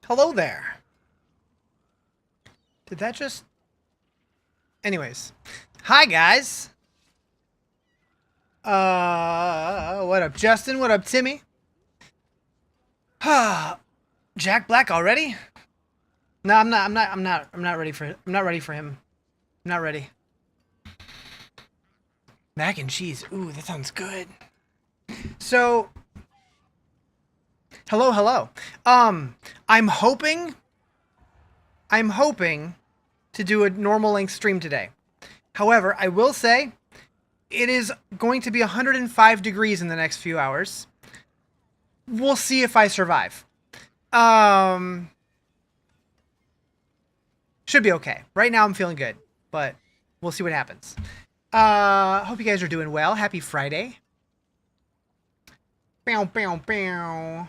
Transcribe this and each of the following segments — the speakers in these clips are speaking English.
Hello there. Did that just... Anyways. Hi, guys. What up, Justin? What up, Timmy? Jack Black already? No, I'm not ready for him. I'm not ready. Mac and cheese. Ooh, that sounds good. So, hello. I'm hoping to do a normal length stream today. However, I will say it is going to be 105 degrees in the next few hours. We'll see if I survive. Should be okay. Right now I'm feeling good, but we'll see what happens. Hope you guys are doing well. Happy Friday. Bow, bow, bow.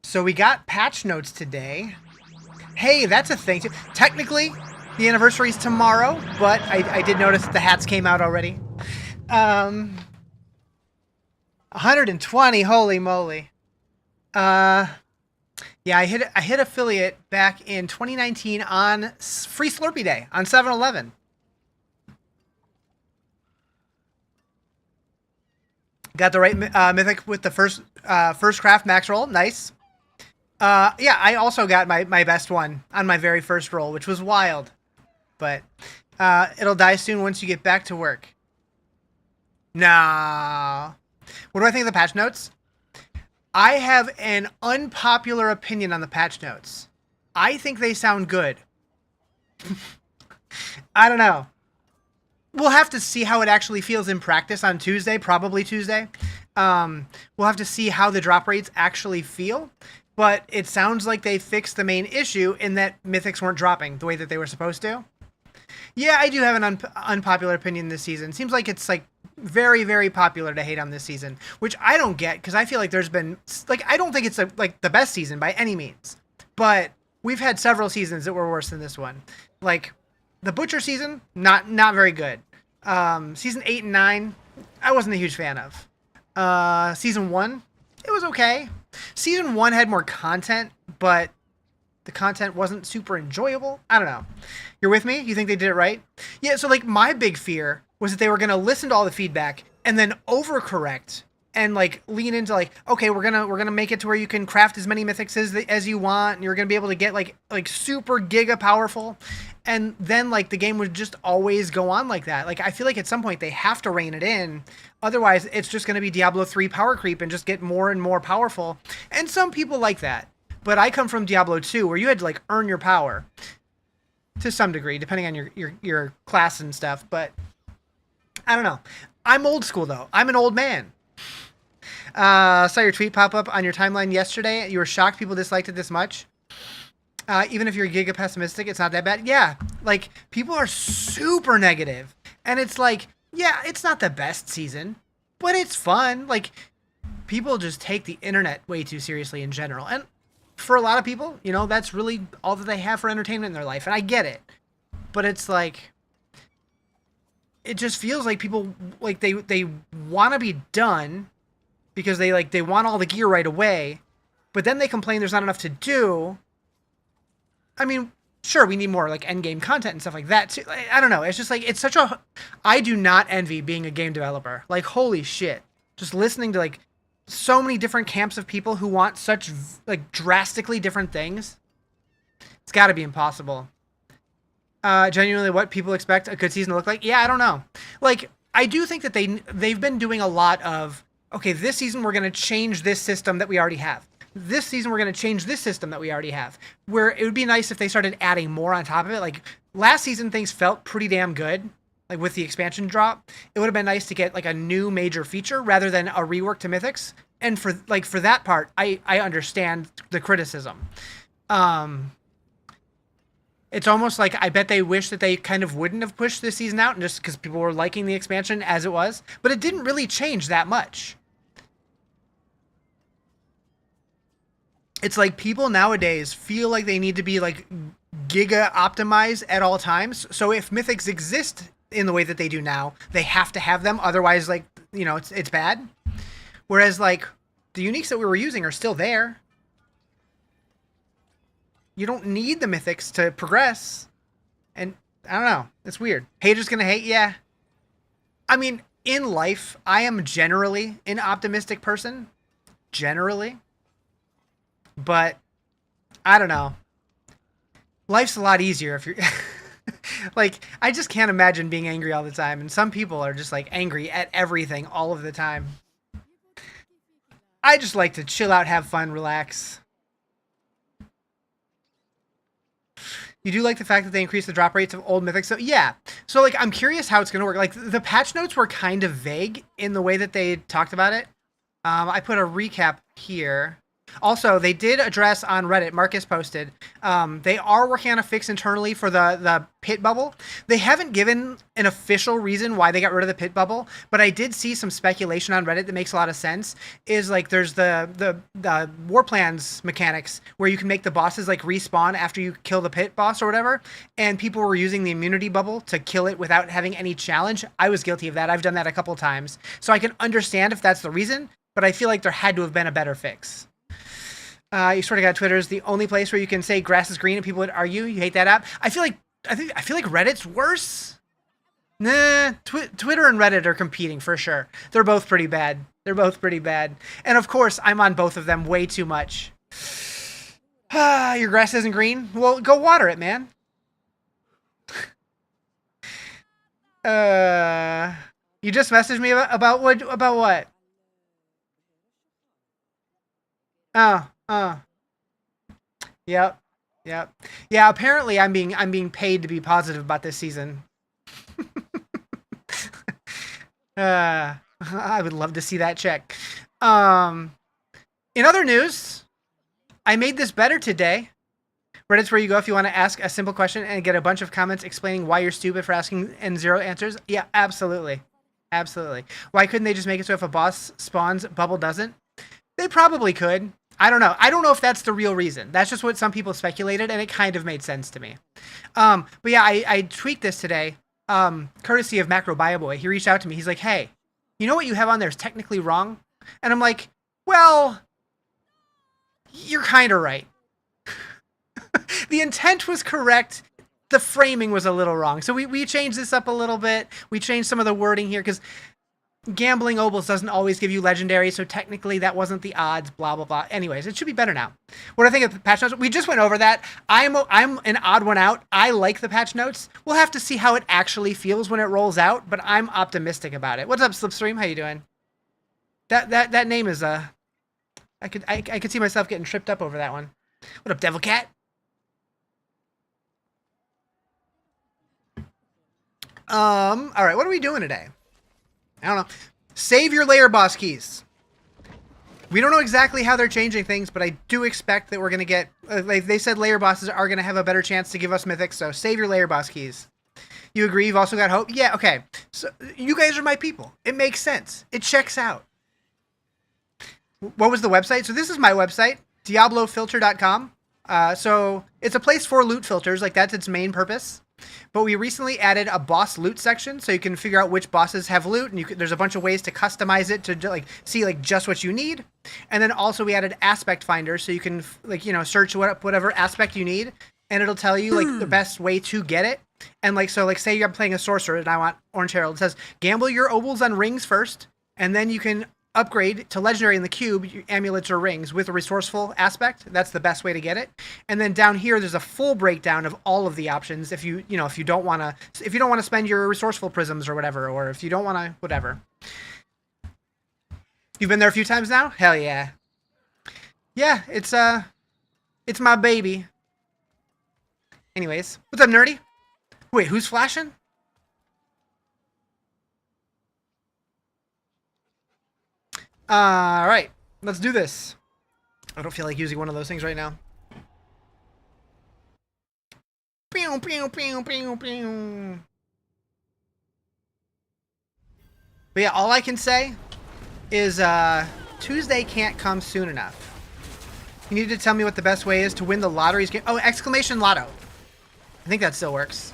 So we got patch notes today. Hey, that's a thing too. Technically, the anniversary is tomorrow, but I did notice that the hats came out already. 120, holy moly. Yeah, I hit affiliate back in 2019 on Free Slurpee Day on 7-Eleven. Got the right mythic with the first craft max roll. Nice. Yeah, I also got my best one on my very first roll, which was wild. But it'll die soon once you get back to work. Nah. What do I think of the patch notes? I have an unpopular opinion on the patch notes. I think they sound good. I don't know. We'll have to see how it actually feels in practice on Tuesday, probably Tuesday. We'll have to see how the drop rates actually feel. But it sounds like they fixed the main issue in that mythics weren't dropping the way that they were supposed to. Yeah, I do have an unpopular opinion this season. Seems like it's like very, very popular to hate on this season, which I don't get because I feel like there's been like I don't think it's like the best season by any means, but we've had several seasons that were worse than this one. Like the Butcher season, not very good. Season 8 and 9, I wasn't a huge fan of. Season 1, it was okay. Season 1 had more content, but the content wasn't super enjoyable. I don't know. You're with me? You think they did it right? Yeah, so like my big fear was that they were going to listen to all the feedback and then overcorrect and like lean into like, okay, we're going to make it to where you can craft as many mythics as you want and you're going to be able to get like super giga powerful. And then like the game would just always go on like that. Like I feel like at some point they have to rein it in. Otherwise, it's just going to be Diablo 3 power creep and just get more and more powerful. And some people like that. But I come from Diablo 2 where you had to like earn your power to some degree, depending on your class and stuff. But I don't know. I'm old school though. I'm an old man. Saw your tweet pop up on your timeline yesterday. You were shocked people disliked it this much. Even if you're giga pessimistic, it's not that bad. Yeah, like people are super negative, and it's like, yeah, it's not the best season, but it's fun. Like people just take the internet way too seriously in general, and for a lot of people, you know, that's really all that they have for entertainment in their life, and I get it. But it's like, it just feels like people like they want to be done because they want all the gear right away, but then they complain there's not enough to do. I mean, sure, we need more like end game content and stuff like that too. I don't know. It's just like it's such a. I do not envy being a game developer. Like holy shit, just listening to like so many different camps of people who want such like drastically different things. It's got to be impossible. Genuinely, what people expect a good season to look like? Yeah, I don't know. Like I do think that they've been doing a lot of okay. This season we're gonna change this system that we already have. This season we're going to change this system that we already have, where it would be nice if they started adding more on top of it. Like last season things felt pretty damn good, like with the expansion drop. It would have been nice to get like a new major feature rather than a rework to mythics. And for that part, I understand the criticism. It's almost like I bet they wish that they kind of wouldn't have pushed this season out and just because people were liking the expansion as it was, but it didn't really change that much. It's like people nowadays feel like they need to be like giga optimized at all times. So if mythics exist in the way that they do now, they have to have them. Otherwise, like, you know, it's bad. Whereas like the uniques that we were using are still there. You don't need the mythics to progress. And I don't know. It's weird. Haters gonna hate? Yeah. I mean, in life, I am generally an optimistic person. Generally. But I don't know. Life's a lot easier if you're... like, I just can't imagine being angry all the time. And some people are just, like, angry at everything all of the time. I just like to chill out, have fun, relax. You do like the fact that they increased the drop rates of old mythics? So, yeah. So, like, I'm curious how it's going to work. Like, the patch notes were kind of vague in the way that they talked about it. I put a recap here. Also, they did address on Reddit, Marcus posted, they are working on a fix internally for the pit bubble. They haven't given an official reason why they got rid of the pit bubble, but I did see some speculation on Reddit that makes a lot of sense. Is like there's the war plans mechanics where you can make the bosses like respawn after you kill the pit boss or whatever, and people were using the immunity bubble to kill it without having any challenge. I was guilty of that. I've done that a couple times. So I can understand if that's the reason, but I feel like there had to have been a better fix. You sort of got Twitter's the only place where you can say grass is green and people would argue. You hate that app. I feel like Reddit's worse. Nah, Twitter and Reddit are competing for sure. They're both pretty bad. And of course, I'm on both of them way too much. Your grass isn't green? Well, go water it, man. You just messaged me about what? Yep. Yeah, apparently I'm being paid to be positive about this season. I would love to see that check. In other news, I made this better today. Reddit's where you go if you want to ask a simple question and get a bunch of comments explaining why you're stupid for asking and 0 answers. Yeah, absolutely. Why couldn't they just make it so if a boss spawns, bubble doesn't? They probably could. I don't know. I don't know if that's the real reason. That's just what some people speculated, and it kind of made sense to me. But yeah, I tweaked this today, courtesy of Macro Bio Boy. He reached out to me. He's like, hey, you know what you have on there is technically wrong? And I'm like, well, you're kind of right. The intent was correct. The framing was a little wrong. So we changed this up a little bit. We changed some of the wording here because gambling obols doesn't always give you legendary, so technically that wasn't the odds, blah, blah, blah. Anyways, it should be better now. What do I think of the patch notes? We just went over that. I'm an odd one out. I like the patch notes. We'll have to see how it actually feels when it rolls out, but I'm optimistic about it. What's up, Slipstream? How you doing? That name is, I could see myself getting tripped up over that one. What up, Devil Cat? All right, what are we doing today? I don't know. Save your layer boss keys. We don't know exactly how they're changing things, but I do expect that we're going to get... like they said layer bosses are going to have a better chance to give us mythics, so save your layer boss keys. You agree? You've also got hope? Yeah, okay. So you guys are my people. It makes sense. It checks out. What was the website? So this is my website, diablofilter.com. So it's a place for loot filters. Like, that's its main purpose. But we recently added a boss loot section, so you can figure out which bosses have loot, and there's a bunch of ways to customize it to like see like just what you need. And then also we added aspect finder, so you can like search whatever aspect you need, and it'll tell you like the best way to get it. And like so, like say you're playing a sorcerer and I want Orange Herald. It says gamble your obols on rings first, and then you can upgrade to legendary in the cube, amulets or rings with a resourceful aspect. That's the best way to get it. And then down here, there's a full breakdown of all of the options. If you don't want to spend your resourceful prisms or whatever, or if you don't want to, whatever. You've been there a few times now? Hell yeah. Yeah, it's my baby. Anyways, what's up, nerdy? Wait, who's flashing? All right, let's do this. I don't feel like using one of those things right now. Pew, pew, pew, pew, pew. But yeah, all I can say is Tuesday can't come soon enough. You need to tell me what the best way is to win the lotteries game. Oh, exclamation lotto. I think that still works.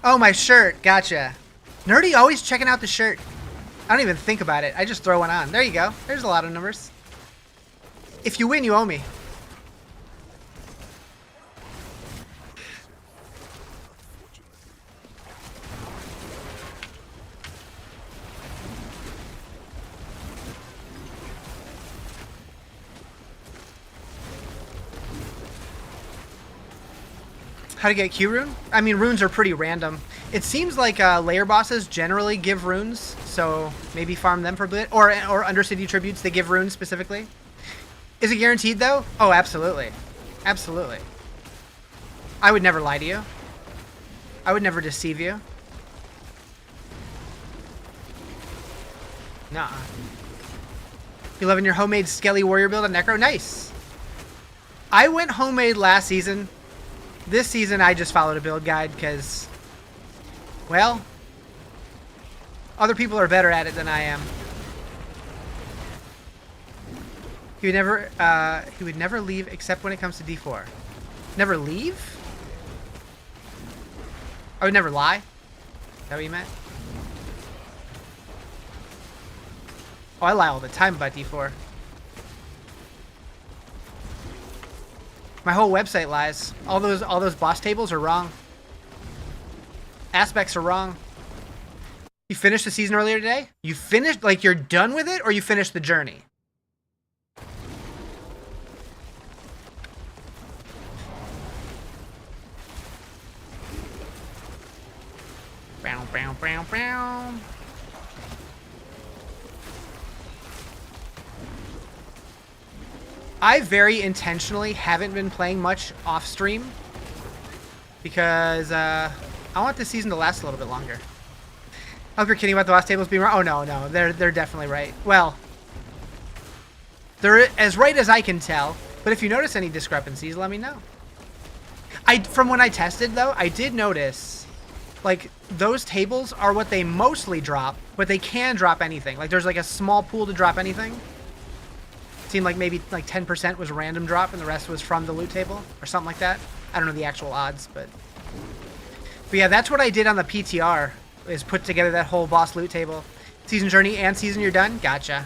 Oh, my shirt. Gotcha. Nerdy always checking out the shirt. I don't even think about it. I just throw one on. There you go. There's a lot of numbers. If you win, you owe me. How to get Q rune? I mean, runes are pretty random. It seems like layer bosses generally give runes, so maybe farm them for a bit. Or Undercity tributes, they give runes specifically. Is it guaranteed, though? Oh, absolutely. Absolutely. I would never lie to you. I would never deceive you. Nuh-uh. You loving your homemade Skelly Warrior build on Necro? Nice. I went homemade last season. This season, I just followed a build guide because, well, other people are better at it than I am. He would never leave except when it comes to D4. Never leave? I would never lie. Is that what you meant? Oh, I lie all the time about D4. My whole website lies. All those boss tables are wrong. Aspects are wrong. You finished the season earlier today? You finished, like you're done with it, or you finished the journey? Bow, bow, bow, bow. I very intentionally haven't been playing much off stream because I want this season to last a little bit longer. I hope you're kidding about the boss tables being wrong. Oh no, they're definitely right. Well, they're as right as I can tell. But if you notice any discrepancies, let me know. From when I tested though, I did notice like those tables are what they mostly drop, but they can drop anything. Like there's like a small pool to drop anything. Seemed like maybe like 10% was random drop and the rest was from the loot table or something like that. I don't know the actual odds, but yeah, that's what I did on the PTR, is put together that whole boss loot table. Season journey and season you're done? Gotcha.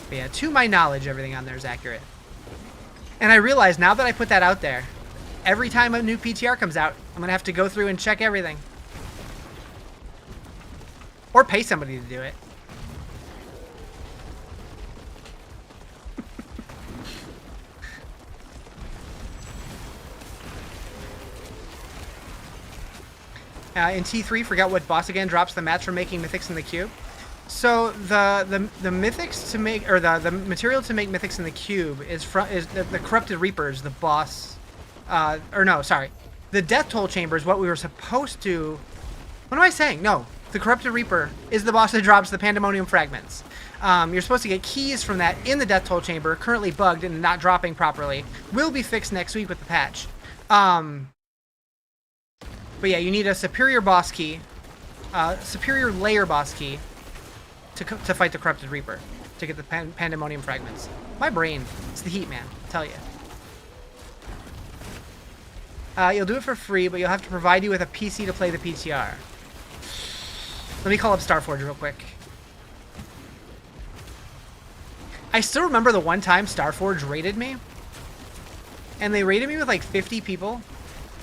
But yeah, to my knowledge, everything on there is accurate. And I realize now that I put that out there, every time a new PTR comes out, I'm going to have to go through and check everything. Or pay somebody to do it. In T3, forgot what boss again drops the mats for making mythics in the cube. So the mythics to make, or the material to make mythics in the cube is the corrupted reapers, the boss, or no, sorry, the death toll chamber is what we were supposed to. What am I saying? No, the corrupted reaper is the boss that drops the pandemonium fragments. You're supposed to get keys from that in the death toll chamber, currently bugged and not dropping properly. Will be fixed next week with the patch. But yeah, you need a superior boss key, superior layer boss key. To fight the corrupted reaper, to get the pandemonium fragments. My brain, it's the heat, man. I'll tell you. You'll do it for free, but you'll have to provide you with a PC to play the PTR. Let me call up Starforge real quick. I still remember the one time Starforge raided me, and they raided me with like 50 people,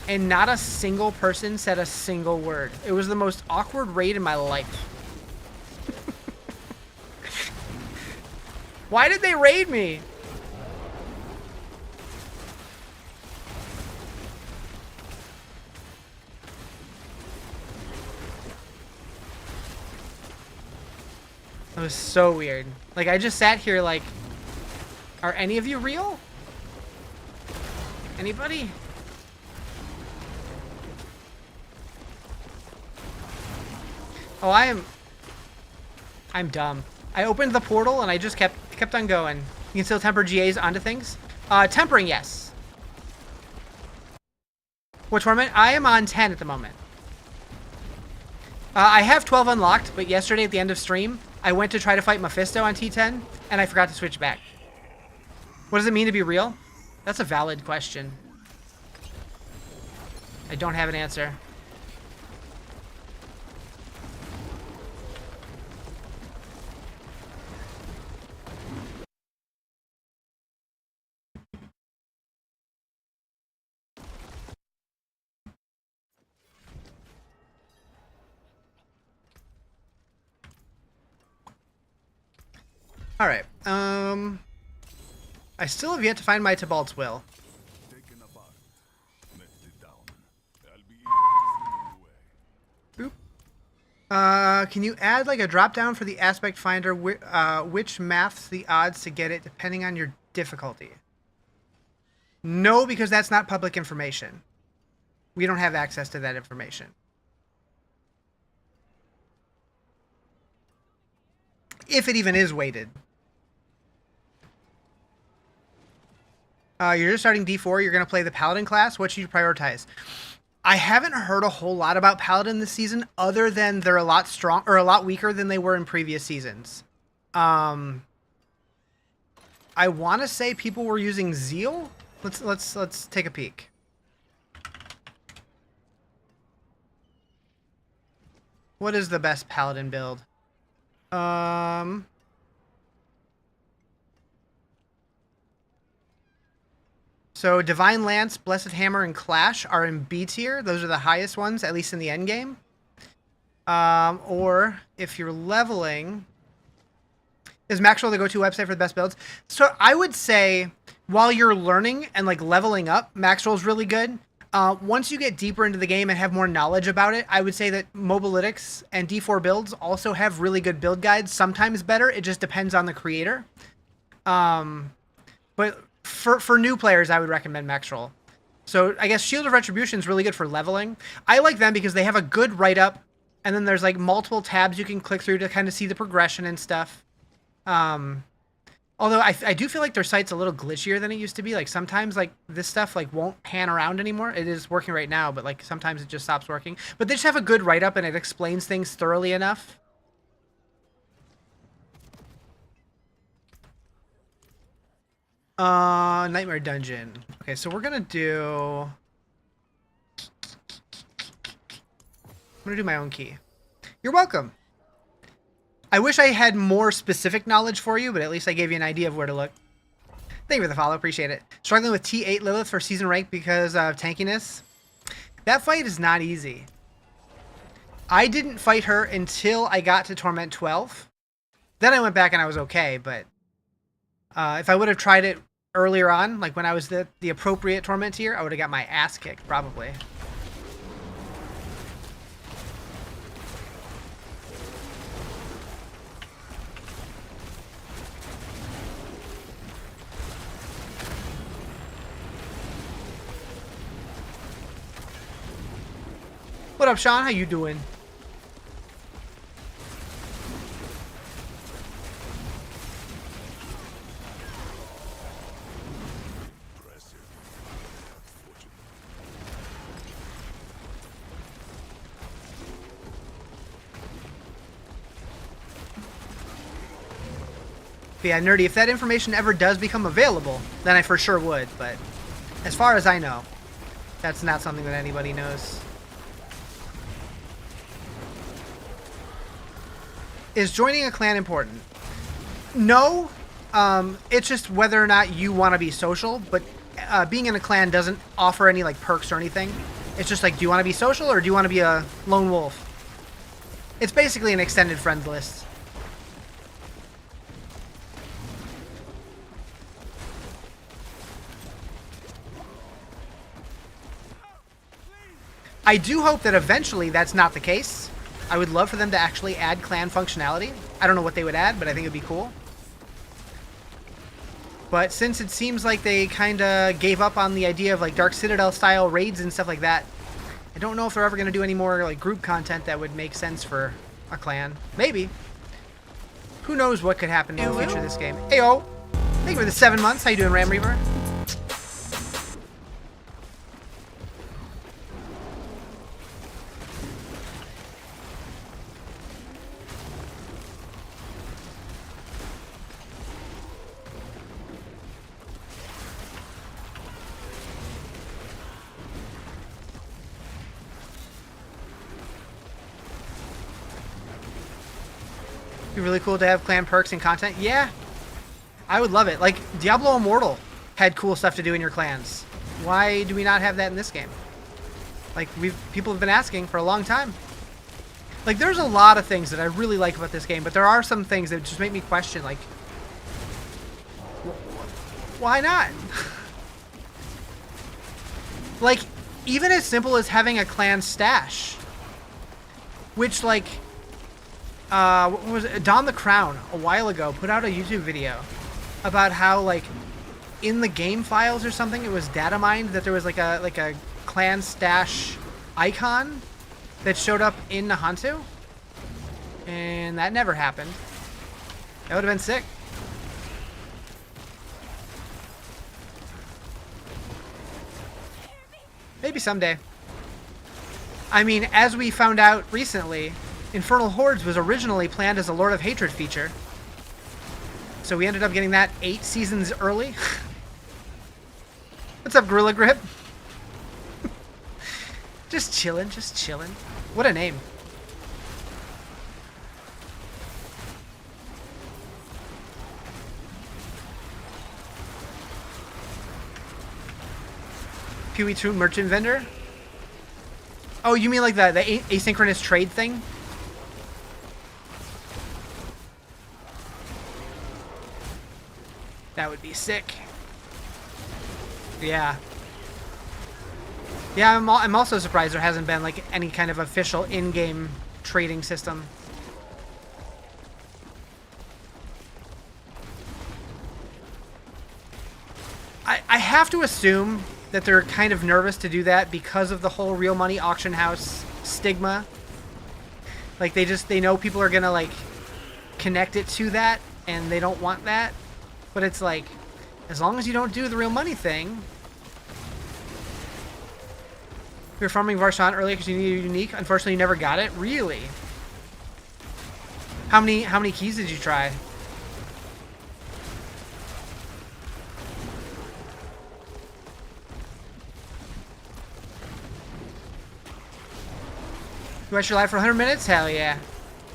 and not a single person said a single word. It was the most awkward raid in my life. Why did they raid me? That was so weird. Like, I just sat here like, are any of you real? Anybody? Oh, I'm dumb. I opened the portal and I just kept on going. You can still temper GAs onto things. Tempering, yes. What tournament? I am on 10 at the moment. I have 12 unlocked, but yesterday at the end of stream, I went to try to fight Mephisto on T10, and I forgot to switch back. What does it mean to be real? That's a valid question. I don't have an answer. All right. I still have yet to find my Tibalt's will. Boop. Can you add like a drop down for the aspect finder? Which maths the odds to get it depending on your difficulty? No, because that's not public information. We don't have access to that information. If it even is weighted. You're just starting D4. You're going to play the Paladin class. What should you prioritize? I haven't heard a whole lot about Paladin this season, other than they're a lot strong or a lot weaker than they were in previous seasons. I want to say people were using Zeal. Let's take a peek. What is the best Paladin build? So Divine Lance, Blessed Hammer, and Clash are in B tier. Those are the highest ones, at least in the end game. Or if you're leveling, is Maxwell the go-to website for the best builds? So I would say while you're learning and like leveling up, Maxwell's really good. Once you get deeper into the game and have more knowledge about it, I would say that Mobalytics and D4 builds also have really good build guides. Sometimes better. It just depends on the creator. But for new players, I would recommend Maxwell. So I guess Shield of Retribution is really good for leveling. I like them because they have a good write-up, and then there's like multiple tabs you can click through to kind of see the progression and stuff. Although I do feel like their site's a little glitchier than it used to be. Like sometimes like this stuff like won't pan around anymore. It is working right now, but like sometimes it just stops working. But they just have a good write-up and it explains things thoroughly enough. Nightmare Dungeon. Okay, so we're gonna do... I'm gonna do my own key. You're welcome. I wish I had more specific knowledge for you, but at least I gave you an idea of where to look. Thank you for the follow. Appreciate it. Struggling with T8 Lilith for season rank because of tankiness. That fight is not easy. I didn't fight her until I got to Torment 12. Then I went back and I was okay, but if I would have tried it earlier on, like when I was the appropriate Torment tier, I would have got my ass kicked, probably. What up, Sean? How you doing? But yeah, Nerdy, if that information ever does become available, then I for sure would, but as far as I know, that's not something that anybody knows. Is joining a clan important? No. It's just whether or not you want to be social, but being in a clan doesn't offer any like perks or anything. It's just like, do you want to be social or do you want to be a lone wolf? It's basically an extended friends list. I do hope that eventually that's not the case. I would love for them to actually add clan functionality. I don't know what they would add, but I think it would be cool. But since it seems like they kind of gave up on the idea of like Dark Citadel style raids and stuff like that, I don't know if they're ever going to do any more like group content that would make sense for a clan. Maybe. Who knows what could happen in the future of this game. Heyo! Thank you for the 7 months. How you doing, Ram Reaver? Be really cool to have clan perks and content. Yeah, I would love it. Like, Diablo Immortal had cool stuff to do in your clans. Why do we not have that in this game? Like, people have been asking for a long time. Like, there's a lot of things that I really like about this game, but there are some things that just make me question, like, why not? Like, even as simple as having a clan stash. Which, like, what was it? Don the Crown, a while ago, put out a YouTube video about how, like, in the game files or something, it was data mined that there was, like a clan stash icon that showed up in Nahantu. And that never happened. That would have been sick. Maybe someday. I mean, as we found out recently, Infernal Hordes was originally planned as a Lord of Hatred feature. So we ended up getting that 8 seasons early. What's up, Gorilla Grip? Just chillin', just chillin'. What a name. Pewee True Merchant Vendor? Oh, you mean like the asynchronous trade thing? That would be sick. Yeah. Yeah, I'm also surprised there hasn't been like any kind of official in-game trading system. I have to assume that they're kind of nervous to do that because of the whole real money auction house stigma. Like they know people are gonna like connect it to that and they don't want that. But it's like, as long as you don't do the real money thing. We were farming Varshan earlier because you needed a unique. Unfortunately, you never got it. Really? How many keys did you try? You watched your live for 100 minutes? Hell yeah.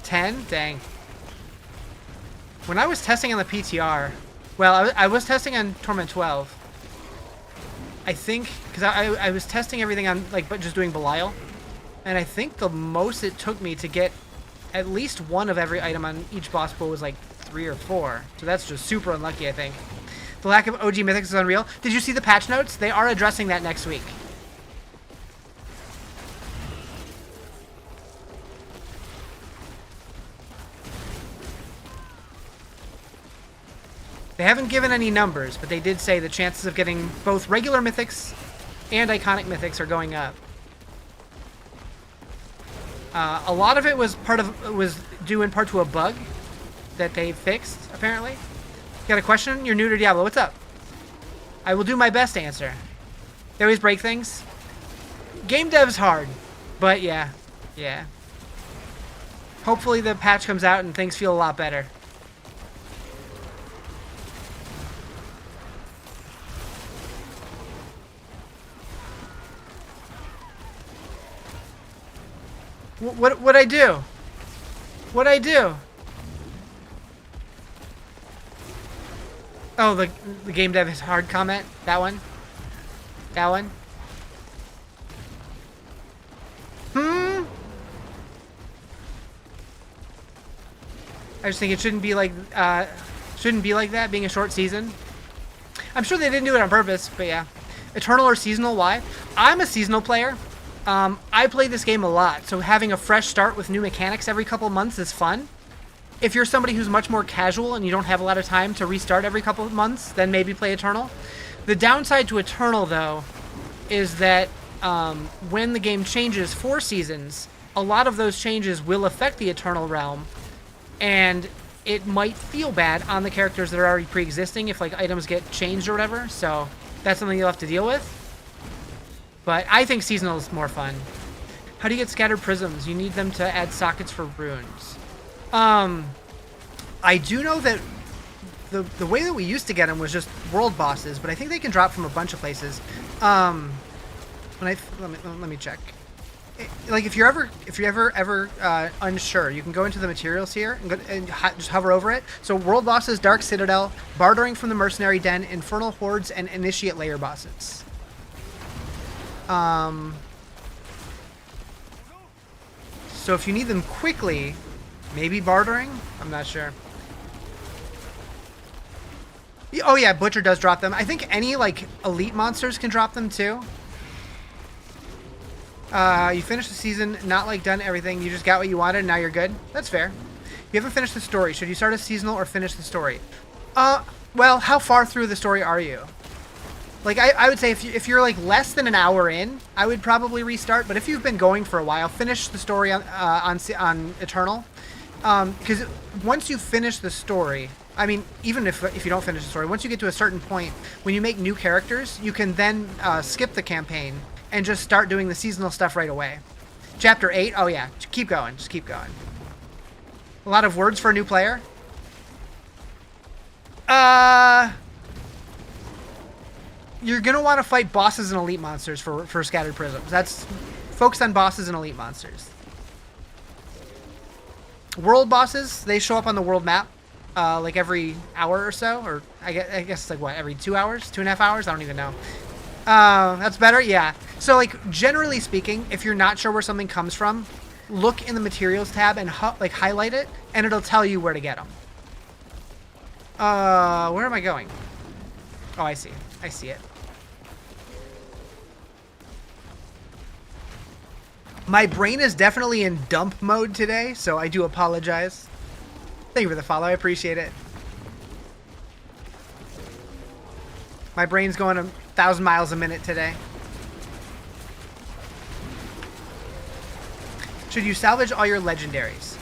10? Dang. When I was testing on the PTR, well, I was testing on Torment 12. I think, because I was testing everything on, like, but just doing Belial. And I think the most it took me to get at least one of every item on each boss pool was like 3 or 4. So that's just super unlucky, I think. The lack of OG Mythics is unreal. Did you see the patch notes? They are addressing that next week. They haven't given any numbers, but they did say the chances of getting both regular mythics and iconic mythics are going up. A lot of it was due in part to a bug that they fixed, apparently. Got a question? You're new to Diablo. What's up? I will do my best to answer. They always break things. Game dev's hard, but yeah. Hopefully the patch comes out and things feel a lot better. What'd I do? What'd I do? Oh, the game dev is hard comment? That one? That one? I just think it shouldn't be like that, being a short season. I'm sure they didn't do it on purpose, but yeah. Eternal or seasonal, why? I'm a seasonal player. I play this game a lot, so having a fresh start with new mechanics every couple months is fun. If you're somebody who's much more casual and you don't have a lot of time to restart every couple of months, then maybe play Eternal. The downside to Eternal, though, is that when the game changes 4 seasons, a lot of those changes will affect the Eternal realm, and it might feel bad on the characters that are already pre-existing if like items get changed or whatever, so that's something you'll have to deal with. But I think seasonal is more fun. How do you get scattered prisms? You need them to add sockets for runes. I do know that the way that we used to get them was just world bosses, but I think they can drop from a bunch of places. Let me check. like if you're ever unsure, you can go into the materials here and just hover over it. So world bosses, Dark Citadel, bartering from the Mercenary Den, Infernal Hordes, and Initiate layer bosses. So if you need them quickly, maybe bartering. I'm not sure. Oh yeah, Butcher does drop them. I think any like elite monsters can drop them too. You finished the season, not like done everything. You just got what you wanted, and now you're good. That's fair. You haven't finished the story. Should you start a seasonal or finish the story? Well, how far through the story are you? Like, I would say if you're like less than an hour in, I would probably restart. But if you've been going for a while, finish the story on Eternal. Because once you finish the story, I mean, even if you don't finish the story, once you get to a certain point, when you make new characters, you can then skip the campaign and just start doing the seasonal stuff right away. Chapter 8, oh yeah, just keep going, just keep going. A lot of words for a new player. You're gonna want to fight bosses and elite monsters for Scattered Prisms. That's focused on bosses and elite monsters. World bosses, they show up on the world map like every hour or so, or I guess like what, every 2 hours, 2.5 hours? I don't even know. That's better? Yeah. So, like, generally speaking, if you're not sure where something comes from, look in the materials tab and like highlight it, and it'll tell you where to get them. Where am I going? Oh, I see. I see it. My brain is definitely in dump mode today, so I do apologize. Thank you for the follow. I appreciate it. My brain's going 1,000 miles a minute today. Should you salvage all your legendaries?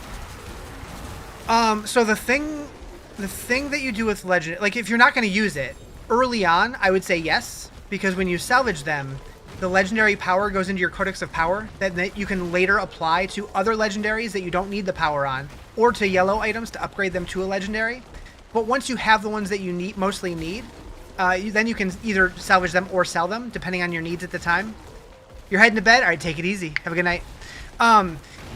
So the thing that you do with legend, like if you're not going to use it early on, I would say yes, because when you salvage them, the legendary power goes into your Codex of Power that you can later apply to other legendaries that you don't need the power on, or to yellow items to upgrade them to a legendary. But once you have the ones that you mostly need, then you can either salvage them or sell them, depending on your needs at the time. You're heading to bed? All right, take it easy. Have a good night.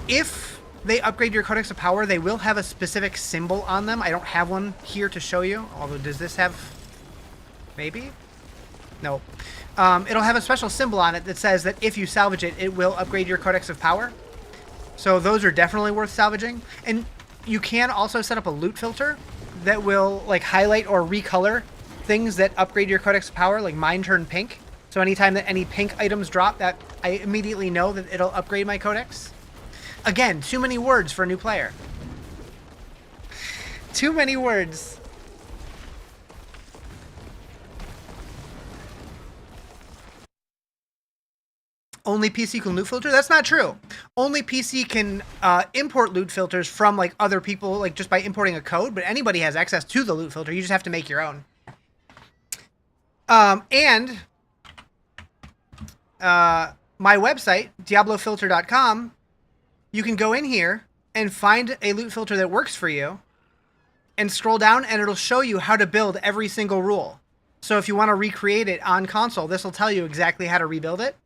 If they upgrade your Codex of Power, they will have a specific symbol on them. I don't have one here to show you. Although, does this have... Maybe? No. It'll have a special symbol on it that says that if you salvage it, it will upgrade your Codex of Power. So those are definitely worth salvaging. And you can also set up a loot filter that will like highlight or recolor things that upgrade your Codex of Power, like mine turned pink. So anytime that any pink items drop, that I immediately know that it'll upgrade my Codex. Again, too many words for a new player. Too many words. Only PC can loot filter? That's not true. Only PC can import loot filters from like other people, like just by importing a code, but anybody has access to the loot filter. You just have to make your own. And my website, diablofilter.com, you can go in here and find a loot filter that works for you and scroll down and it'll show you how to build every single rule. So if you want to recreate it on console, this will tell you exactly how to rebuild it.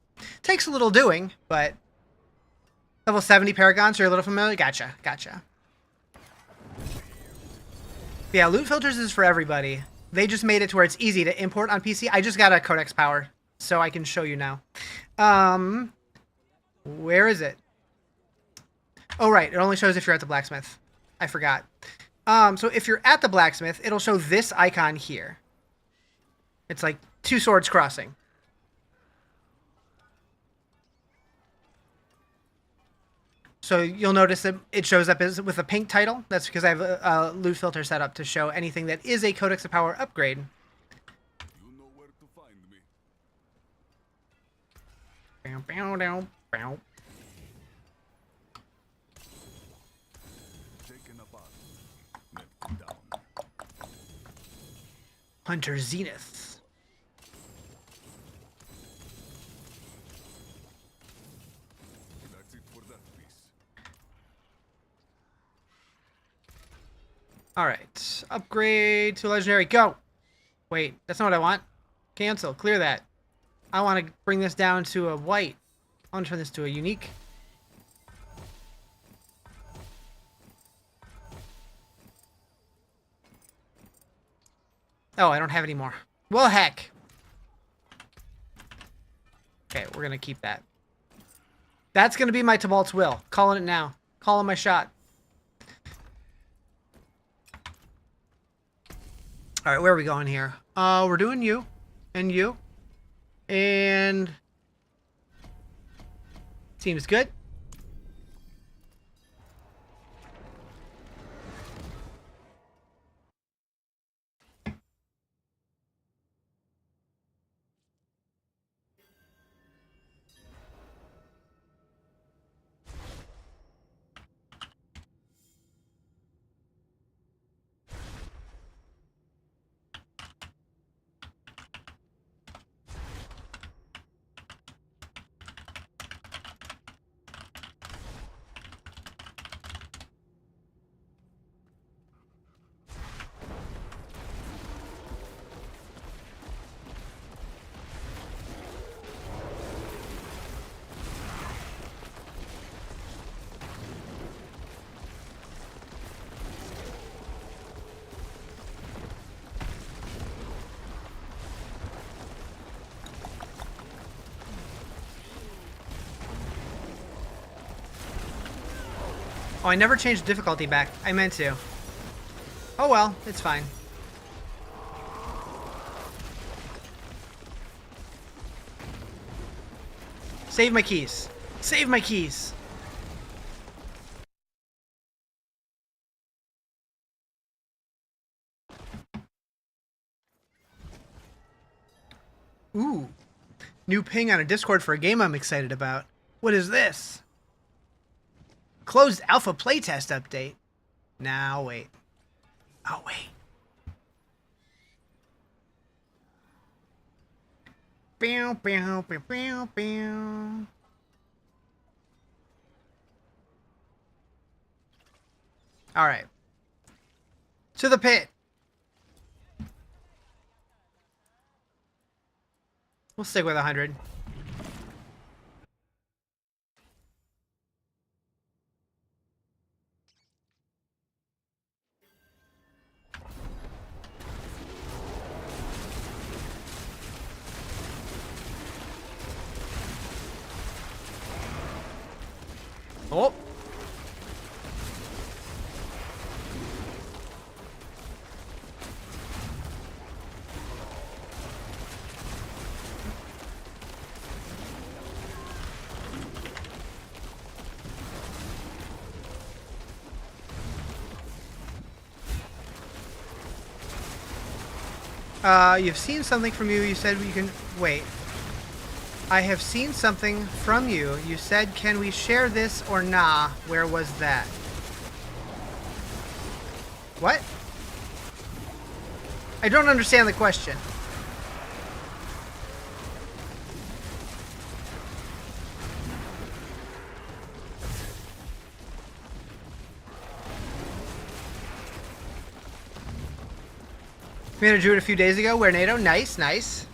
Takes a little doing, but level 70 Paragons, you're a little familiar? Gotcha, gotcha. Yeah, loot filters is for everybody. They just made it to where it's easy to import on PC. I just got a Codex Power, so I can show you now. Where is it? Oh, right. It only shows if you're at the blacksmith. I forgot. So if you're at the blacksmith, it'll show this icon here. It's like two swords crossing. So you'll notice that it shows up as with a pink title. That's because I have a loot filter set up to show anything that is a Codex of Power upgrade. You know where to find me. Bow, bow, bow, bow. Taken apart. Left down. Hunter Zenith. That's it for that piece. Alright. Upgrade to Legendary. Go! Wait, that's not what I want. Cancel. Clear that. I want to bring this down to a white. I want to turn this to a unique. Oh, I don't have any more. Well, heck. Okay, we're going to keep that. That's going to be my Tibalt's Will. Calling it now. Calling my shot. All right, where are we going here? We're doing you. And you. And... Seems good. Oh, I never changed difficulty back. I meant to. Oh well, it's fine. Save my keys. Save my keys. Ooh. New ping on a Discord for a game I'm excited about. What is this? Closed alpha playtest update. Now wait. Oh wait. Bow, bow, bow, bow, bow. All right. To the pit. We'll stick with 100. Oh. You've seen something from you. You said you can... Wait. I have seen something from you. You said, can we share this or nah? Where was that? What? I don't understand the question. We had a Druid a few days ago. Where NATO? Nice, nice.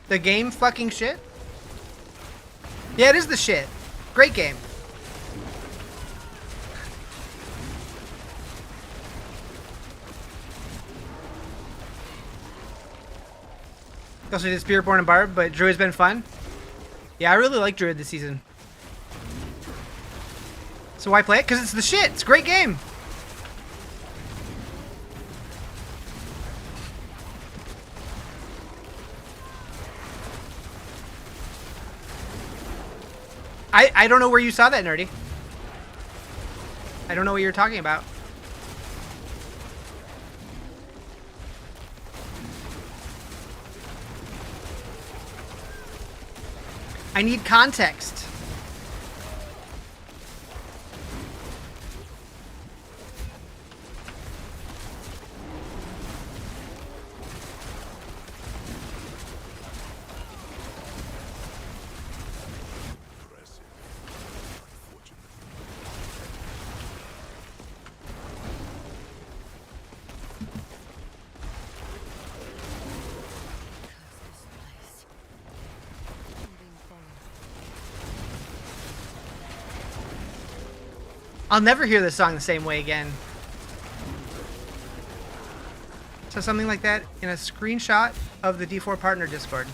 The game fucking shit? Yeah, it is the shit. Great game. Also did Spiritborn and Barb, but Druid's been fun. Yeah, I really like Druid this season. So why play it? Because it's the shit. It's a great game. I don't know where you saw that, Nerdy. I don't know what you're talking about. I need context. I'll never hear this song the same way again. So something like that in a screenshot of the D4 partner Discord.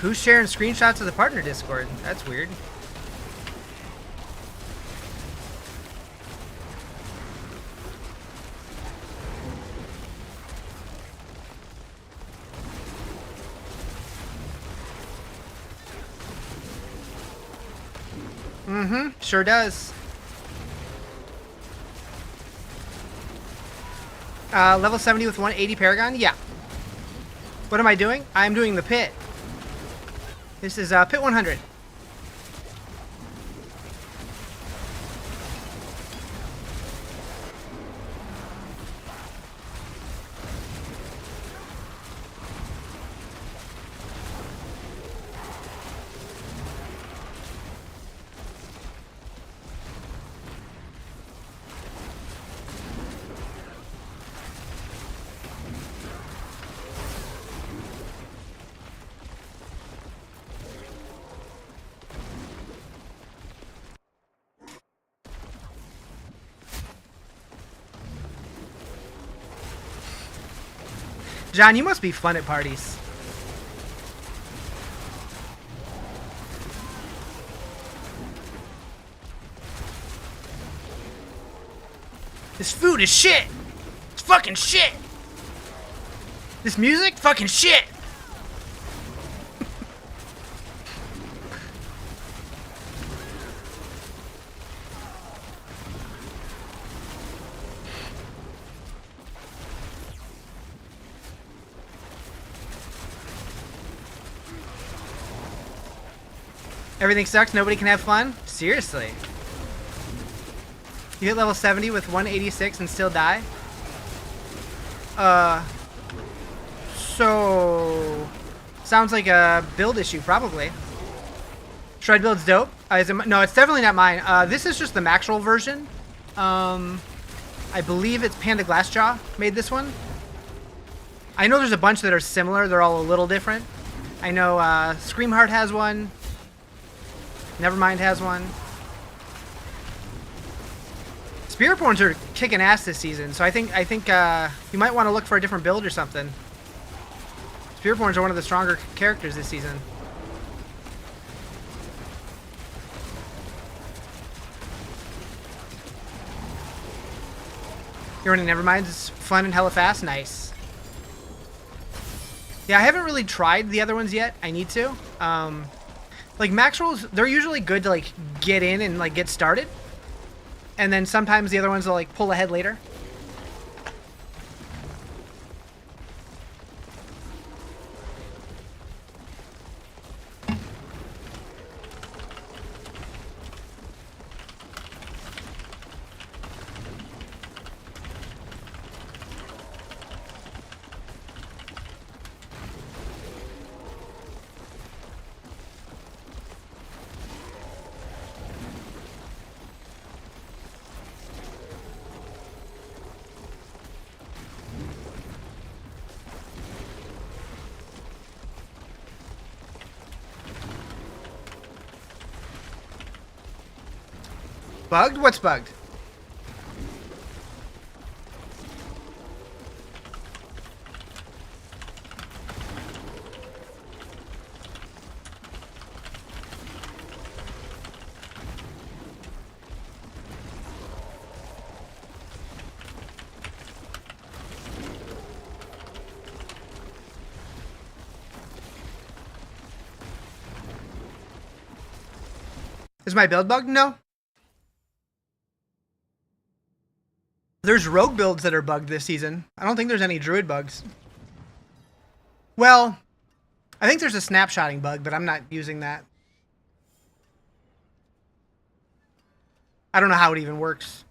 Who's sharing screenshots of the partner Discord? That's weird. Mm-hmm, sure does. Level 70 with 180 Paragon? Yeah. What am I doing? I'm doing the pit. This is pit 100. John, you must be fun at parties. This food is shit! It's fucking shit! This music? Fucking shit! Everything sucks, nobody can have fun? Seriously. You hit level 70 with 186 and still die? So... Sounds like a build issue, probably. Shred build's dope. No, it's definitely not mine. This is just the Maxroll version. I believe it's Panda Glassjaw made this one. I know there's a bunch that are similar. They're all a little different. I know Screamheart has one. Nevermind has one. Spiritborns are kicking ass this season, so I think you might want to look for a different build or something. Spiritborns are one of the stronger characters this season. You're running Nevermind. It's fun and hella fast. Nice. Yeah, I haven't really tried the other ones yet. I need to. Like max rolls, they're usually good to like get in and like get started, and then sometimes the other ones will like pull ahead later. Bugged? What's bugged? Is my build bugged? No. There's rogue builds that are bugged this season. I don't think there's any druid bugs. Well, I think there's a snapshotting bug, but I'm not using that. I don't know how it even works.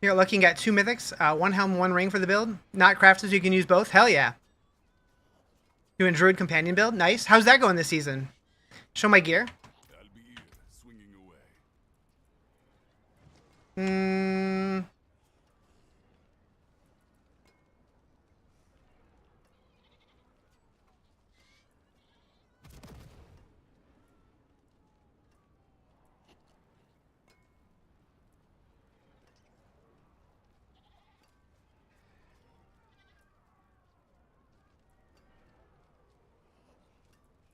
You're looking at 2 mythics, 1 helm, 1 ring for the build. Not crafted, so you can use both. Hell yeah. Doing Druid companion build. Nice. How's that going this season? Show my gear. I'll be here, swinging away.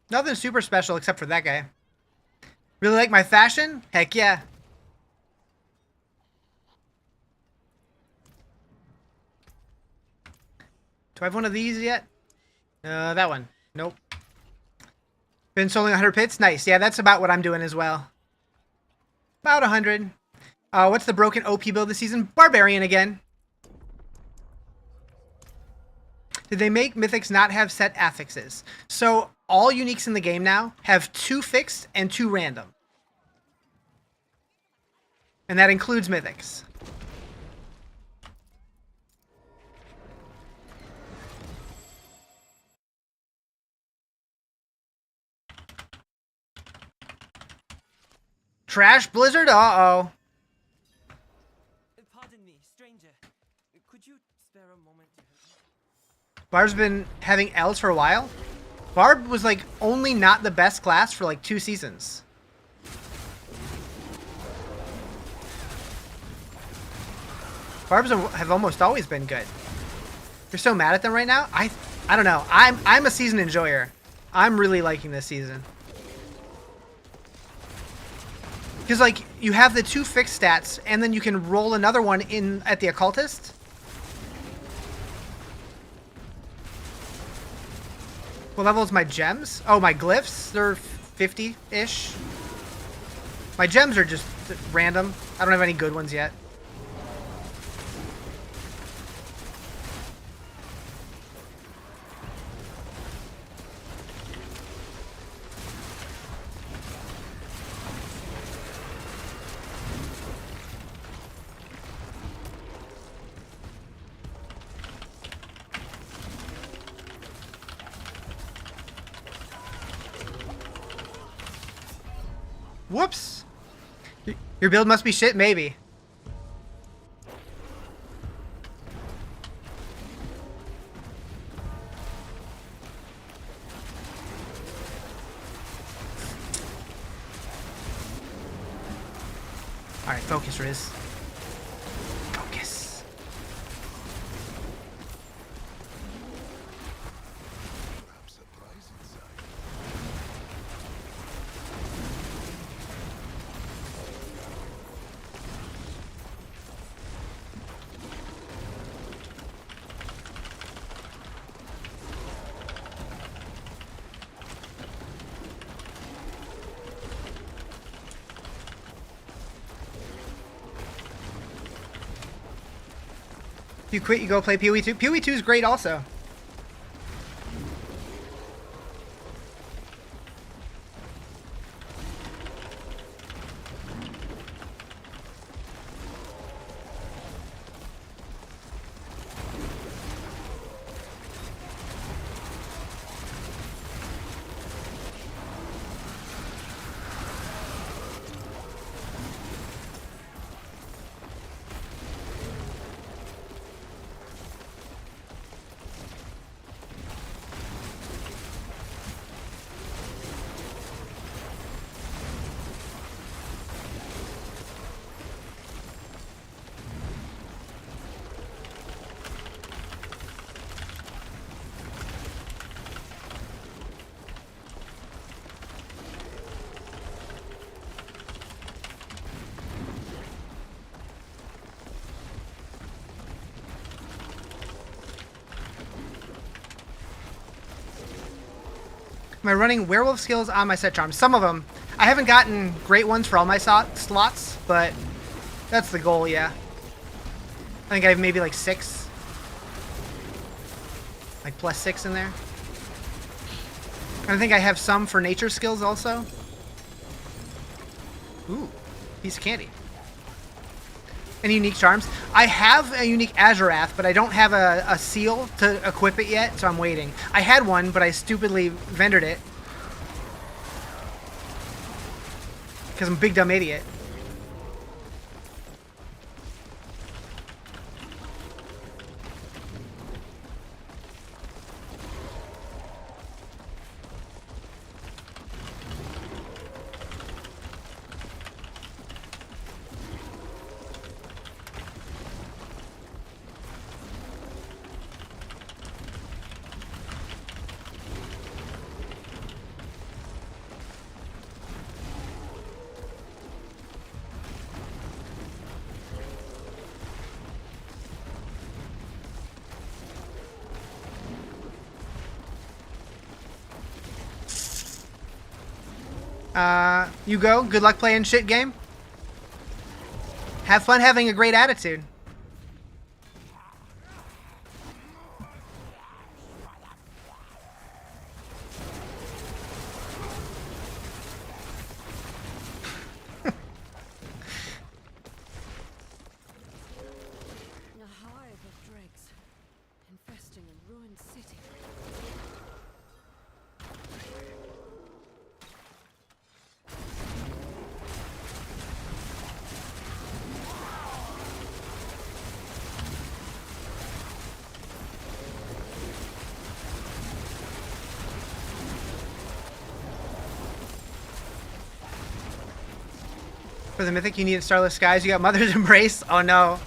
Nothing super special except for that guy. Really like my fashion? Heck yeah. Do I have one of these yet? That one. Nope. Been soloing 100 pits? Nice. Yeah, that's about what I'm doing as well. About 100. What's the broken OP build this season? Barbarian again. Did they make Mythics not have set affixes? So all uniques in the game now have 2 fixed and 2 random. And that includes Mythics. Trash Blizzard? Uh-oh. Pardon me, stranger. Could you spare a moment to help me? Barb's been having L's for a while. Barb was like only not the best class for like 2 seasons. Barbs have almost always been good. You're so mad at them right now? I don't know. I'm a season enjoyer. I'm really liking this season. Because like you have the 2 fixed stats and then you can roll another one in at the occultist. What level is my gems? Oh, my glyphs? They're 50-ish. My gems are just random. I don't have any good ones yet. Whoops! Your build must be shit, maybe. Alright, focus, Riz. Focus. Perhaps a prize inside. If you quit, you go play PoE 2. PoE 2 is great also. Am I running werewolf skills on my set charms? Some of them. I haven't gotten great ones for all my slots, but that's the goal, yeah. I think I have maybe like 6. Like +6 in there. And I think I have some for nature skills also. Ooh, piece of candy. Any unique charms? I have a unique Azurath, but I don't have a seal to equip it yet, so I'm waiting. I had one, but I stupidly vendored it. Because I'm a big dumb idiot. You go. Good luck playing shit game. Have fun having a great attitude. A hive of dregs infesting a ruined city. For the Mythic, you need Starless Skies. You got Mother's Embrace. Oh no.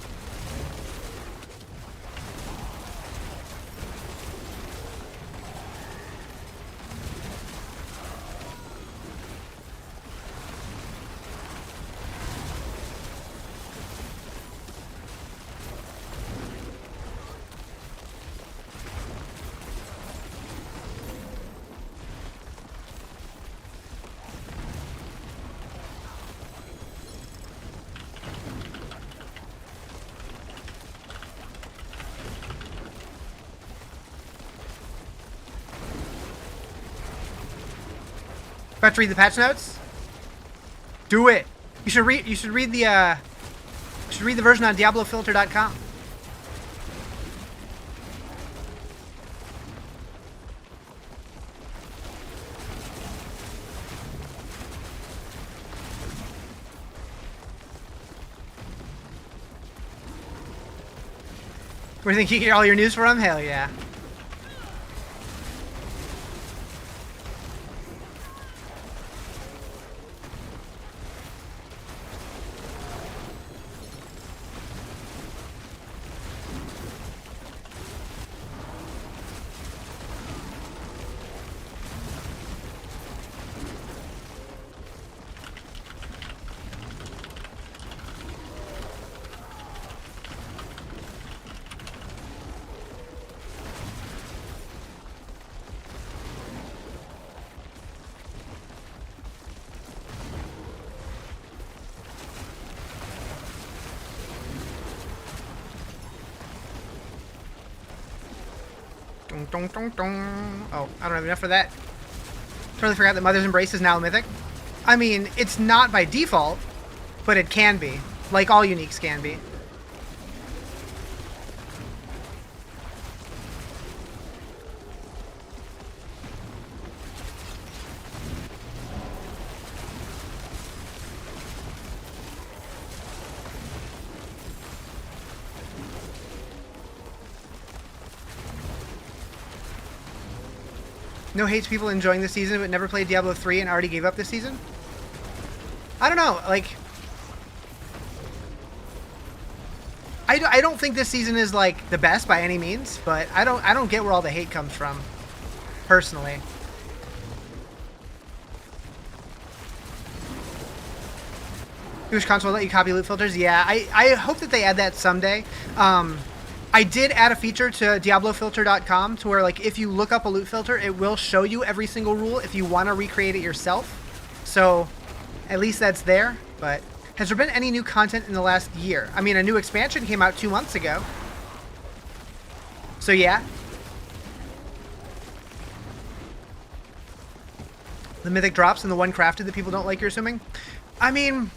About to read the patch notes? Do it. You should read the version on DiabloFilter.com. Where do you think you get all your news from? Hell yeah. Dong, dong, dong. Oh, I don't have enough for that. Totally forgot that Mother's Embrace is now a Mythic. I mean, it's not by default, but it can be. Like all uniques can be. No hate to people enjoying this season but never played Diablo 3 and already gave up this season? I don't know, like... I don't think this season is, like, the best by any means, but I don't get where all the hate comes from, personally. Which console let you copy loot filters? Yeah, I hope that they add that someday. I did add a feature to DiabloFilter.com to where, like, if you look up a loot filter, it will show you every single rule if you want to recreate it yourself. So, at least that's there. But has there been any new content in the last year? I mean, a new expansion came out 2 months ago. So, yeah. The Mythic drops and the one crafted that people don't like, you're assuming? I mean,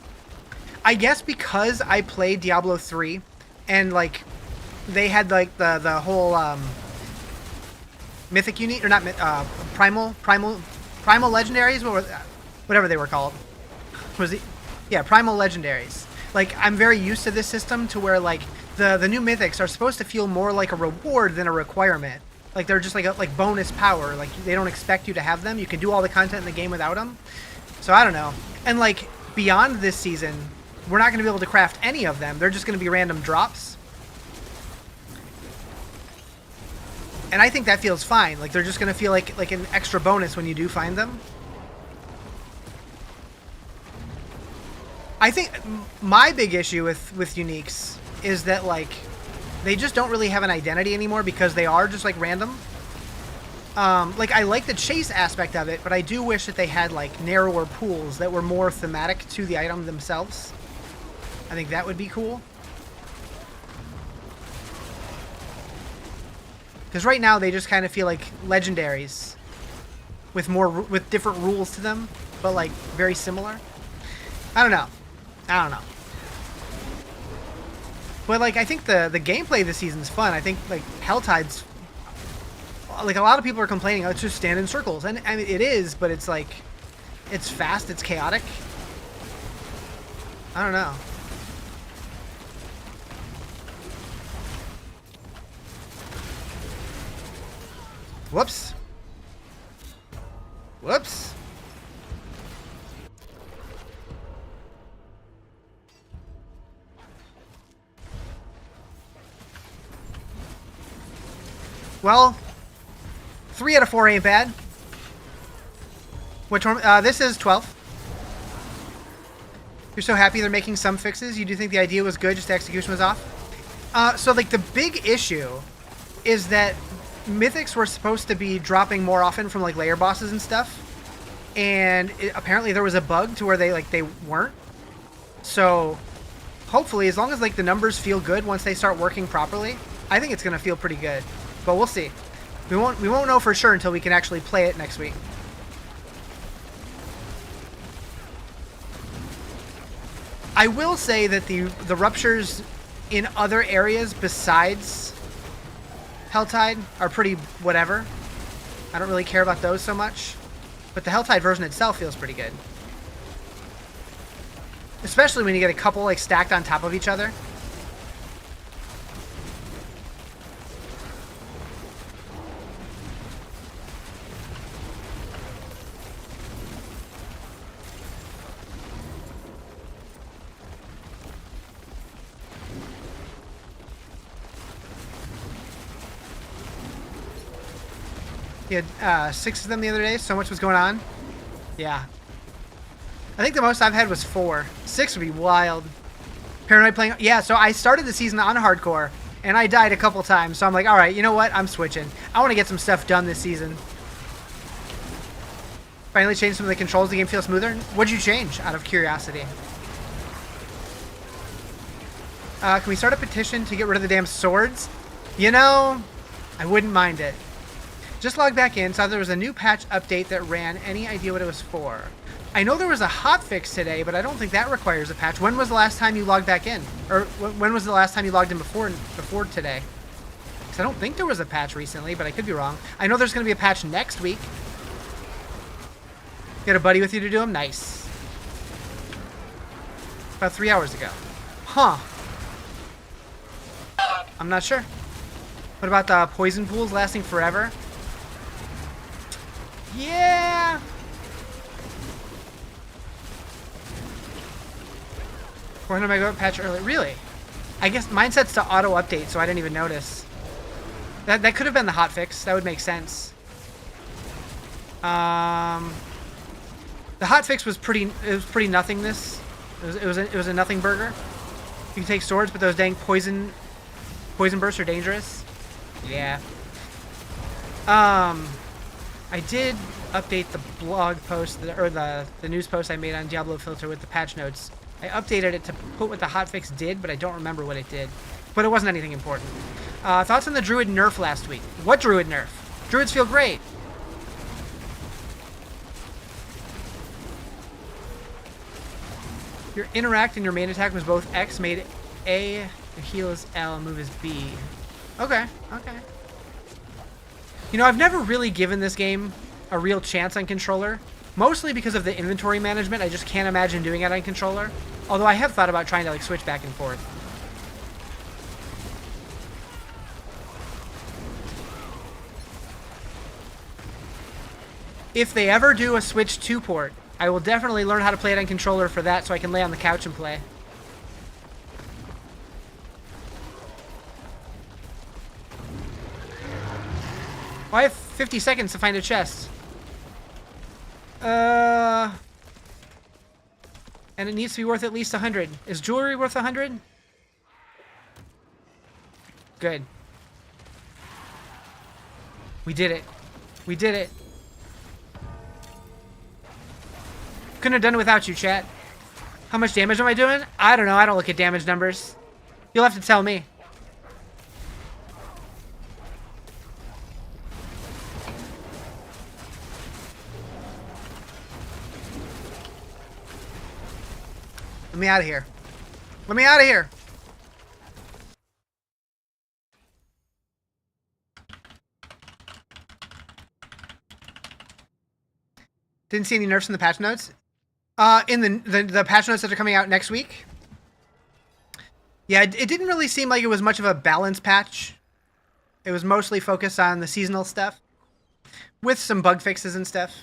I guess because I played Diablo 3 and like they had like the whole Mythic unique or not primal legendaries, whatever they were called. Was it? Yeah, primal legendaries. Like I'm very used to this system to where like the new mythics are supposed to feel more like a reward than a requirement. Like they're just like a bonus power. Like they don't expect you to have them. You can do all the content in the game without them. So I don't know. And like beyond this season, we're not going to be able to craft any of them. They're just going to be random drops. And I think that feels fine. Like they're just going to feel like an extra bonus when you do find them. I think my big issue with uniques is that like they just don't really have an identity anymore because they are just like random. Like I like the chase aspect of it, but I do wish that they had like narrower pools that were more thematic to the item themselves. I think that would be cool. Because right now they just kind of feel like legendaries with different rules to them, but like very similar. I don't know. But like I think the gameplay this season's fun. I think like Helltide's like a lot of people are complaining, oh, it's just stand in circles, and I mean it is, but it's like it's fast, it's chaotic. I don't know. Whoops. Whoops. Well, 3 out of 4 ain't bad. What this is 12. You're so happy they're making some fixes. You do think the idea was good, just the execution was off? So like the big issue is that mythics were supposed to be dropping more often from like layer bosses and stuff, and apparently there was a bug to where they weren't. So hopefully, as long as like the numbers feel good once they start working properly, I think it's gonna feel pretty good. But we'll see. We won't know for sure until we can actually play it next week. I will say that the ruptures in other areas besides Helltide are pretty whatever. I don't really care about those so much. But the Helltide version itself feels pretty good. Especially when you get a couple like stacked on top of each other. You had 6 of them the other day. So much was going on. Yeah. I think the most I've had was 4. 6 would be wild. Paranoid playing. Yeah, so I started the season on hardcore, and I died a couple times. So I'm like, all right, you know what? I'm switching. I want to get some stuff done this season. Finally changed some of the controls. The game feels smoother. What'd you change, out of curiosity? Can we start a petition to get rid of the damn swords? You know, I wouldn't mind it. Just logged back in, saw there was a new patch update that ran. Any idea what it was for? I know there was a hotfix today, but I don't think that requires a patch. When was the last time you logged back in? Or when was the last time you logged in before today? Because I don't think there was a patch recently, but I could be wrong. I know there's going to be a patch next week. Got a buddy with you to do them? Nice. About 3 hours ago. Huh. I'm not sure. What about the poison pools lasting forever? Yeah. 400 megabyte patch early. Really? I guess mine sets to auto update, so I didn't even notice. That could have been the hotfix. That would make sense. The hotfix was pretty. It was pretty nothingness. It was a nothing burger. You can take swords, but those dang poison bursts are dangerous. Yeah. I did update the blog post, or the news post I made on Diablo Filter with the patch notes. I updated it to put what the hotfix did, but I don't remember what it did. But it wasn't anything important. Thoughts on the Druid nerf last week? What Druid nerf? Druids feel great. Your interact and your main attack was both X, made A, your heal is L, move is B. Okay, okay. You know, I've never really given this game a real chance on controller, mostly because of the inventory management. I just can't imagine doing it on controller. Although I have thought about trying to like switch back and forth. If they ever do a Switch 2 port, I will definitely learn how to play it on controller for that so I can lay on the couch and play. Well, I have 50 seconds to find a chest. And it needs to be worth at least 100. Is jewelry worth 100? Good. We did it. We did it. Couldn't have done it without you, chat. How much damage am I doing? I don't know. I don't look at damage numbers. You'll have to tell me. Let me out of here. Let me out of here. Didn't see any nerfs in the patch notes. In the patch notes that are coming out next week. Yeah, it didn't really seem like it was much of a balance patch. It was mostly focused on the seasonal stuff, with some bug fixes and stuff.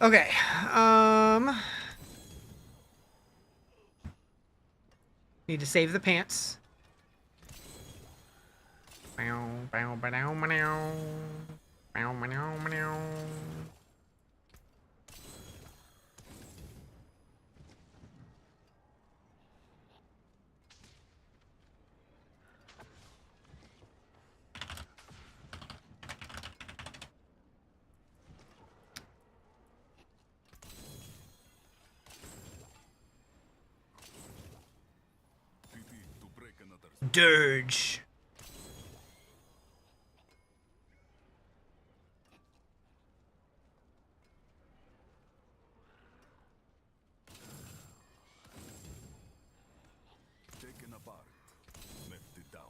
Okay, need to save the pants. Dirge. Taken apart, left it down.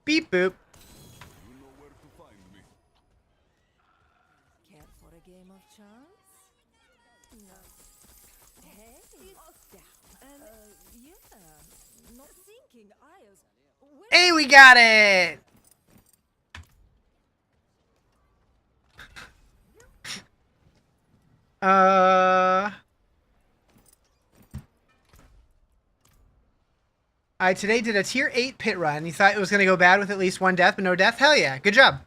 Beep boop. You know where to find me. Care for a game of chance? No. Hey, down. Yeah. Not thinking I'll... Hey, we got it. I today did a tier 8 pit run. You thought it was going to go bad with at least one death, but no death? Hell yeah. Good job.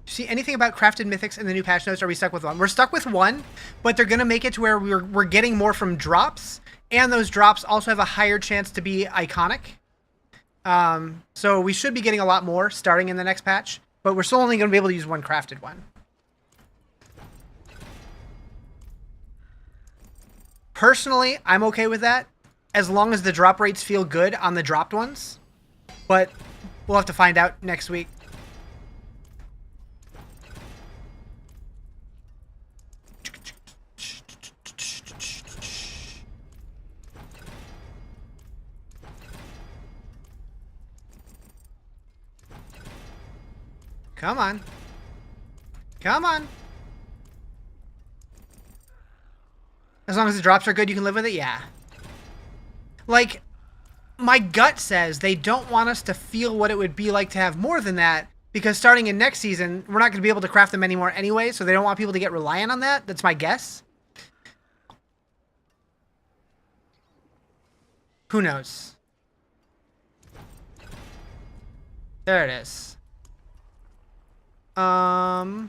See anything about crafted mythics in the new patch notes? Or are we stuck with one? We're stuck with one, but they're going to make it to where we're getting more from drops, and those drops also have a higher chance to be iconic. So we should be getting a lot more starting in the next patch, but we're still only going to be able to use one crafted one. Personally, I'm okay with that, as long as the drop rates feel good on the dropped ones. But we'll have to find out next week. Come on. Come on. As long as the drops are good, you can live with it? Yeah. Like my gut says they don't want us to feel what it would be like to have more than that, because starting in next season, we're not going to be able to craft them anymore anyway, so they don't want people to get reliant on that. That's my guess. Who knows? There it is. I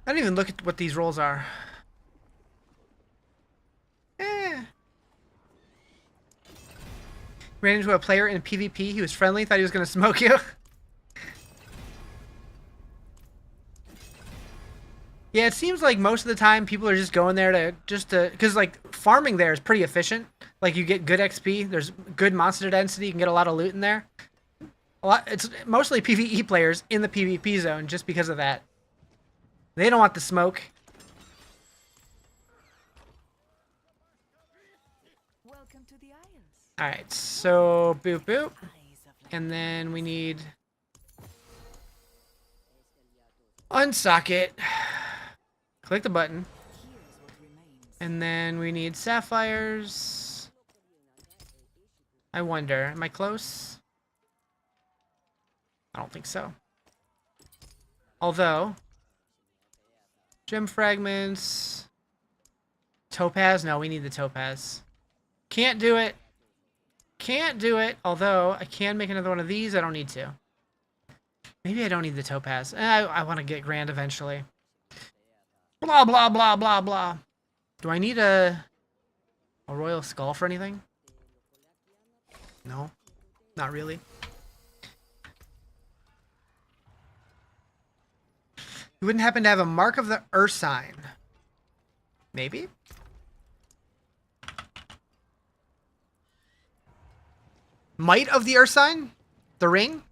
didn't even look at what these rolls are. Ran into a player in PvP. He was friendly. Thought he was going to smoke you. Yeah, it seems like most of the time people are just going there to because like farming there is pretty efficient. Like you get good XP. There's good monster density. You can get a lot of loot in there. It's mostly PvE players in the PvP zone just because of that. They don't want the smoke. Welcome to the Isles. All right, so boop boop, and then we need unsocket. Click the button, and then we need sapphires. I wonder, am I close? I don't think so. Although, gem fragments, topaz. No, we need the topaz. Can't do it. Can't do it. Although I can make another one of these. I don't need to. Maybe I don't need the topaz. I want to get grand eventually. Blah, blah, blah, blah, blah. Do I need a royal skull for anything? No, not really. You wouldn't happen to have a mark of the Earth sign? Maybe? Might of the Earth sign? The ring?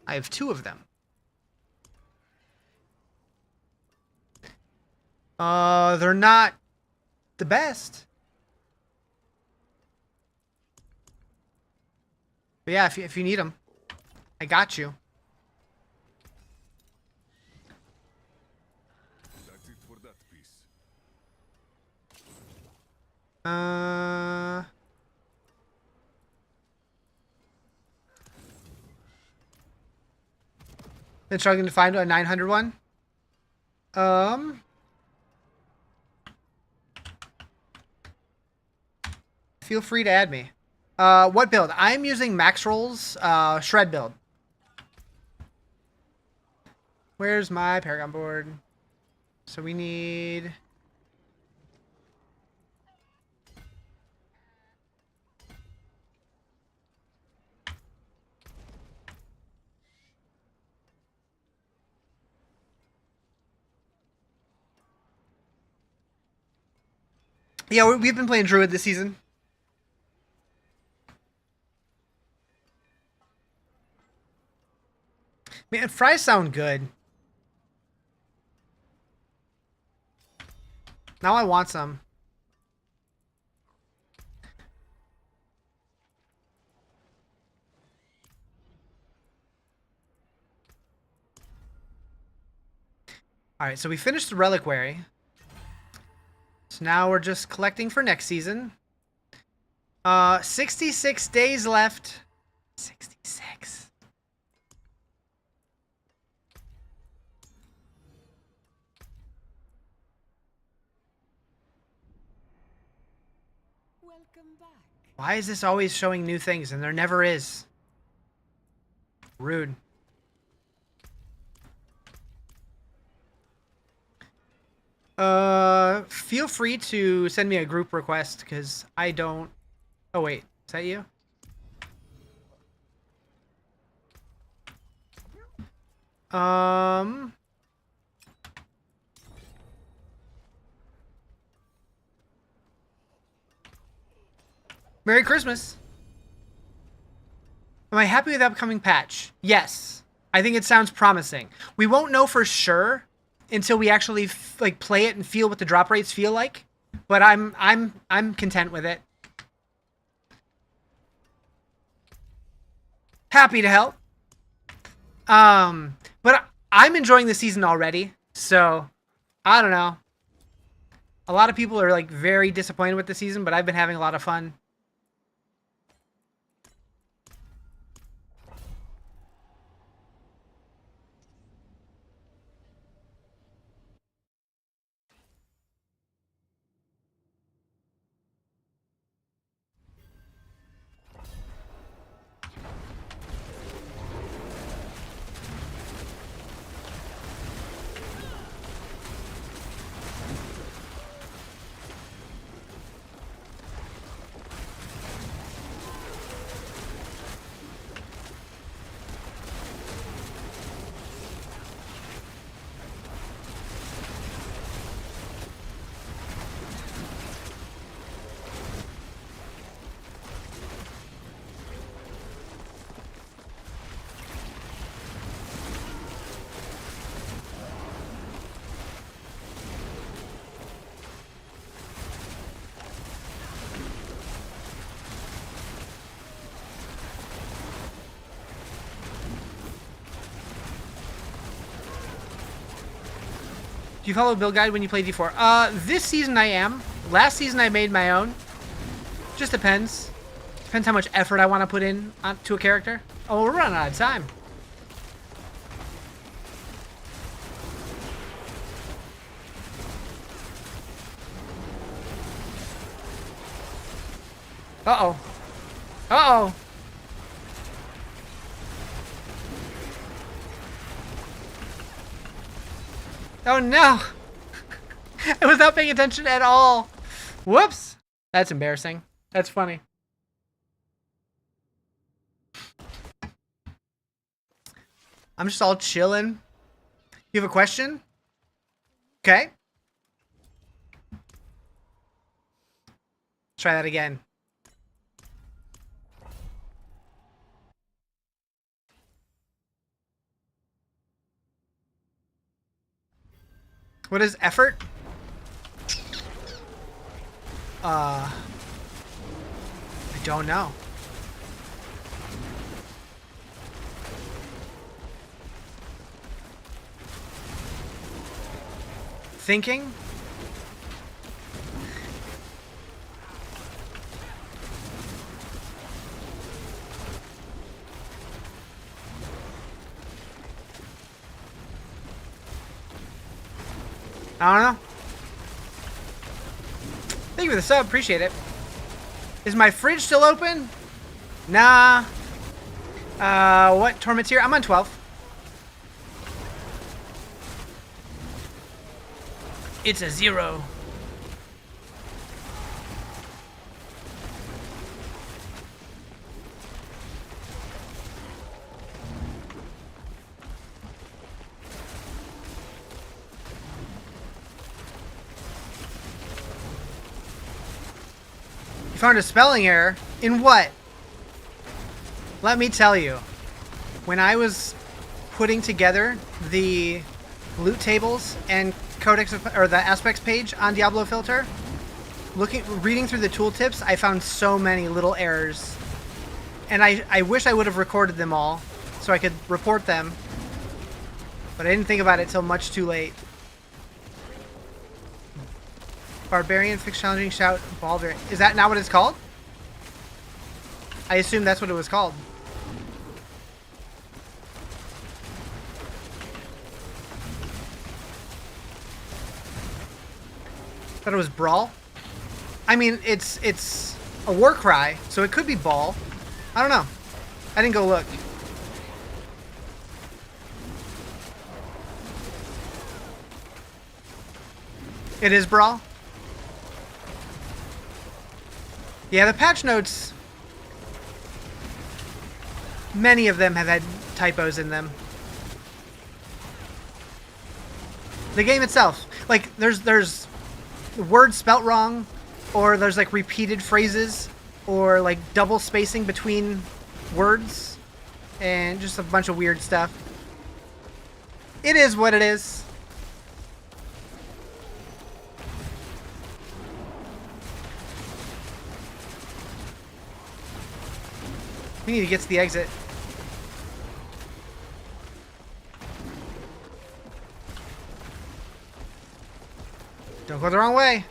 I have 2 of them. They're not the best. But yeah, if you need them, I got you. That's it for that piece. Been struggling to find a 900 one. Feel free to add me. What build? I'm using Max Rolls, Shred build. Where's my Paragon board? So we need... Yeah, we've been playing Druid this season. Man, fries sound good. Now I want some. Alright, so we finished the Reliquary. So now we're just collecting for next season. 66 days left. 66. Welcome back. Why is this always showing new things and there never is? Rude. Feel free to send me a group request because I don't... Oh, wait. Is that you? Merry Christmas. Am I happy with the upcoming patch? Yes. I think it sounds promising. We won't know for sure until we actually like play it and feel what the drop rates feel like. But I'm content with it. Happy to help. But I'm enjoying the season already, so I don't know. A lot of people are like very disappointed with the season, but I've been having a lot of fun. Do you follow build guide when you play D4? This season I am. Last season I made my own. Just depends. Depends how much effort I want to put in to a character. Oh, we're running out of time. Uh-oh. Uh-oh. Oh no! I was not paying attention at all. Whoops! That's embarrassing. That's funny. I'm just all chilling. You have a question? Okay. Try that again. What is effort? I don't know. Thinking? I don't know. Thank you for the sub. Appreciate it. Is my fridge still open? Nah. What torment's here? I'm on 12. It's a 0. Found a spelling error. In what? Let me tell you. When I was putting together the loot tables and codex or the aspects page on Diablo Filter, reading through the tooltips, I found so many little errors. And I wish I would have recorded them all so I could report them. But I didn't think about it till much too late. Barbarian, fixed challenging, shout, Baldur. Is that not what it's called? I assume that's what it was called. Thought it was brawl. I mean, it's a war cry, so it could be ball. I don't know. I didn't go look. It is brawl. Yeah, the patch notes, many of them have had typos in them. The game itself, like there's words spelt wrong, or there's like repeated phrases, or like double spacing between words, and just a bunch of weird stuff. It is what it is. We need to get to the exit. Don't go the wrong way.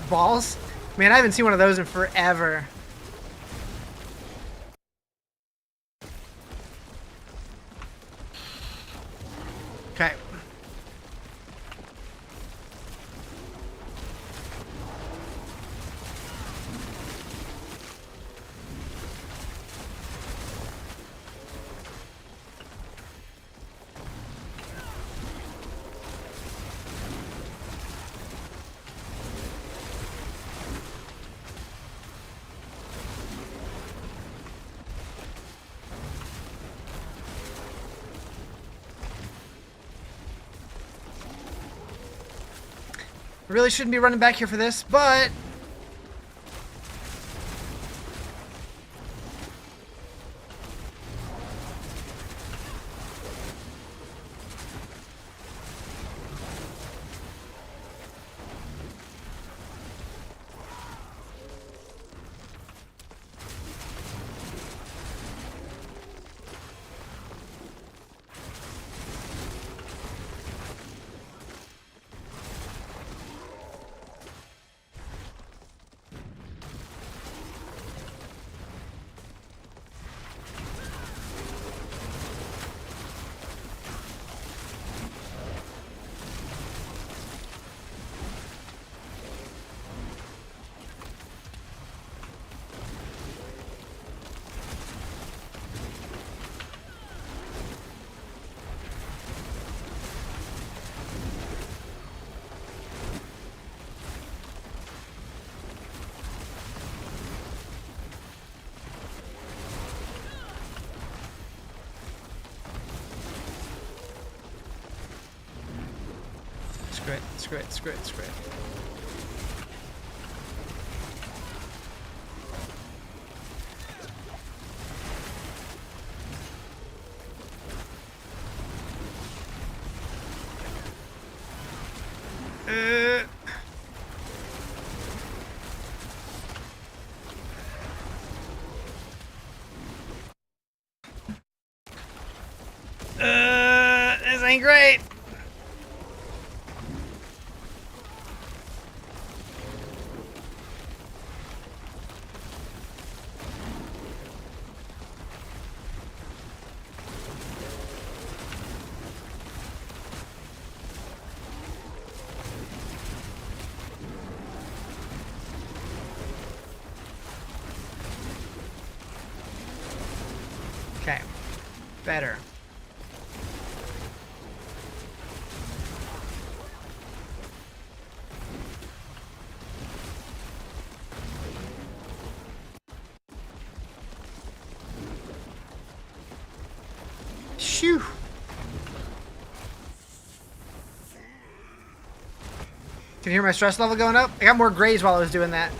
Balls? Man, I haven't seen one of those in forever. Okay. Really shouldn't be running back here for this, but... Screw it. This ain't great. Okay, better. Shoo. Can you hear my stress level going up? I got more grays while I was doing that.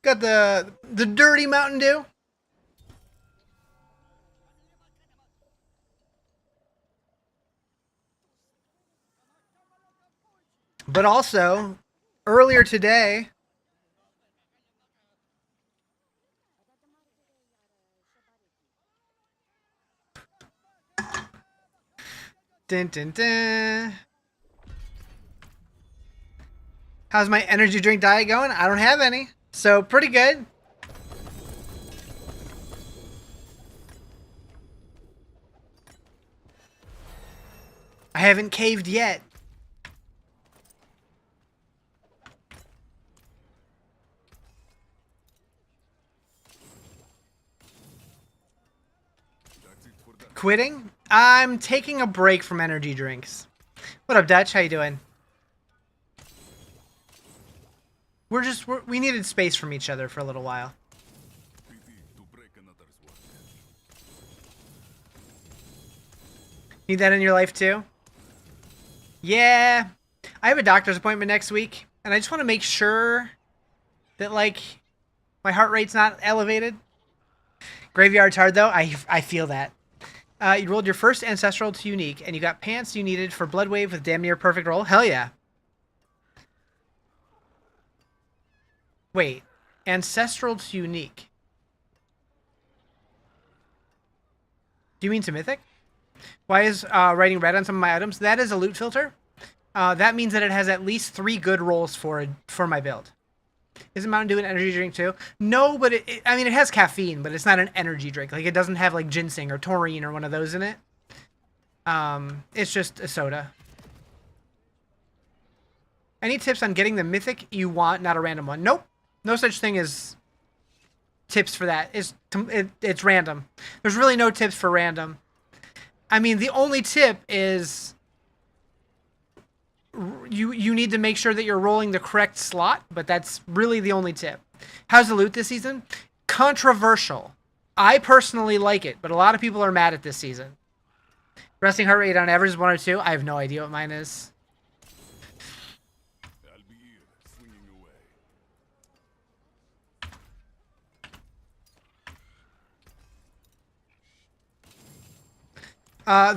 Got the dirty Mountain Dew. But also, earlier today, dun, dun, dun. How's my energy drink diet going? I don't have any. So, pretty good. I haven't caved yet. Quitting? I'm taking a break from energy drinks. What up, Dutch? How you doing? We needed space from each other for a little while. Need that in your life too? Yeah. I have a doctor's appointment next week, and I just want to make sure that, like, my heart rate's not elevated. Graveyard's hard, though. I feel that. You rolled your first Ancestral to Unique, and you got pants you needed for Blood Wave with damn near perfect roll. Hell yeah. Wait. Ancestral to Unique. Do you mean to Mythic? Why is writing red on some of my items? That is a loot filter. That means that it has at least 3 good rolls for my build. Isn't Mountain Dew an energy drink too? No, but I mean, it has caffeine, but it's not an energy drink. Like, it doesn't have like ginseng or taurine or one of those in it. It's just a soda. Any tips on getting the mythic you want, not a random one? Nope. No such thing as tips for that. It's random. There's really no tips for random. I mean, the only tip is you need to make sure that you're rolling the correct slot, but that's really the only tip. How's the loot this season? Controversial. I personally like it, but a lot of people are mad at this season. Resting heart rate on average is 1 or 2. I have no idea what mine is. I'll be here, swinging away.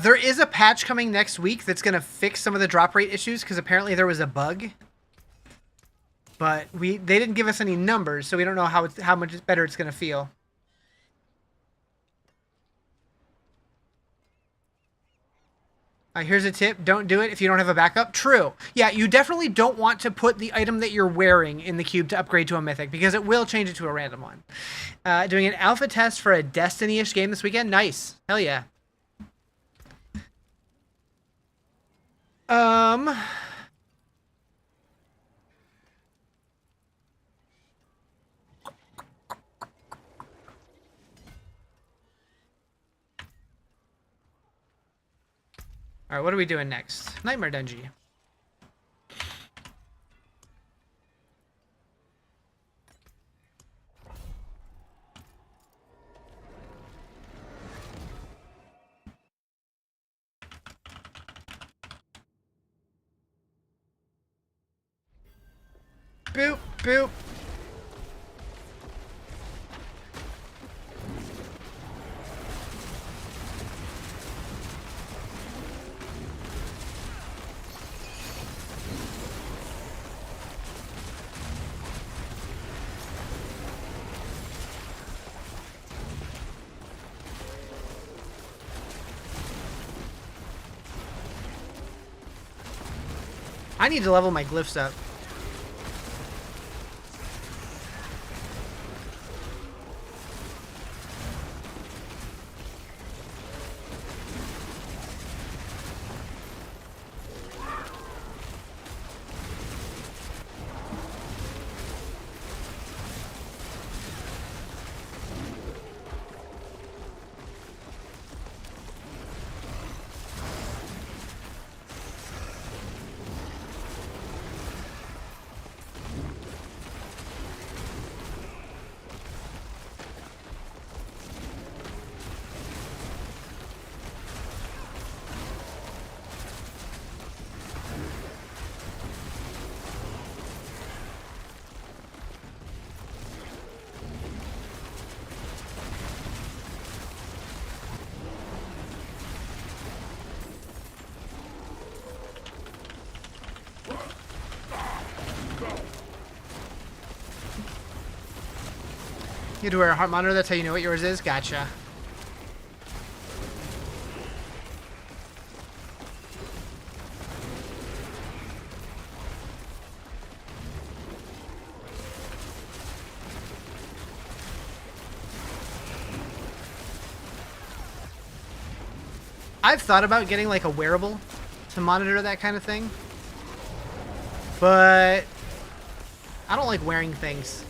There is a patch coming next week that's going to fix some of the drop rate issues, because apparently there was a bug. But they didn't give us any numbers, so we don't know how much better it's going to feel. Here's a tip. Don't do it if you don't have a backup. True. Yeah, you definitely don't want to put the item that you're wearing in the cube to upgrade to a mythic, because it will change it to a random one. Doing an alpha test for a Destiny-ish game this weekend? Nice. Hell yeah. Alright, what are we doing next? Nightmare Dungeon. Boop, boop. I need to level my glyphs up. You had to wear a heart monitor, that's how you know what yours is? Gotcha. I've thought about getting like a wearable to monitor that kind of thing, but I don't like wearing things.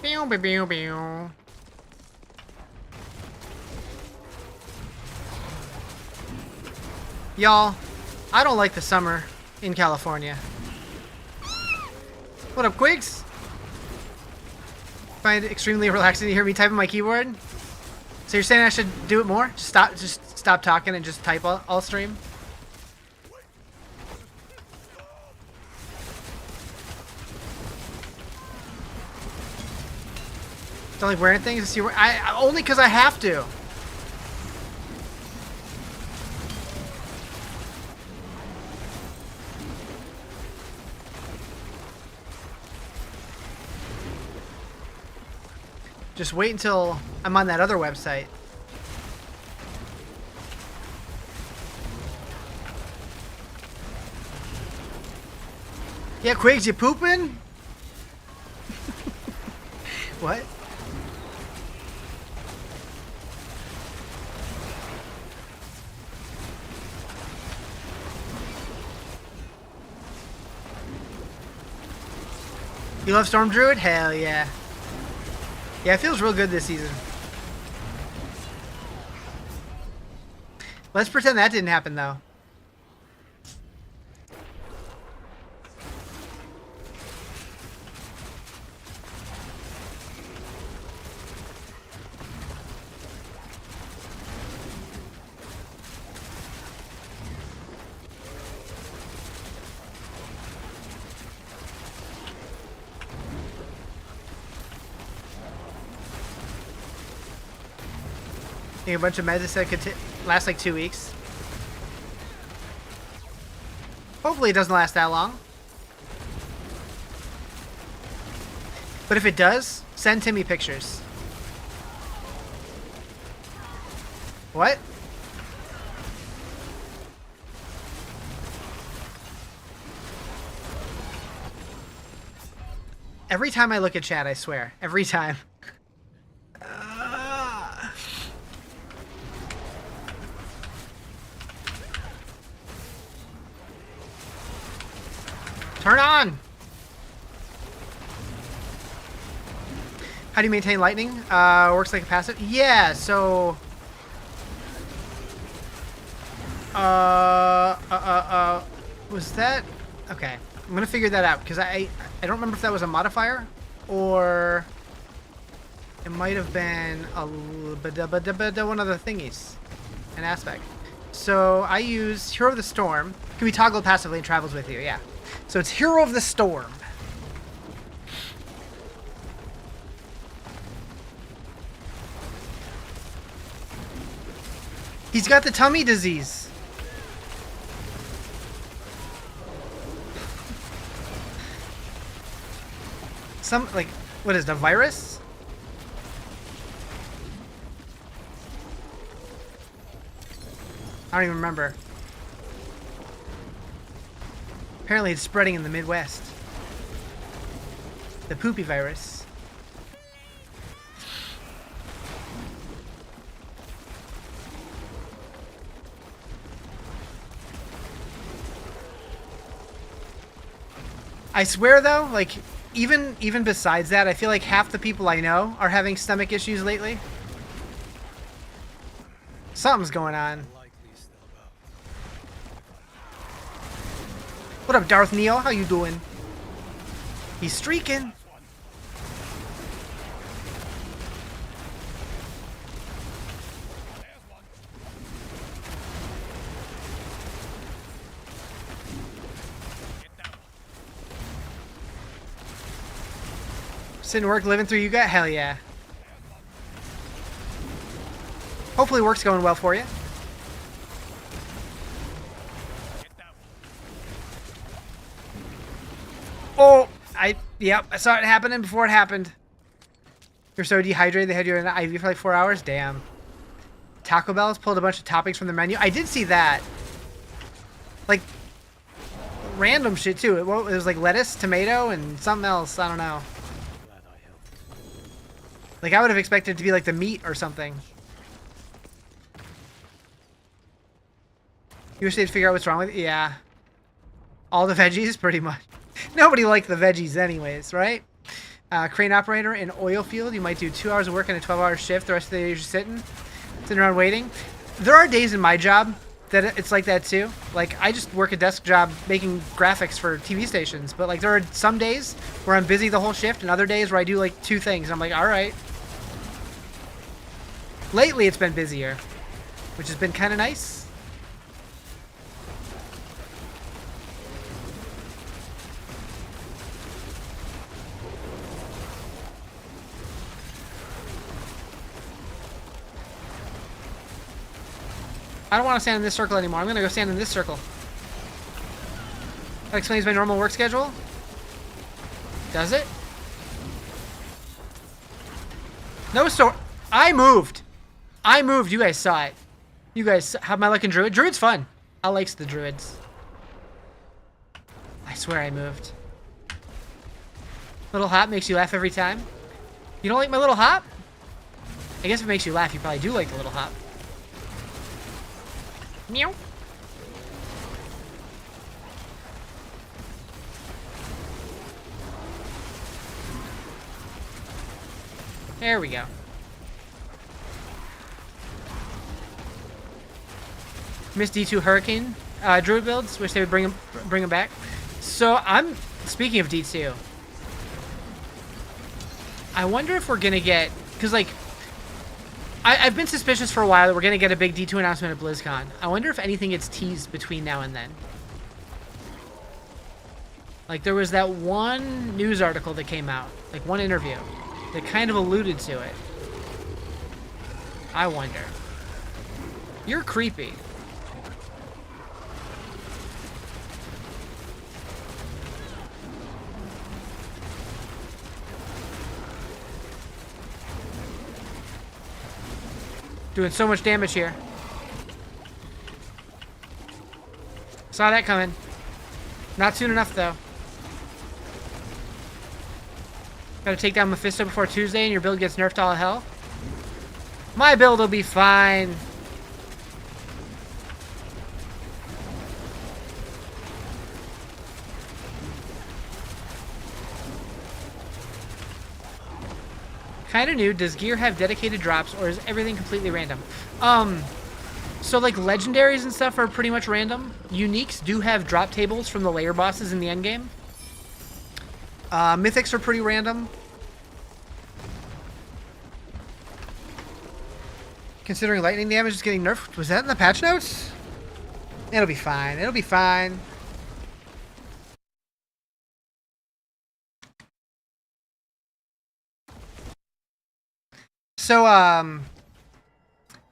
Pew, pew, pew, pew. Y'all, I don't like the summer in California. What up, Quigs? Find it extremely relaxing to hear me type on my keyboard. So you're saying I should do it more? Just stop talking and just type all stream? Don't like wearing things to see where only because I have to. Just wait until I'm on that other website. Yeah, Quigs, you pooping? What? You love Storm Druid? Hell yeah. Yeah, it feels real good this season. Let's pretend that didn't happen, though. A bunch of meds that could last like 2 weeks. Hopefully it doesn't last that long. But if it does, send Timmy pictures. What? Every time I look at chat, I swear. Every time. Turn on! How do you maintain lightning? Works like a passive? Yeah, so... Was that... Okay. I'm gonna figure that out, because I don't remember if that was a modifier, or... It might have been a one of the thingies. An aspect. So, I use Hero of the Storm. Can be toggled passively and travels with you, yeah. So it's Hero of the Storm. He's got the tummy disease. Some, like, what is it, a virus? I don't even remember. Apparently it's spreading in the Midwest. The poopy virus. I swear though, like, even besides that, I feel like half the people I know are having stomach issues lately. Something's going on. What up, Darth Neo? How you doing? He's streaking. Sitting work, living through you got? Hell yeah. Hopefully work's going well for you. Oh, yep, I saw it happening before it happened. You're so dehydrated, they had you in an IV for like 4 hours? Damn. Taco Bell's pulled a bunch of toppings from the menu. I did see that. Like, random shit too. It was like lettuce, tomato, and something else. I don't know. Like, I would have expected it to be like the meat or something. You wish they'd figure out what's wrong with it? Yeah. All the veggies, pretty much. Nobody liked the veggies anyways, right? Crane operator in oil field. You might do 2 hours of work in a 12-hour shift. The rest of the day you're just sitting around waiting. There are days in my job that it's like that too. Like, I just work a desk job making graphics for TV stations. But, like, there are some days where I'm busy the whole shift and other days where I do, like, 2 things. I'm like, all right. Lately, it's been busier, which has been kind of nice. I don't want to stand in this circle anymore. I'm going to go stand in this circle. That explains my normal work schedule. Does it? No, so I moved. I moved. You guys saw it. You guys have my luck in Druid. Druid's fun. I likes the Druids. I swear I moved. Little hop makes you laugh every time. You don't like my little hop? I guess if it makes you laugh, you probably do like the little hop. Meow. There we go. Miss D2 Hurricane Druid builds. Wish they would bring him back. So I'm speaking of D2. I wonder if we're gonna get, because like I've been suspicious for a while that we're gonna get a big D2 announcement at BlizzCon. I wonder if anything gets teased between now and then. Like there was that one news article that came out, like one interview, that kind of alluded to it. I wonder. You're creepy. Doing so much damage here. Saw that coming. Not soon enough, though. Gotta take down Mephisto before Tuesday and your build gets nerfed to all hell. My build will be fine. Kind of new. Does gear have dedicated drops, or is everything completely random? So like legendaries and stuff are pretty much random. Uniques do have drop tables from the layer bosses in the endgame. Mythics are pretty random. Considering lightning damage is getting nerfed, was that in the patch notes? It'll be fine. It'll be fine. So,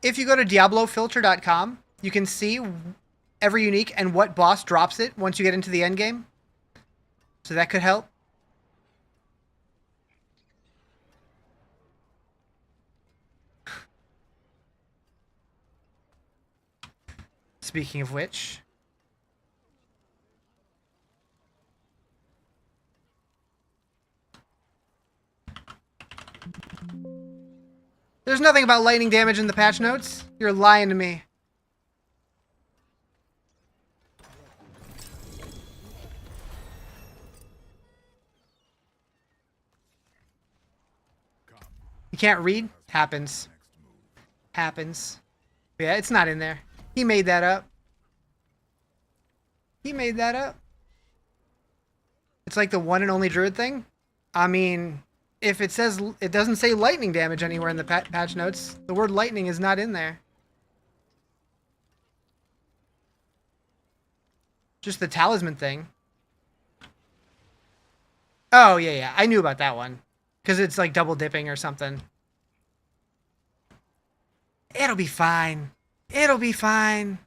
if you go to DiabloFilter.com, you can see every unique and what boss drops it once you get into the end game. So that could help. Speaking of which... There's nothing about lightning damage in the patch notes. You're lying to me. You can't read? Happens. Happens. Yeah, it's not in there. He made that up. He made that up. It's like the one and only Druid thing. I mean... If it says, it doesn't say lightning damage anywhere in the patch notes. The word lightning is not in there. Just the talisman thing. Oh, yeah, yeah. I knew about that one. Because it's like double dipping or something. It'll be fine. It'll be fine.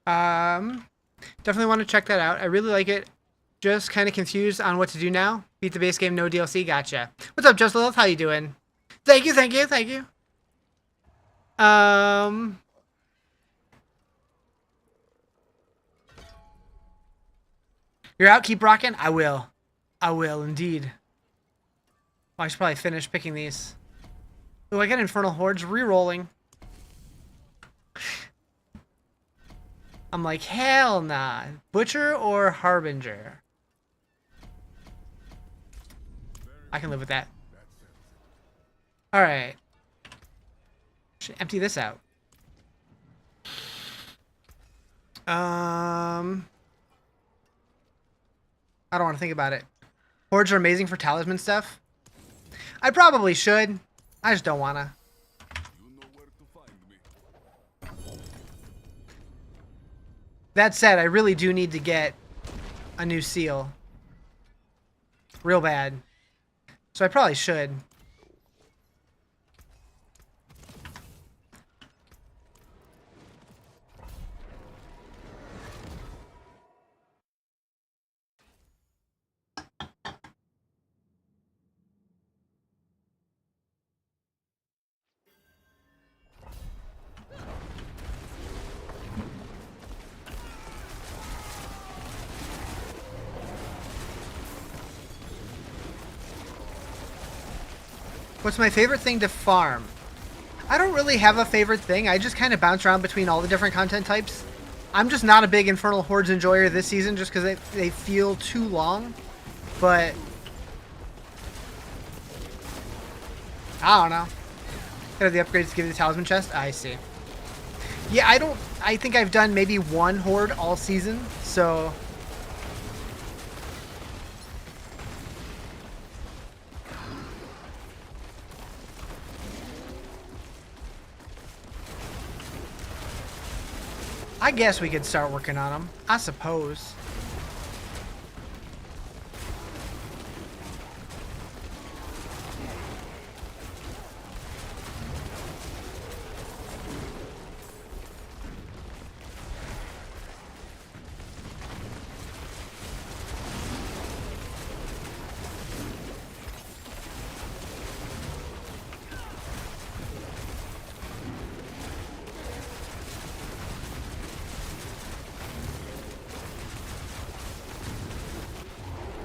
Definitely want to check that out. I really like it. Just kind of confused on what to do now. Beat the base game, no DLC. Gotcha. What's up, Just Lilith? How you doing? Thank you, thank you, thank you. You're out. Keep rocking. I will. I will indeed. Oh, I should probably finish picking these. Oh, I got Infernal Hordes re-rolling. I'm like, hell nah. Butcher or Harbinger? I can live with that. Alright. Should empty this out. I don't want to think about it. Hordes are amazing for talisman stuff. I probably should. I just don't wanna. You know where to find me. That said, I really do need to get a new seal. Real bad. So I probably should. What's my favorite thing to farm? I don't really have a favorite thing. I just kind of bounce around between all the different content types. I'm just not a big Infernal Hordes enjoyer this season just because they feel too long. But I don't know. Gotta have the upgrades to give you the talisman chest. I see. Yeah, I think I've done maybe one horde all season, so I guess we could start working on them. I suppose.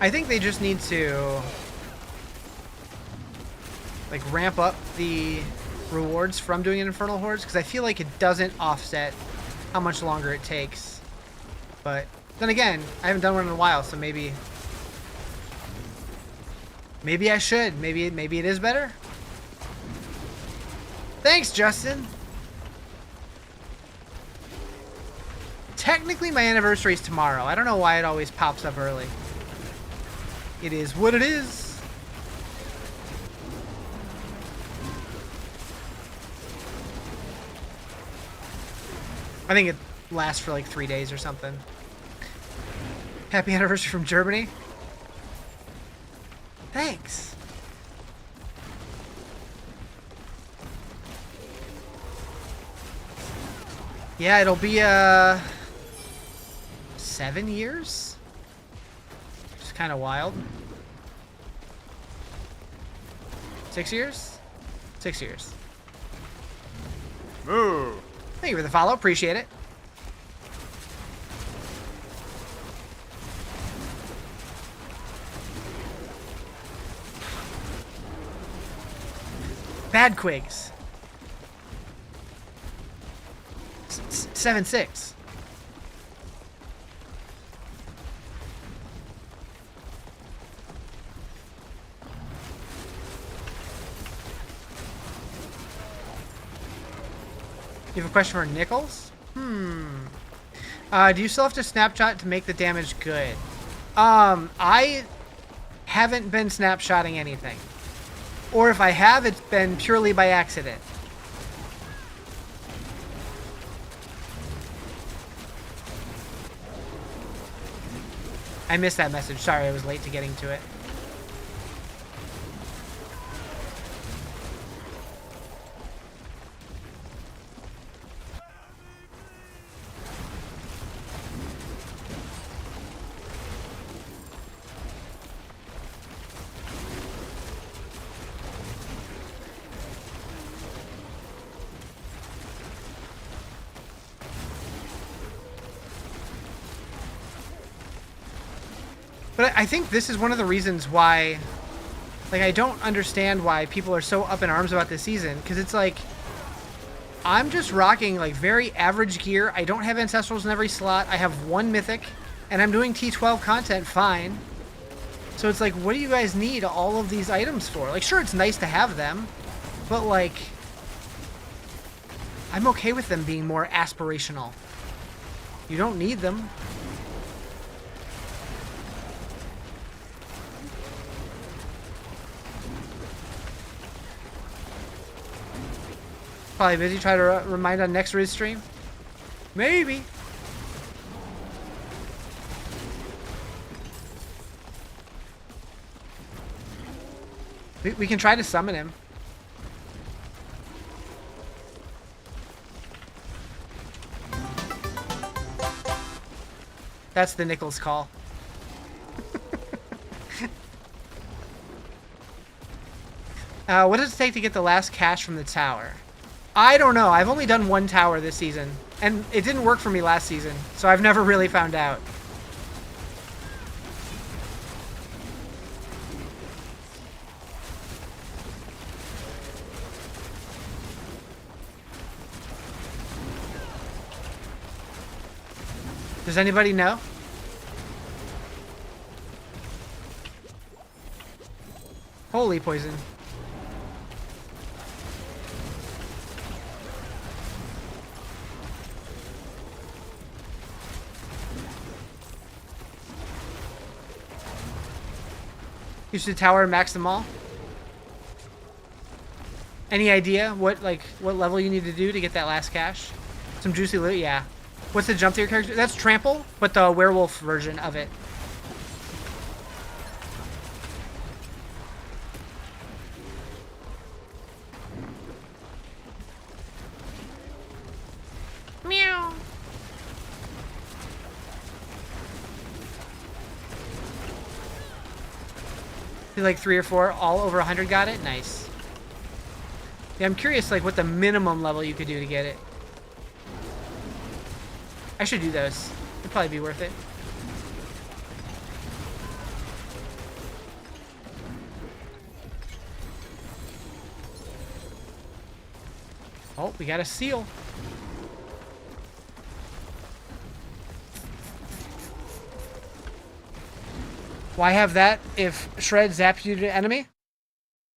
I think they just need to like ramp up the rewards from doing Infernal Hordes because I feel like it doesn't offset how much longer it takes. But then again, I haven't done one in a while, so maybe I should. Maybe it is better. Thanks, Justin. Technically, my anniversary is tomorrow. I don't know why it always pops up early. It is what it is. I think it lasts for like 3 days or something. Happy anniversary from Germany. Thanks. Yeah, it'll be 7 years. Kind of wild. 6 years? 6 years. Ooh. Thank you for the follow. Appreciate it. Bad Quigs. 7-6. You have a question for Nichols? Do you still have to snapshot to make the damage good? I haven't been snapshotting anything. Or if I have, it's been purely by accident. I missed that message. Sorry, I was late to getting to it. But I think this is one of the reasons why, like, I don't understand why people are so up in arms about this season, because it's like, I'm just rocking, like, very average gear. I don't have Ancestrals in every slot. I have one Mythic, and I'm doing T12 content fine. So it's like, what do you guys need all of these items for? Like, sure, it's nice to have them, but, like, I'm okay with them being more aspirational. You don't need them. Probably busy. Try to remind on next Riz stream. Maybe. We can try to summon him. That's the Nichols call. What does it take to get the last cash from the tower? I don't know. I've only done one tower this season, and it didn't work for me last season, so I've never really found out. Does anybody know? Holy poison. You should tower and max them all. Any idea what level you need to do to get that last cash? Some juicy loot, yeah. What's the jump to your character? That's trample, but the werewolf version of it. Meow. Like 3 or 4, all over 100 got it? Nice. Yeah, I'm curious like what the minimum level you could do to get it. I should do those. It'd probably be worth it. Oh, we got a seal. Why have that if Shred zaps you to enemy?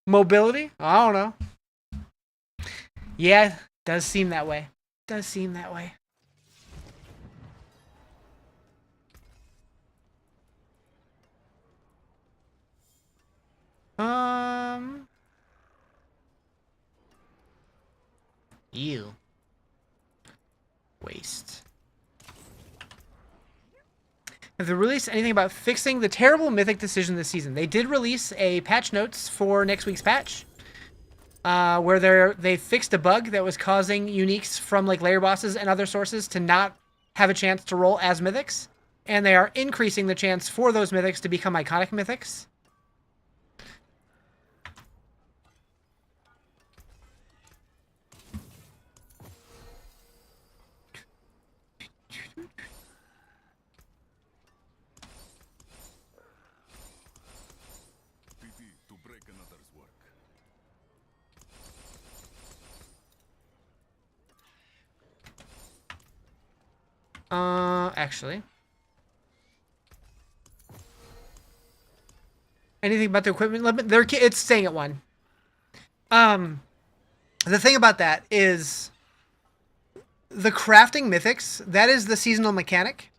Mobility? I don't know. Yeah, does seem that way. Does seem that way. You. Waste. Have they released anything about fixing the terrible Mythic decision this season? They did release a patch notes for next week's patch, where they fixed a bug that was causing uniques from like layer bosses and other sources to not have a chance to roll as Mythics, and they are increasing the chance for those Mythics to become iconic Mythics. Actually. Anything about the equipment limit? It's staying at 1. The thing about that is the crafting mythics, that is the seasonal mechanic.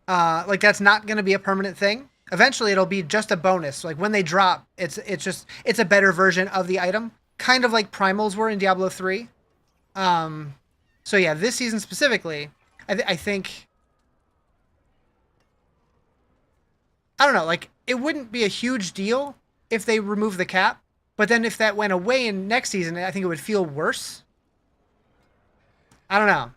Like that's not going to be a permanent thing. Eventually it'll be just a bonus. Like when they drop, it's a better version of the item, kind of like primals were in Diablo 3. So yeah, this season specifically, I think, I don't know, like it wouldn't be a huge deal if they remove the cap, but then if that went away in next season, I think it would feel worse. I don't know.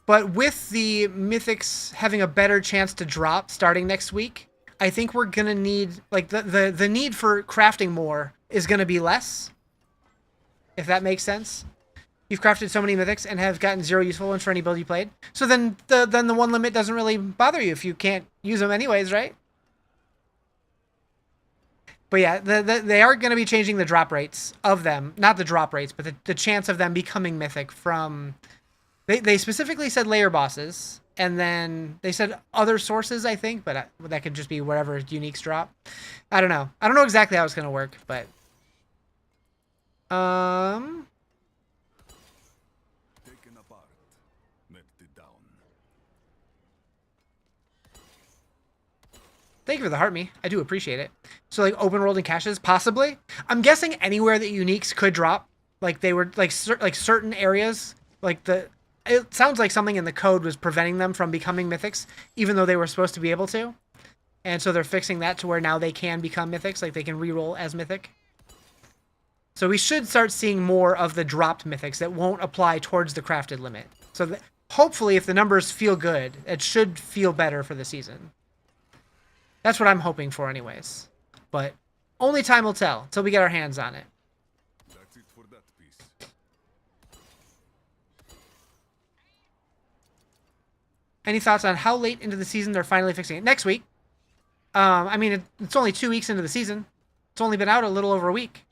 But with the mythics having a better chance to drop starting next week, I think we're going to need, like the need for crafting more is going to be less. If that makes sense. You've crafted so many mythics and have gotten 0 useful ones for any build you played. So then the one limit doesn't really bother you if you can't use them anyways, right? But yeah, they are going to be changing the drop rates of them. Not the drop rates, but the chance of them becoming mythic from... They specifically said layer bosses, and then they said other sources, I think, but that could just be wherever uniques drop. I don't know. I don't know exactly how it's going to work, but... Taken apart, melted down. Thank you for the heart me. I do appreciate it. So like open world and caches, possibly. I'm guessing anywhere that uniques could drop, like they were like certain areas, like it sounds like something in the code was preventing them from becoming mythics, even though they were supposed to be able to. And so they're fixing that to where now they can become mythics, like they can reroll as mythic. So we should start seeing more of the dropped mythics that won't apply towards the crafted limit. So hopefully if the numbers feel good, it should feel better for the season. That's what I'm hoping for anyways. But only time will tell until we get our hands on it. That's it for that piece. Any thoughts on how late into the season they're finally fixing it? Next week. I mean, it's only 2 weeks into the season. It's only been out a little over a week.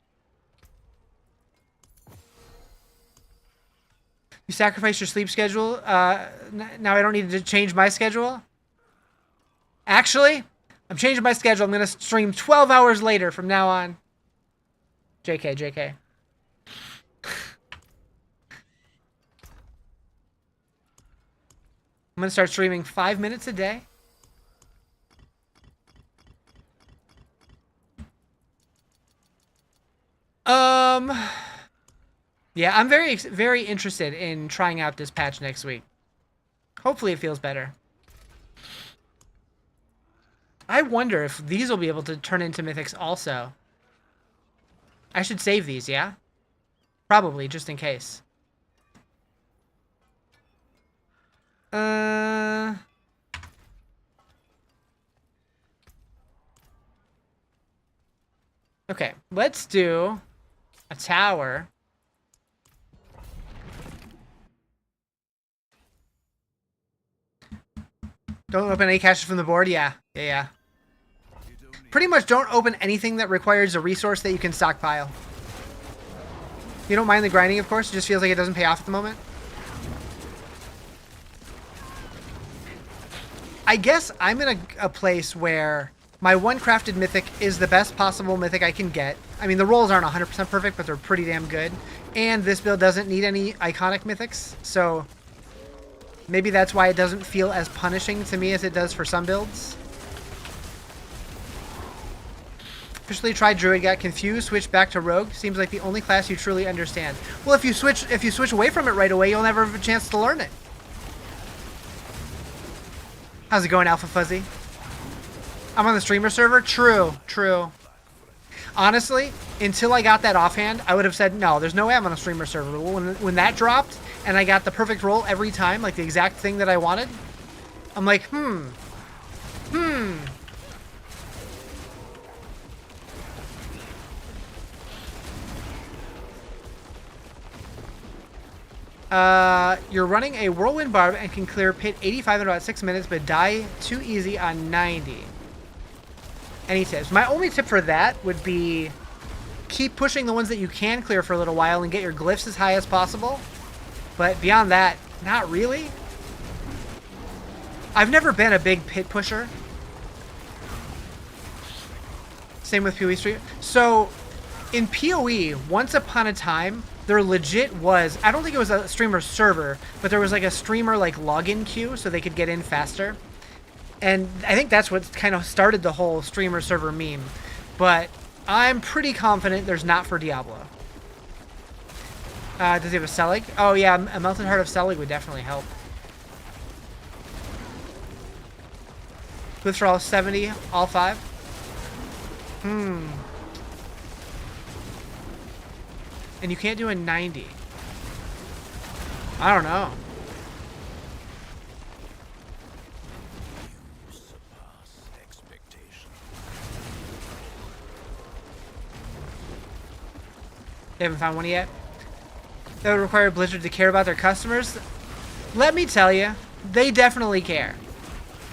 You sacrificed your sleep schedule. Now I don't need to change my schedule. Actually, I'm changing my schedule. I'm going to stream 12 hours later from now on. JK. I'm going to start streaming 5 minutes a day. Yeah, I'm very interested in trying out this patch next week. Hopefully it feels better. I wonder if these will be able to turn into mythics also. I should save these, yeah? Probably, just in case. Okay, let's do a tower. Don't open any caches from the board? Yeah. Pretty much don't open anything that requires a resource that you can stockpile. You don't mind the grinding, of course. It just feels like it doesn't pay off at the moment. I guess I'm in a place where my one crafted mythic is the best possible mythic I can get. I mean, the rolls aren't 100% perfect, but they're pretty damn good. And this build doesn't need any iconic mythics, so maybe that's why it doesn't feel as punishing to me as it does for some builds. Officially tried Druid, got confused, switched back to Rogue. Seems like the only class you truly understand. Well, if you switch away from it right away, you'll never have a chance to learn it. How's it going, Alpha Fuzzy? I'm on the streamer server? True. Honestly, until I got that offhand, I would have said, no, there's no way I'm on a streamer server. When that dropped, and I got the perfect roll every time, like the exact thing that I wanted, I'm like, You're running a Whirlwind Barb and can clear Pit 85 in about 6 minutes, but die too easy on 90. Any tips? My only tip for that would be keep pushing the ones that you can clear for a little while and get your glyphs as high as possible. But beyond that, not really. I've never been a big pit pusher. Same with PoE Street. So, in PoE, once upon a time, there legit was, I don't think it was a streamer server, but there was like a streamer like login queue so they could get in faster. And I think that's what kind of started the whole streamer server meme. But I'm pretty confident there's not for Diablo. Does he have a Selig? Oh yeah, a Melted Heart of Selig would definitely help. Glyphs for all 70, all 5? And you can't do a 90. I don't know. You haven't found one yet? that would require Blizzard to care about their customers. Let me tell you, they definitely care.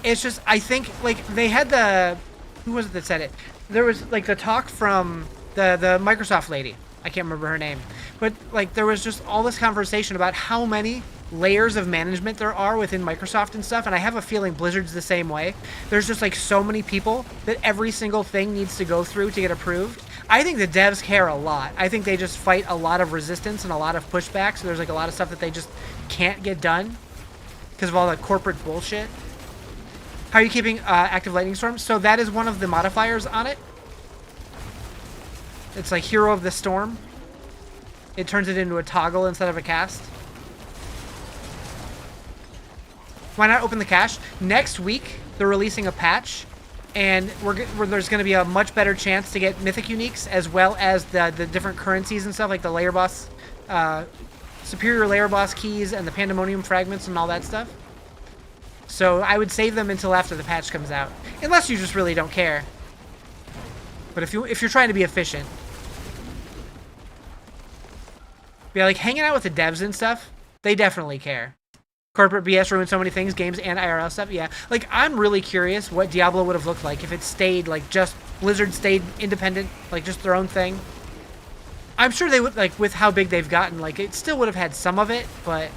It's just, I think, like, they had the... Who was it that said it? There was, like, the talk from the Microsoft lady. I can't remember her name. But, like, there was just all this conversation about how many layers of management there are within Microsoft and stuff, and I have a feeling Blizzard's the same way. There's just, like, so many people that every single thing needs to go through to get approved. I think the devs care a lot. I think they just fight a lot of resistance and a lot of pushback, so there's, like, a lot of stuff that they just can't get done because of all the corporate bullshit. How are you keeping active lightning storms? So that is one of the modifiers on it. It's like Hero of the Storm. It turns it into a toggle instead of a cast. Why not open the cache? Next week, they're releasing a patch, and there's going to be a much better chance to get Mythic uniques, as well as the different currencies and stuff, like the layer boss, superior layer boss keys, and the Pandemonium fragments and all that stuff. So I would save them until after the patch comes out, unless you just really don't care. But if you're trying to be efficient, yeah, like hanging out with the devs and stuff, they definitely care. Corporate BS ruined so many things, games and IRL stuff. Yeah, like I'm really curious what Diablo would have looked like if it stayed like just Blizzard stayed independent, like just their own thing. I'm sure they would, like with how big they've gotten, like it still would have had some of it, but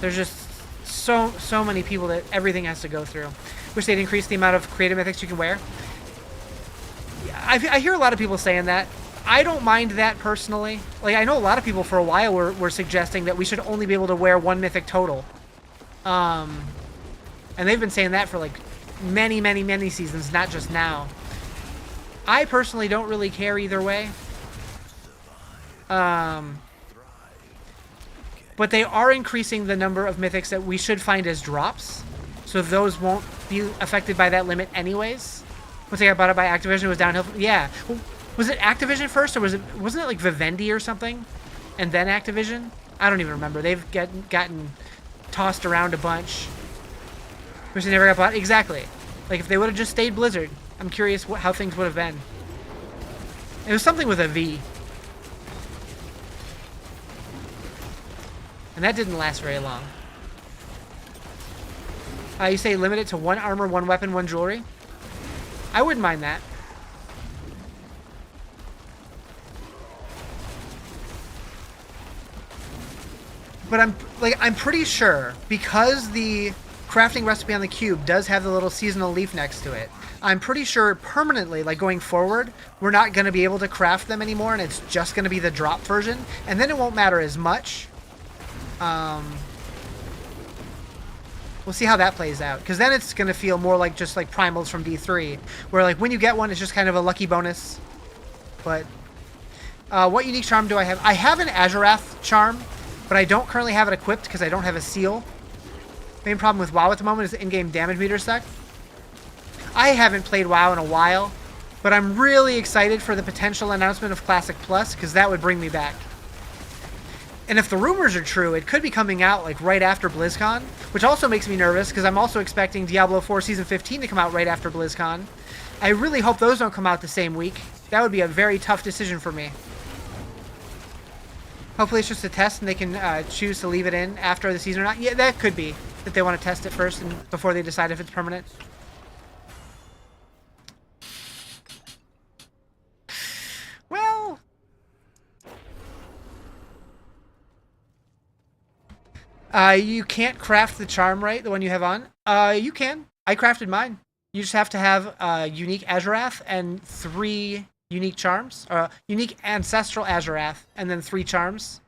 there's just so many people that everything has to go through. Wish they'd increase the amount of creative mythics you can wear. I hear a lot of people saying that. I don't mind that personally. Like, I know a lot of people for a while were suggesting that we should only be able to wear one mythic total. And they've been saying that for, like, many seasons, not just now. I personally don't really care either way. But they are increasing the number of mythics that we should find as drops. So those won't be affected by that limit anyways. Once I got bought up by Activision, it was downhill. Yeah. Was it Activision first, or wasn't it like Vivendi or something? And then Activision? I don't even remember. They've gotten tossed around a bunch. Wish they never got bought. Exactly. Like, if they would have just stayed Blizzard, I'm curious how things would have been. It was something with a V. And that didn't last very long. You say limit it to 1 armor, 1 weapon, 1 jewelry? I wouldn't mind that. But I'm pretty sure, because the crafting recipe on the cube does have the little seasonal leaf next to it, I'm pretty sure permanently, like going forward, we're not going to be able to craft them anymore, and it's just going to be the drop version, and then it won't matter as much. We'll see how that plays out, because then it's going to feel more like just like primals from D3, where like when you get one, it's just kind of a lucky bonus. But what unique charm do I have? I have an Azurath charm, but I don't currently have it equipped because I don't have a seal. Main problem with WoW at the moment is the in-game damage meter suck. I haven't played WoW in a while, but I'm really excited for the potential announcement of Classic Plus, because that would bring me back. And if the rumors are true, it could be coming out like right after BlizzCon, which also makes me nervous because I'm also expecting Diablo 4 Season 15 to come out right after BlizzCon. I really hope those don't come out the same week. That would be a very tough decision for me. Hopefully it's just a test and they can choose to leave it in after the season or not. Yeah, that could be. That they want to test it first and before they decide if it's permanent. Well... you can't craft the charm, right? The one you have on? You can. I crafted mine. You just have to have unique Azurath and 3 unique charms. Unique ancestral Azurath and then 3 charms.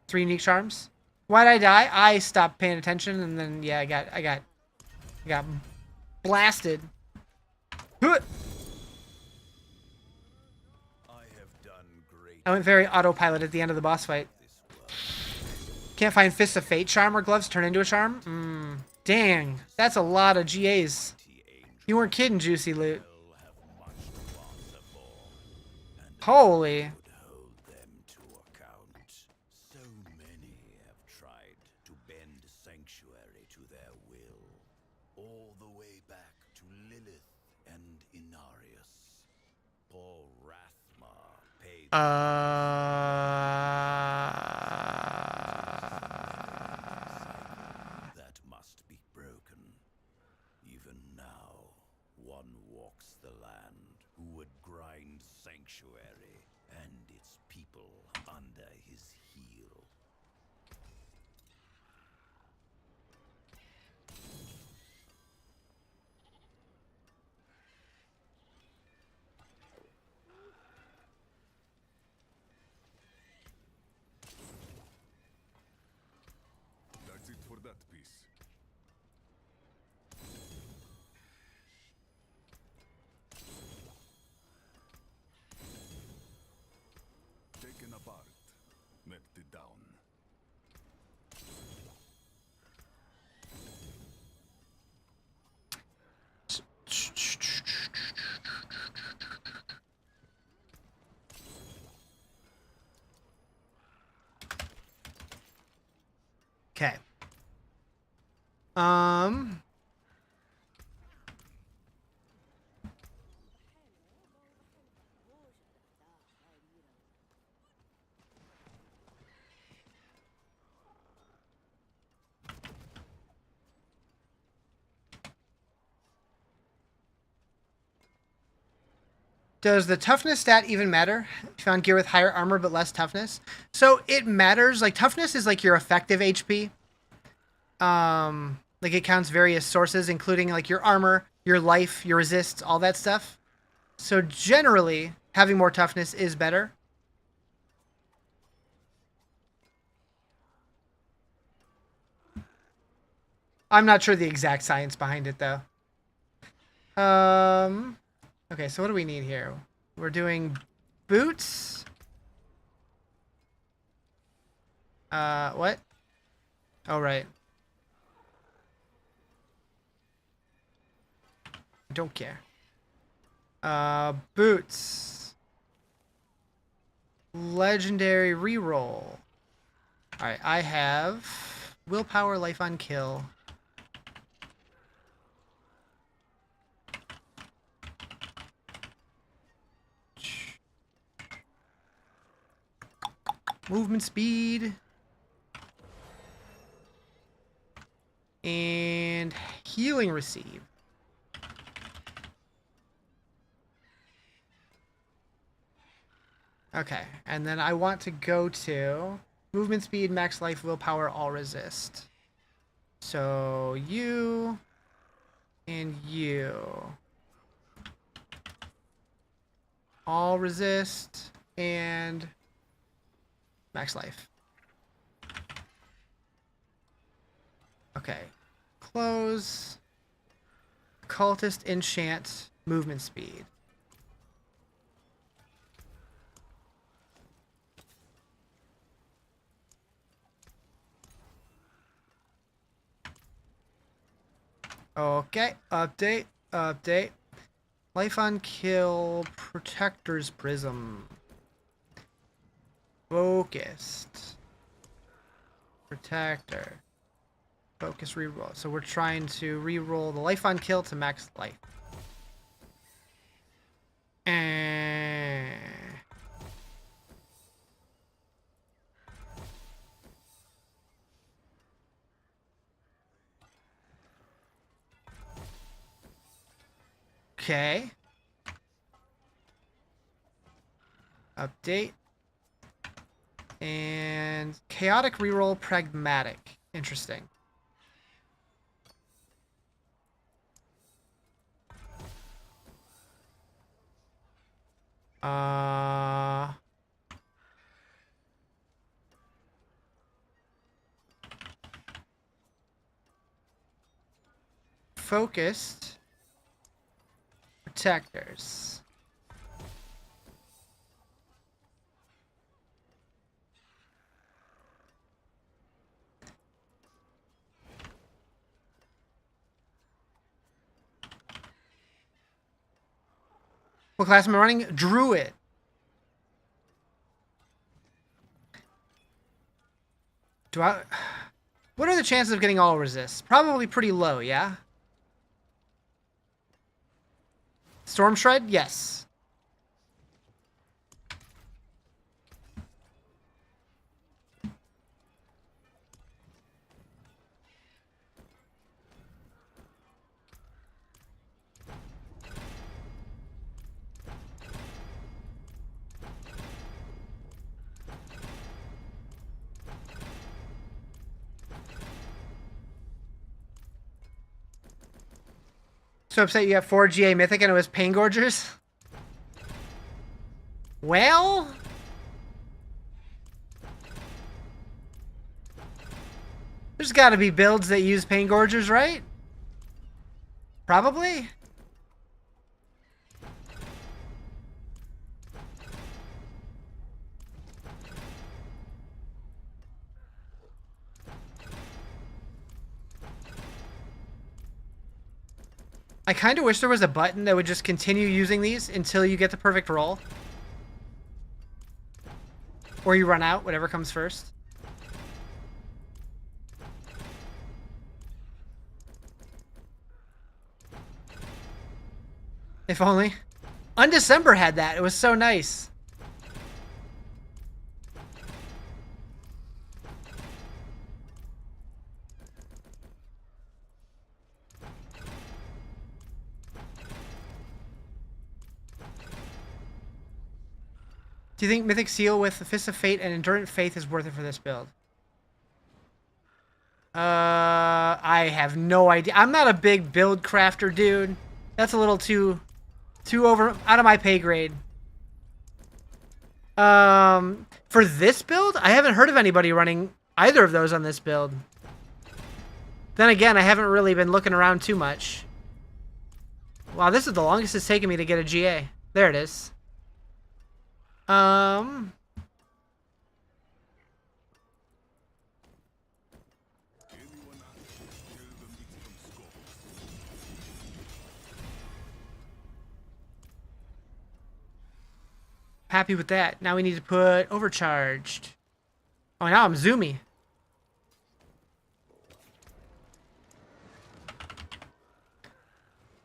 3 unique charms. Why'd I die? I stopped paying attention and then yeah, I got blasted. I have done great. I went very autopilot at the end of the boss fight. Can't find Fists of Fate charm or gloves turn into a charm? Dang, that's a lot of GAs. You weren't kidding, Juicy Loot. Holy. Hold them to account. So many have tried to bend sanctuary to their will, all the way back to Lilith and Inarius. Poor Rathma That must be broken. Even now, one walks the land who would grind Sanctuary and its people under his heel. That's it for that piece. Taken apart, melted down. Okay. Um. Does the toughness stat even matter? You found gear with higher armor but less toughness. So it matters. Like toughness is like your effective HP. Like it counts various sources, including like your armor, your life, your resists, all that stuff. So generally, having more toughness is better. I'm not sure the exact science behind it though. Okay, so what do we need here? We're doing boots. What? Oh, right. Don't care. Boots. Legendary reroll. Alright, I have willpower, life on kill. Movement speed. And healing receive. Okay, and then I want to go to movement speed, max life, willpower, all resist. So you and you. All resist and max life. Okay. Close. Cultist enchant movement speed. Okay, update. Life on kill, Protector's Prism. Focused. Protector. Focus reroll. So we're trying to reroll the life on kill to max life. Okay. Update. And chaotic reroll pragmatic. Interesting. Focused. Protectors. What class am I running? Druid. What are the chances of getting all resists? Probably pretty low, yeah? Storm Shred? Yes. So upset you got 4 GA Mythic and it was Pain Gorgers? Well... there's gotta be builds that use Pain Gorgers, right? Probably? I kind of wish there was a button that would just continue using these until you get the perfect roll. Or you run out, whatever comes first. If only. Undecember had that. It was so nice. Do you think Mythic Seal with the Fist of Fate and Endurant Faith is worth it for this build? I have no idea. I'm not a big build crafter, dude. That's a little too over out of my pay grade. For this build, I haven't heard of anybody running either of those on this build. Then again, I haven't really been looking around too much. Wow, this is the longest it's taken me to get a GA. There it is. Anyone kill the Mythic scope. Happy with that. Now we need to put overcharged. Oh, now I'm zoomy.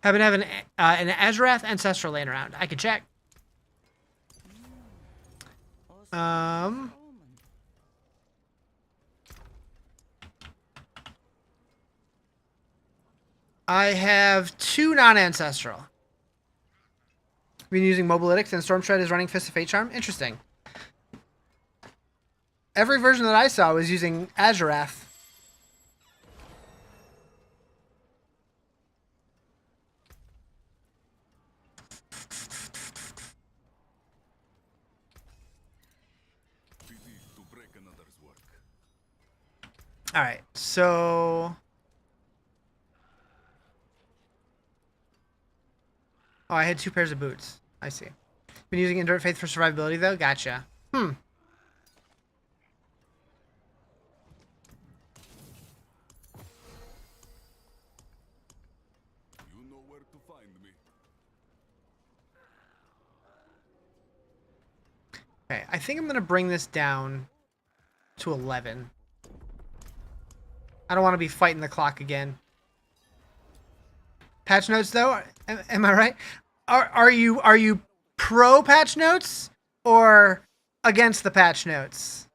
Happen to have an Azrath Ancestral laying around. I could check. I have 2 non-ancestral. Been using Mobilytics and Stormshred is running Fist of Fate Charm. Interesting. Every version that I saw was using Azurath. Pity to break another's work. Alright, so... oh, I had 2 pairs of boots. I see. Been using Endurant Faith for survivability, though? Gotcha. You know where to find me. Okay, I think I'm going to bring this down to 11. I don't want to be fighting the clock again. Patch notes, though? Am I right? Are you pro patch notes or against the patch notes?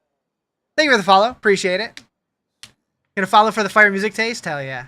Thank you for the follow. Appreciate it. Gonna follow for the fire music taste? Hell yeah.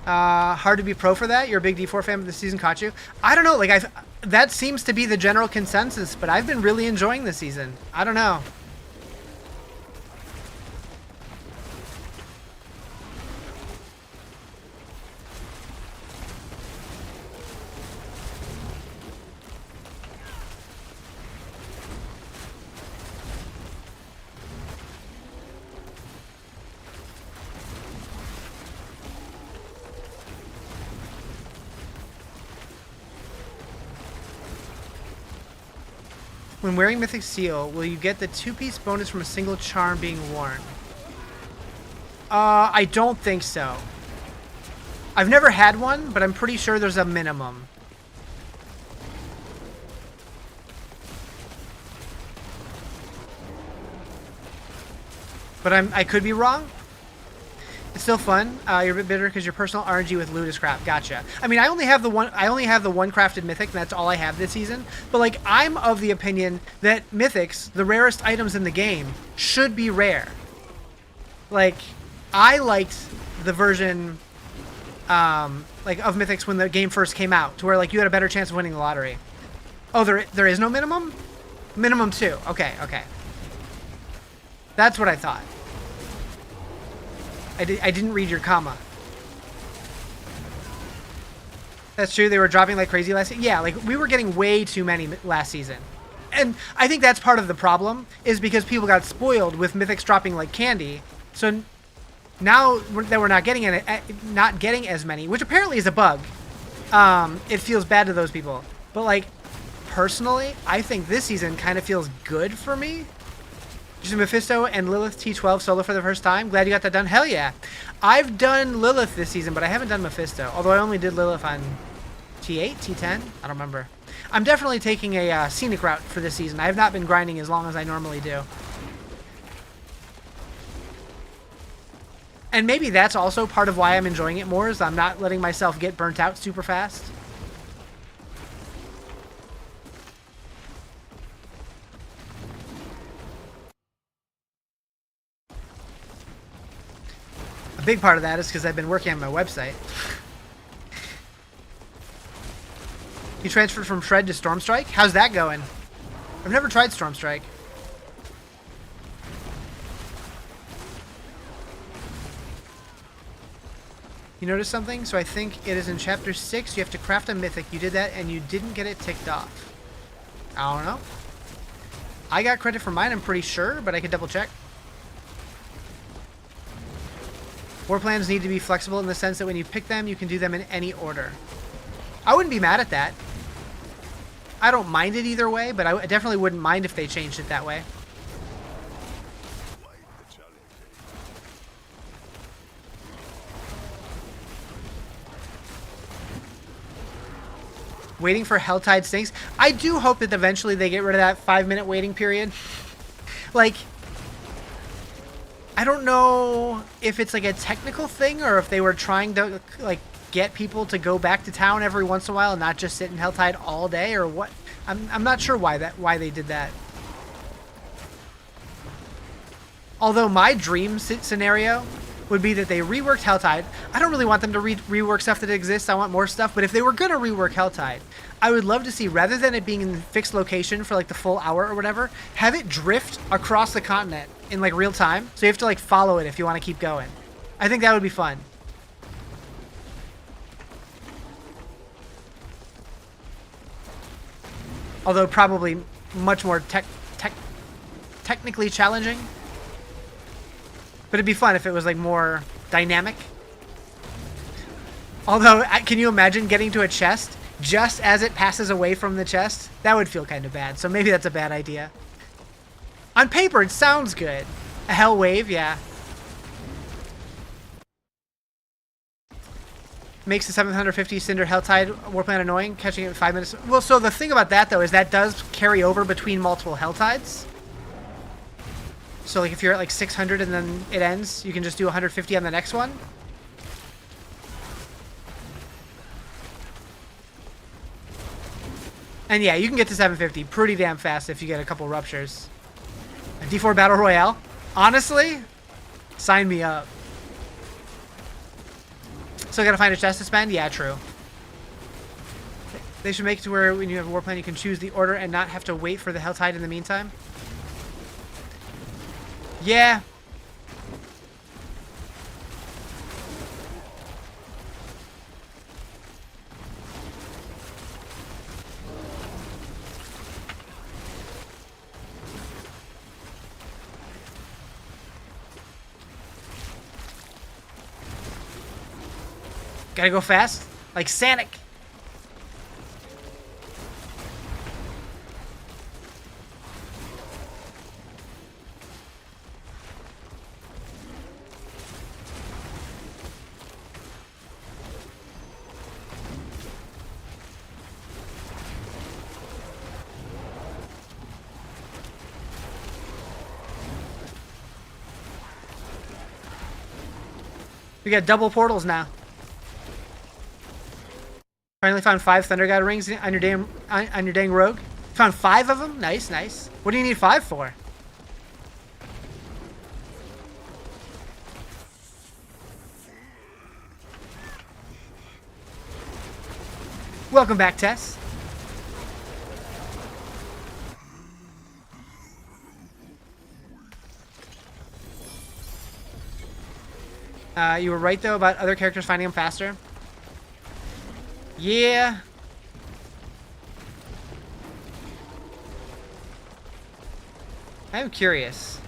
Hard to be pro for that. You're a big D4 fan, but the season caught you. I don't know. Like that seems to be the general consensus, but I've been really enjoying the season. I don't know. When wearing Mythic Seal, will you get the 2-piece bonus from a single charm being worn? I don't think so. I've never had one, but I'm pretty sure there's a minimum. But I could be wrong. It's still fun. You're a bit bitter because your personal RNG with loot is crap. Gotcha. I mean, I only have the one crafted mythic, and that's all I have this season. But like, I'm of the opinion that mythics, the rarest items in the game, should be rare. Like, I liked the version like of Mythics when the game first came out, to where like you had a better chance of winning the lottery. Oh, there is no minimum? Minimum 2. Okay, okay. That's what I thought. I didn't read your comma. That's true. They were dropping like crazy last season. Yeah, like we were getting way too many last season. And I think that's part of the problem, is because people got spoiled with Mythics dropping like candy. So now that we're not getting as many, which apparently is a bug, it feels bad to those people. But like, personally, I think this season kind of feels good for me. Just Mephisto and Lilith T12 solo for the first time. Glad you got that done. Hell yeah. I've done Lilith this season, but I haven't done Mephisto. Although I only did Lilith on T8, T10? I don't remember. I'm definitely taking a scenic route for this season. I have not been grinding as long as I normally do. And maybe that's also part of why I'm enjoying it more, is I'm not letting myself get burnt out super fast. A big part of that is because I've been working on my website. You transferred from Shred to Stormstrike? How's that going? I've never tried Stormstrike. You noticed something? So I think it is in Chapter 6. You have to craft a Mythic. You did that and you didn't get it ticked off. I don't know. I got credit for mine, I'm pretty sure, but I could double check. War plans need to be flexible in the sense that when you pick them, you can do them in any order. I wouldn't be mad at that. I don't mind it either way, but I definitely wouldn't mind if they changed it that way. Waiting for Helltide stinks. I do hope that eventually they get rid of that 5-minute waiting period. Like, I don't know if it's like a technical thing or if they were trying to like get people to go back to town every once in a while and not just sit in Helltide all day, or what. I'm not sure why they did that. Although my dream scenario would be that they reworked Helltide. I don't really want them to rework stuff that exists. I want more stuff. But if they were going to rework Helltide, I would love to see, rather than it being in a fixed location for like the full hour or whatever, have it drift across the continent in like real time. So you have to like follow it if you want to keep going. I think that would be fun. Although probably much more technically challenging. But it'd be fun if it was like more dynamic. Although, can you imagine getting to a chest just as it passes away from the chest? That would feel kind of bad. So maybe that's a bad idea. On paper, it sounds good. A hell wave, yeah. Makes the 750 Cinder Helltide Warplan annoying, catching it in 5 minutes. Well, so the thing about that, though, is that does carry over between multiple Helltides. So, like, if you're at, like, 600 and then it ends, you can just do 150 on the next one. And, yeah, you can get to 750 pretty damn fast if you get a couple ruptures. A D4 Battle Royale? Honestly? Sign me up. Still gotta find a chest to spend? Yeah, true. They should make it to where when you have a war plan, you can choose the order and not have to wait for the Helltide in the meantime. Yeah. Gotta go fast, like Sanic. We got double portals now. Finally found 5 Thunder God rings on your dang rogue. Found 5 of them? Nice, nice. What do you need 5 for? Welcome back, Tess. You were right, though, about other characters finding them faster. Yeah. I'm curious.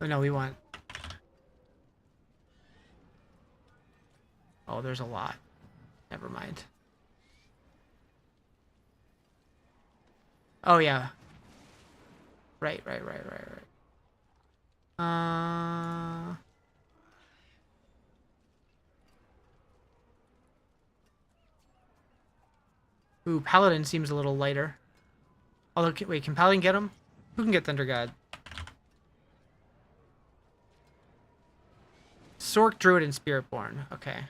Oh, no, we want... Oh, there's a lot. Never mind. Oh, yeah. Right. Ooh, Paladin seems a little lighter. Although, wait, can Paladin get him? Who can get Thunder God? Sork, Druid, and Spiritborn. Okay.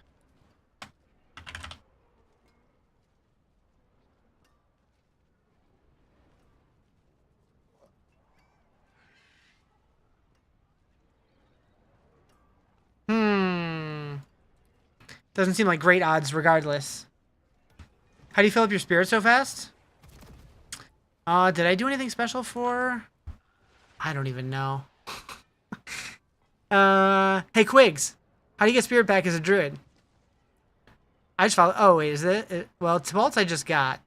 Doesn't seem like great odds regardless. How do you fill up your spirit so fast? Did I do anything special for... I don't even know. Hey, Quigs. How do you get spirit back as a druid? I just followed... Oh, wait, is it? Well, Tibalt's I just got.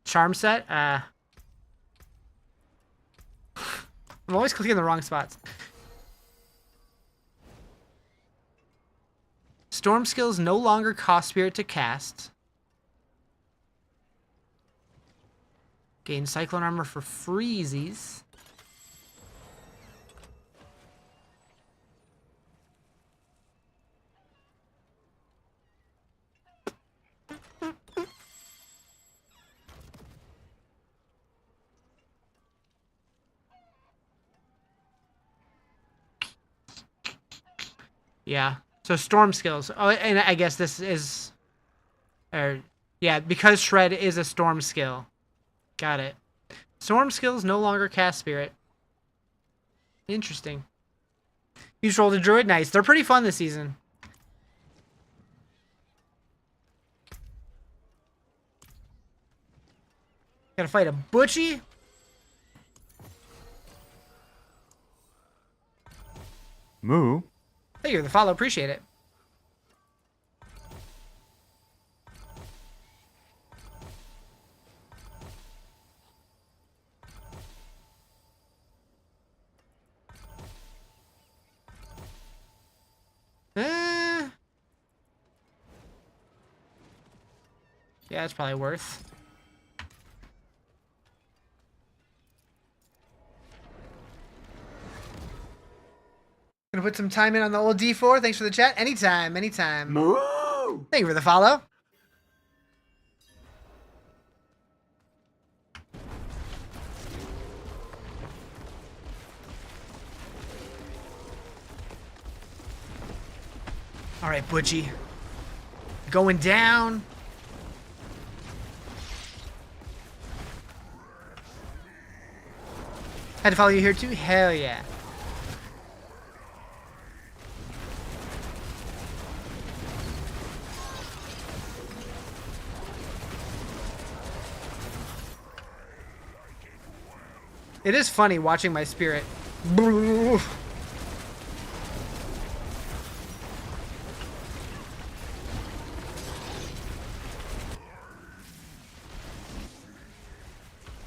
Charm set? I'm always clicking the wrong spots. Storm skills no longer cost spirit to cast. Gain cyclone armor for freezies. Yeah. So storm skills. Oh, and I guess this is... yeah, because Shred is a storm skill. Got it. Storm skills no longer cast spirit. Interesting. You just rolled a Druid. Nice. They're pretty fun this season. Gotta fight a Butchie. Moo. Thank you for the follow. Appreciate it. Yeah, it's probably worth. Gonna put some time in on the old D4. Thanks for the chat. Anytime, anytime. Moo. Thank you for the follow. All right, Butchie. Going down. Had to follow you here too? Hell yeah. It is funny watching my spirit.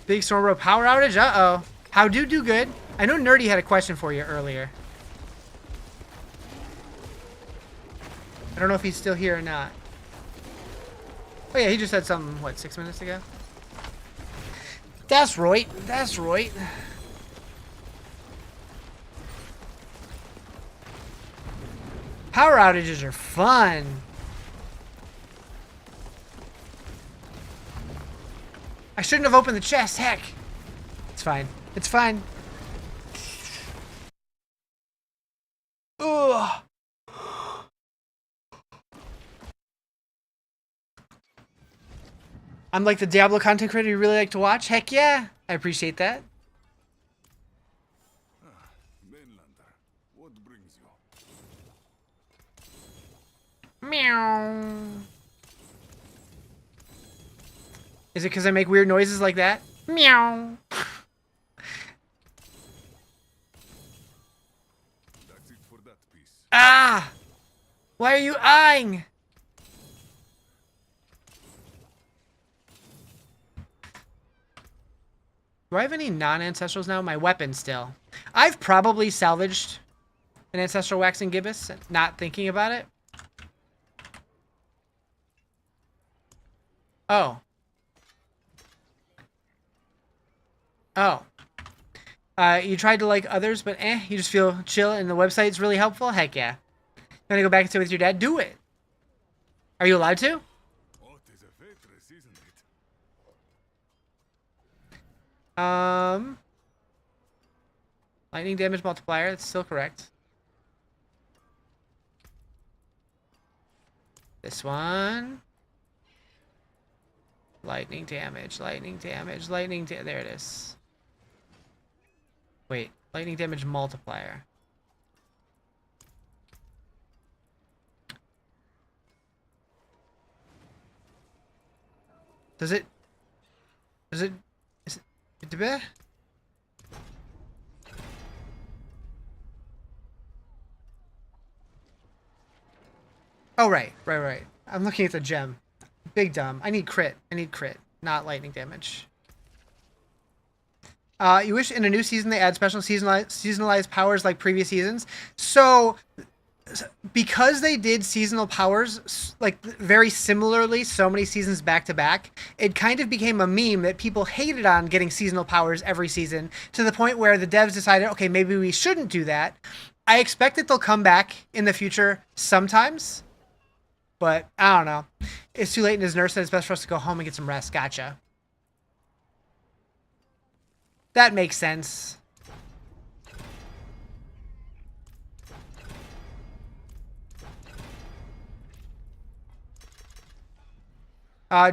Big Storm Road power outage? Uh-oh. How do good? I know Nerdy had a question for you earlier. I don't know if he's still here or not. Oh yeah, he just said something, what, 6 minutes ago? That's right. That's right. Power outages are fun. I shouldn't have opened the chest. Heck. It's fine. It's fine. Ugh. I'm like the Diablo content creator you really like to watch. Heck yeah. I appreciate that. Mainlander, what brings you? Meow. Is it because I make weird noises like that? Meow. That's it for that piece. Ah! Why are you eyeing? Do I have any non-ancestrals now? My weapon still. I've probably salvaged an ancestral waxing gibbous, not thinking about it. Oh. Oh. You tried to like others, but you just feel chill and the website's really helpful? Heck yeah. You wanna go back and stay with your dad? Do it. Are you allowed to? What is a waitress, isn't it? Lightning damage multiplier, that's still correct. This one. Lightning damage, lightning damage, there it is. Wait, lightning damage multiplier. Is it Oh, right. I'm looking at the gem. Big dumb. I need crit, not lightning damage. You wish in a new season they add special seasonalized powers like previous seasons. So, because they did seasonal powers like very similarly so many seasons back to back, it kind of became a meme that people hated on getting seasonal powers every season to the point where the devs decided, okay, maybe we shouldn't do that. I expect that they'll come back in the future sometimes, but I don't know. It's too late and his nurse said it's best for us to go home and get some rest. Gotcha. That makes sense.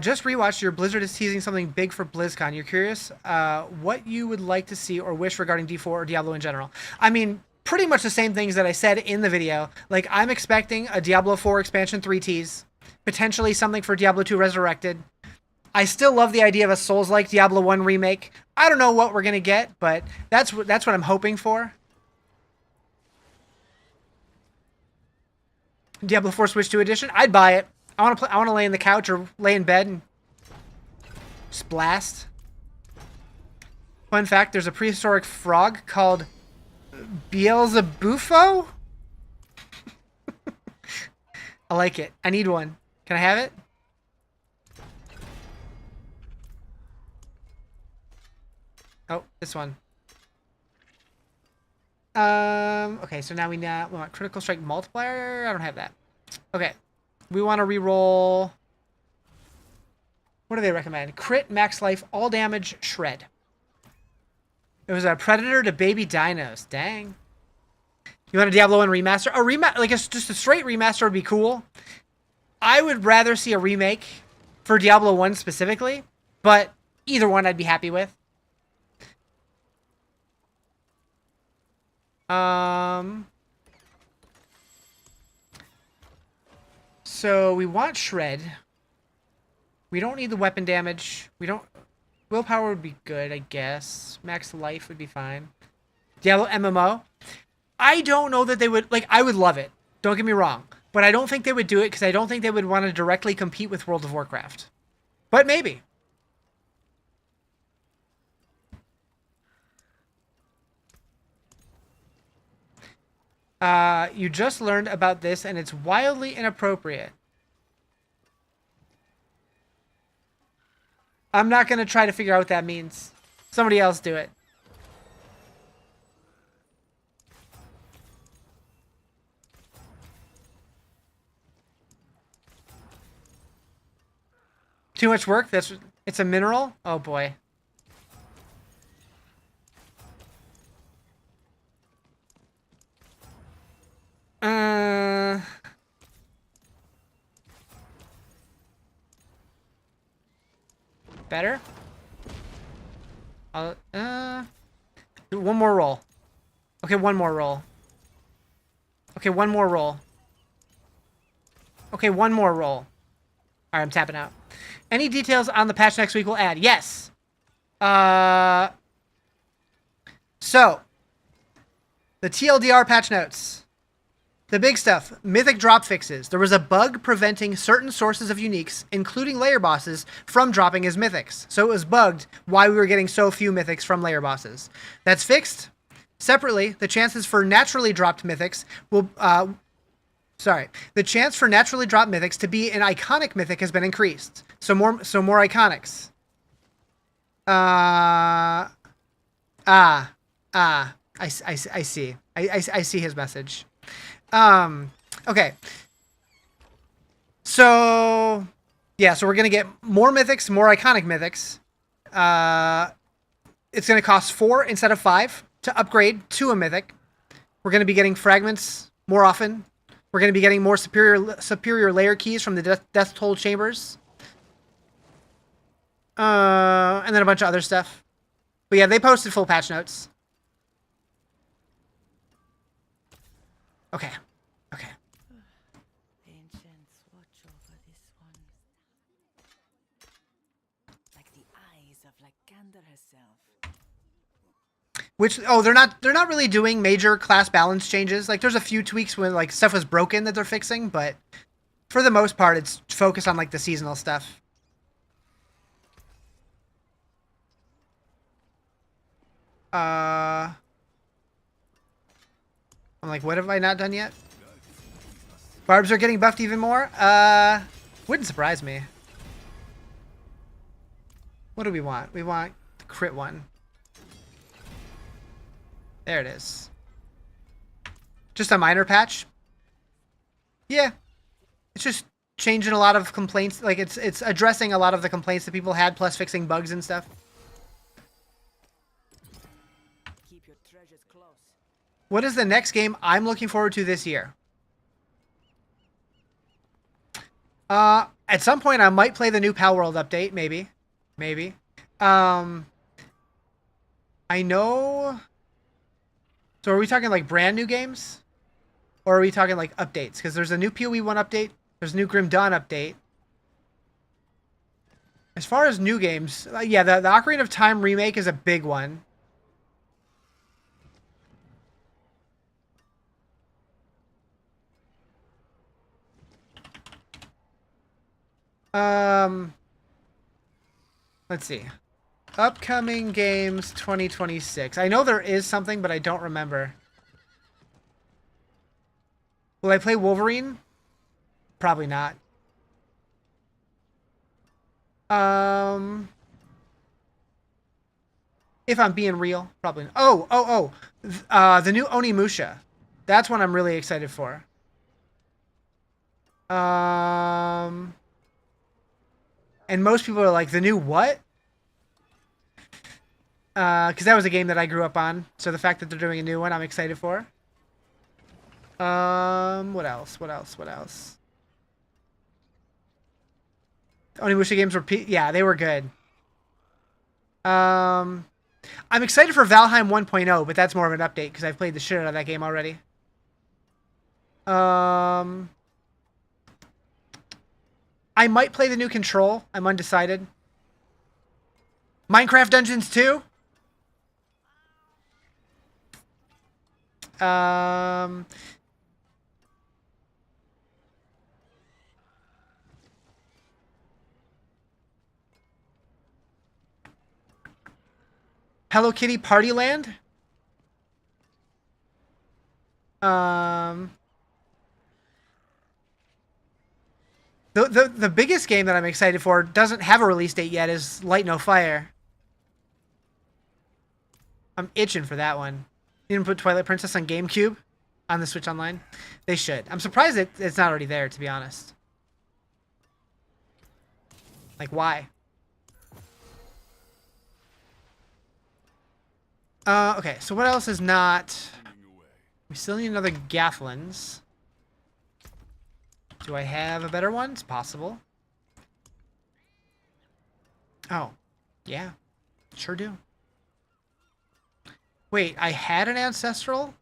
Just rewatched. Your Blizzard is teasing something big for BlizzCon. You're curious what you would like to see or wish regarding D4 or Diablo in general. I mean, pretty much the same things that I said in the video. Like, I'm expecting a Diablo 4 expansion 3 tease, potentially something for Diablo 2 Resurrected. I still love the idea of a Souls-like Diablo 1 remake. I don't know what we're gonna get, but that's what I'm hoping for. Diablo 4 Switch 2 edition. I'd buy it. I want to lay in the couch or lay in bed and just blast. Fun fact: there's a prehistoric frog called Beelzebufo. I like it. I need one. Can I have it? Oh, this one. Okay, so now we want critical strike multiplier. I don't have that. Okay. We want to reroll. What do they recommend? Crit, max life, all damage, shred. It was a predator to baby dinos. Dang. You want a Diablo 1 remaster? A remaster, like just a straight remaster would be cool. I would rather see a remake for Diablo 1 specifically, but either one I'd be happy with. So we want shred. We don't need the weapon damage. We don't. Willpower would be good, I guess. Max life would be fine. Diablo MMO. I don't know that they would, like, I would love it. Don't get me wrong. But I don't think they would do it because I don't think they would want to directly compete with World of Warcraft. But maybe. You just learned about this and it's wildly inappropriate. I'm not going to try to figure out what that means. Somebody else do it. Too much work? That's It's a mineral? Oh boy. Better? One more roll. Okay, one more roll. Okay, one more roll. Okay, one more roll. Alright, I'm tapping out. Any details on the patch next week will add? Yes. So, the TLDR patch notes. The big stuff, Mythic drop fixes. There was a bug preventing certain sources of uniques, including layer bosses, from dropping as Mythics. So it was bugged why we were getting so few Mythics from layer bosses. That's fixed. Separately, the chances for naturally dropped Mythics will... the chance for naturally dropped Mythics to be an iconic Mythic has been increased. So more iconics. I see. I see his message. Okay. So, yeah, so we're going to get more Mythics, more iconic Mythics. It's going to cost 4 instead of 5 to upgrade to a Mythic. We're going to be getting fragments more often. We're going to be getting more superior layer keys from the Death Toll chambers. And then a bunch of other stuff. But yeah, they posted full patch notes. Okay. Okay. Ancients watch over this one. Like the eyes of Lycander herself. Which they're not really doing major class balance changes. Like there's a few tweaks when like stuff was broken that they're fixing, but for the most part it's focused on like the seasonal stuff. I'm like, what have I not done yet? Barbs are getting buffed even more? Wouldn't surprise me. What do we want? We want the crit one. There it is. Just a minor patch? Yeah. It's just changing a lot of complaints. Like, it's addressing a lot of the complaints that people had, plus fixing bugs and stuff. Keep your treasures close. What is the next game I'm looking forward to this year? At some point I might play the new Pal World update, maybe. Maybe. I know... So are we talking like brand new games? Or are we talking like updates? Because there's a new PoE 1 update. There's a new Grim Dawn update. As far as new games, yeah, the Ocarina of Time remake is a big one. Let's see. Upcoming games 2026. I know there is something, but I don't remember. Will I play Wolverine? Probably not. If I'm being real, probably. The new Onimusha. That's one I'm really excited for. And most people are like, the new what? Because that was a game that I grew up on. So the fact that they're doing a new one, I'm excited for. What else? Onimusha games were... yeah, they were good. I'm excited for Valheim 1.0, but that's more of an update because I've played the shit out of that game already. I might play the new Control. I'm undecided. Minecraft Dungeons 2? Hello Kitty Party Land? The biggest game that I'm excited for doesn't have a release date yet is Light No Fire. I'm itching for that one. You didn't put Twilight Princess on GameCube? On the Switch Online? They should. I'm surprised it's not already there, to be honest. Like, why? Okay, so what else is not... Running away. We still need another Gathlins. Do I have a better one? It's possible. Oh, yeah. Sure do. Wait, I had an Ancestral?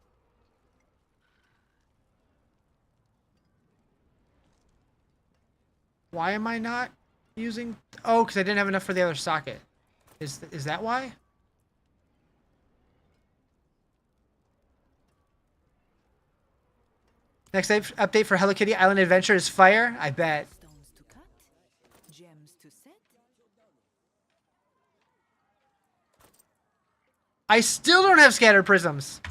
Why am I not using... Oh, because I didn't have enough for the other socket. Is that why? Next update for Hello Kitty Island Adventure is fire? I bet. Stones to cut, gems to set. I still don't have scattered prisms.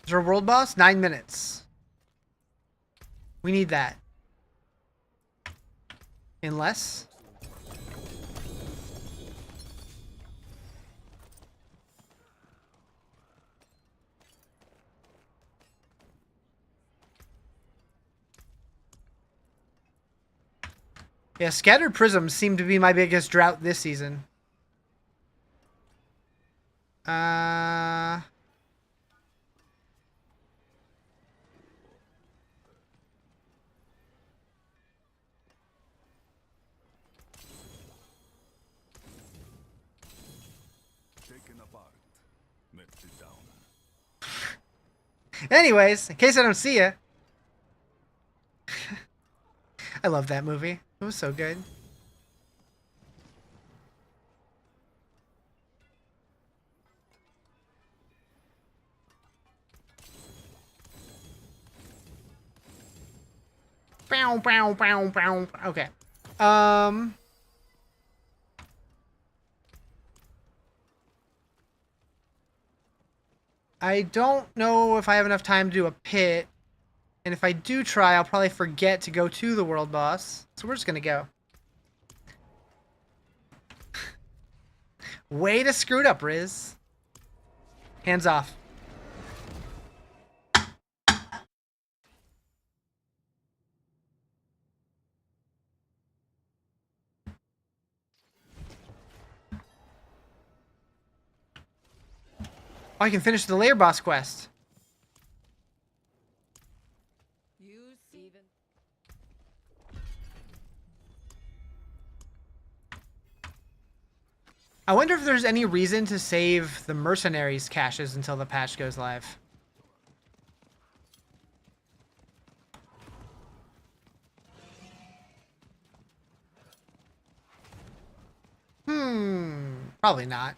Is there a world boss? 9 minutes. We need that. Unless... Yeah, scattered prisms seem to be my biggest drought this season. Taken apart. Melted down. Anyways, in case I don't see you. I love that movie. It was so good. Bow, bow, bow, bow. Okay. I don't know if I have enough time to do a pit. And if I do try, I'll probably forget to go to the world boss. So we're just going to go. Way to screw it up, Riz. Hands off. Oh, I can finish the layer boss quest. Use even. I wonder if there's any reason to save the mercenaries caches until the patch goes live. Probably not.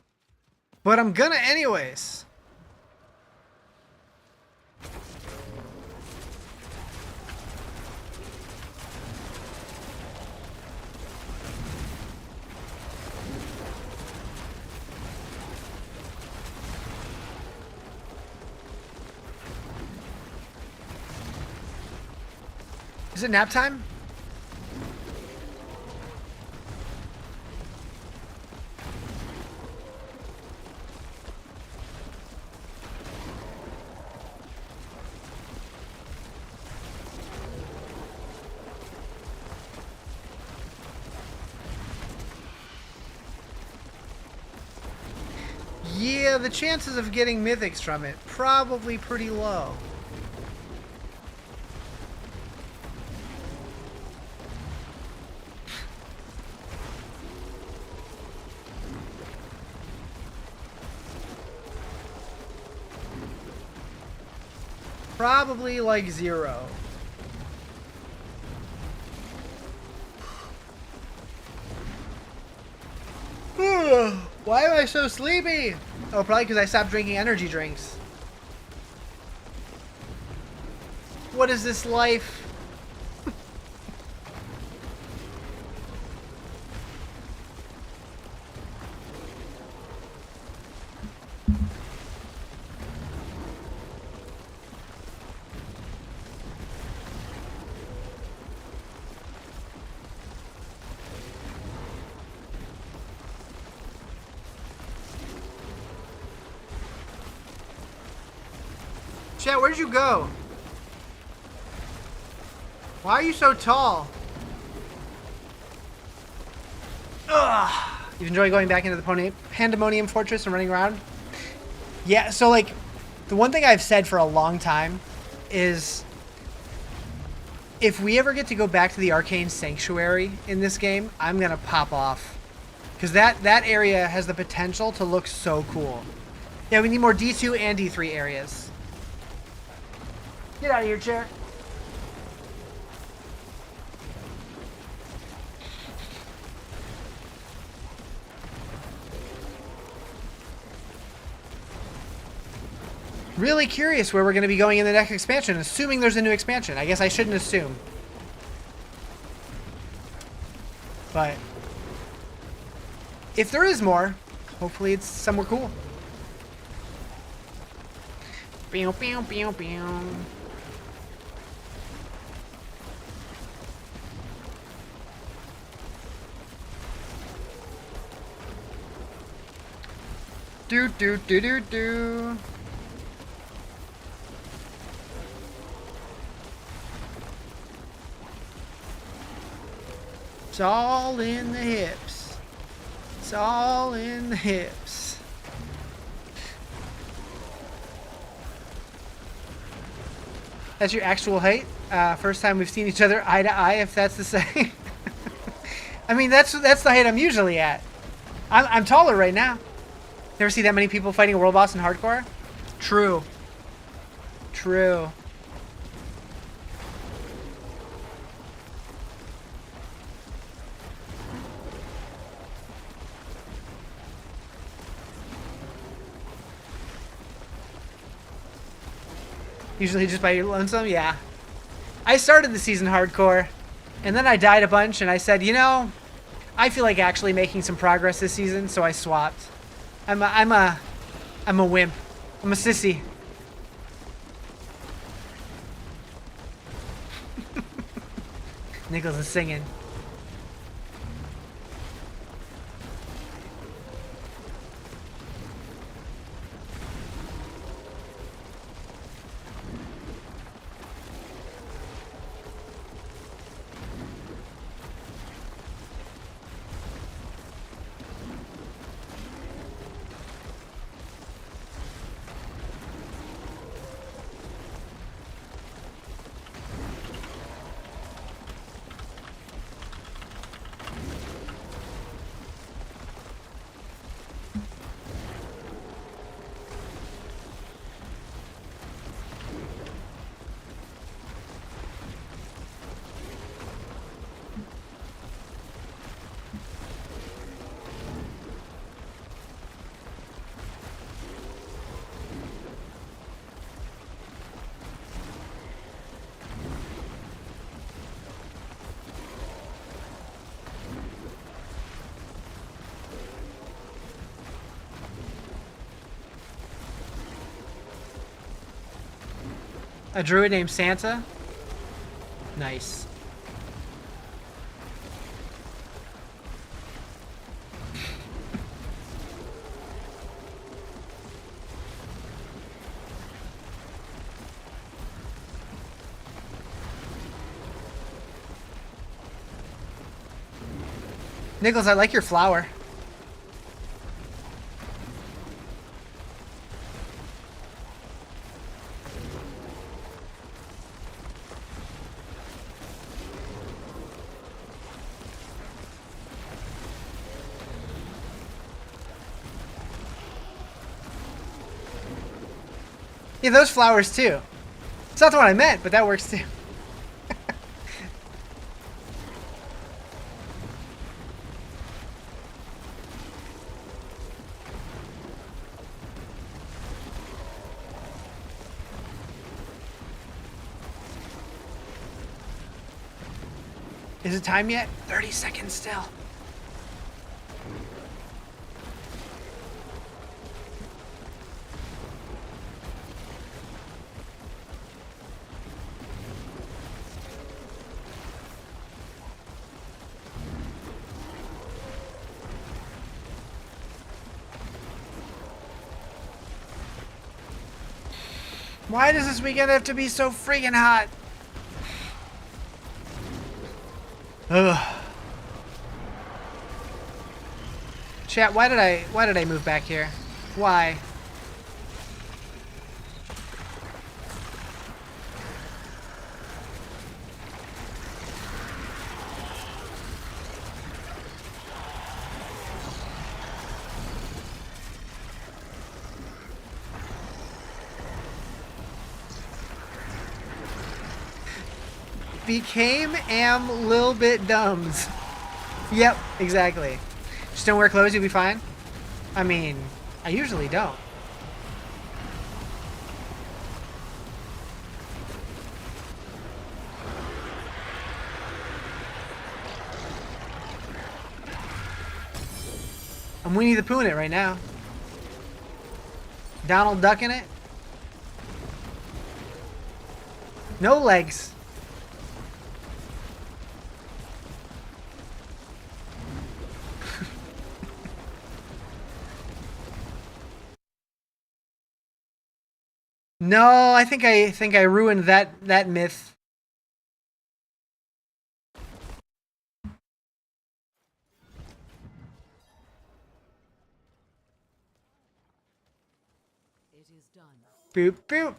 But I'm gonna anyways. Is it nap time? Yeah, the chances of getting mythics from it, probably pretty low. Probably like 0. Why am I so sleepy? Oh, probably because I stopped drinking energy drinks. What is this life? Chat, where'd you go? Why are you so tall? Ugh. You enjoy going back into the Pandemonium Fortress and running around? Yeah, so like, the one thing I've said for a long time is if we ever get to go back to the Arcane Sanctuary in this game, I'm gonna pop off. Because that area has the potential to look so cool. Yeah, we need more D2 and D3 areas. Get out of here, chair. Really curious where we're going to be going in the next expansion, assuming there's a new expansion. I guess I shouldn't assume. But if there is more, hopefully it's somewhere cool. Pew, pew, pew, pew. Do, do, do, do, do. It's all in the hips. It's all in the hips. That's your actual height? First time we've seen each other eye to eye, if that's the same. I mean, that's the height I'm usually at. I'm taller right now. Never see that many people fighting a world boss in hardcore? True. True. Usually just by your lonesome? Yeah. I started the season hardcore, and then I died a bunch, and I said, you know, I feel like actually making some progress this season, so I swapped. I'm a wimp. I'm a sissy. Nichols is singing. A druid named Santa? Nice. Nichols, I like your flower. Yeah, those flowers too. It's not the one I meant, but that works too. Is it time yet? 30 seconds still. Why does this weekend have to be so freaking hot? Ugh. Chat, why did I move back here? Why? Became am lil bit dumbs. Yep, exactly. Just don't wear clothes, you'll be fine. I mean, I usually don't. I'm Winnie the Poohing it right now. Donald ducking it. No legs. No, I think I ruined that myth. It is done. Boop boop.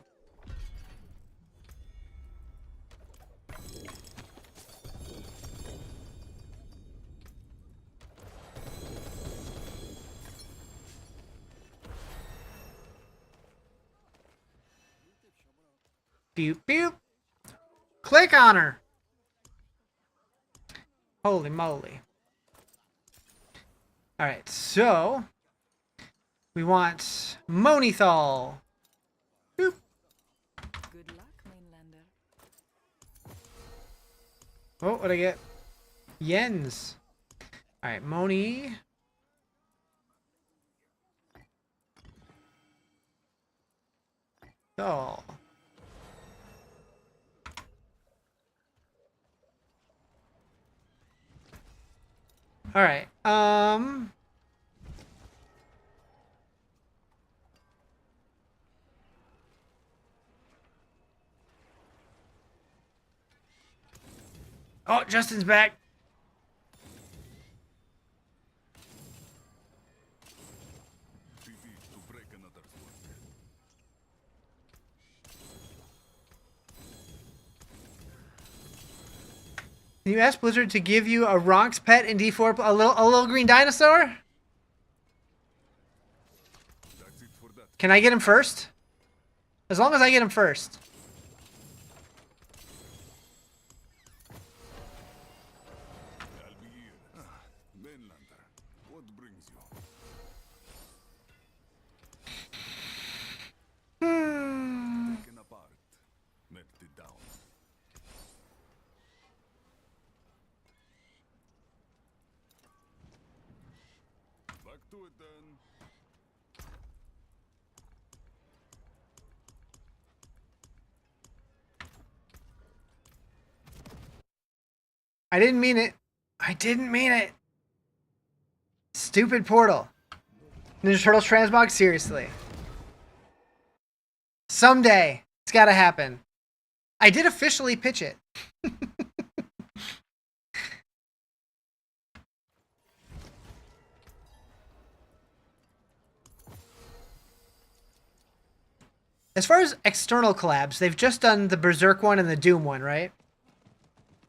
Boop boop. Click on her. Holy moly. Alright, so we want Monithal. Boop. Good luck, Mainlander. Oh, what'd I get? Yens. Alright, Moni. Thal. Alright, oh, Justin's back. TV to break another sword. Can you ask Blizzard to give you a Ronx pet in D4, a little green dinosaur? That's it for that. Can I get him first? As long as I get him first. I'll be here. Mainlander, what brings you? Taken apart, melted down. Back to it then. I didn't mean it. I didn't mean it. Stupid portal. Ninja Turtles transmog? Seriously. Someday. It's gotta happen. I did officially pitch it. As far as external collabs, they've just done the Berserk one and the Doom one, right?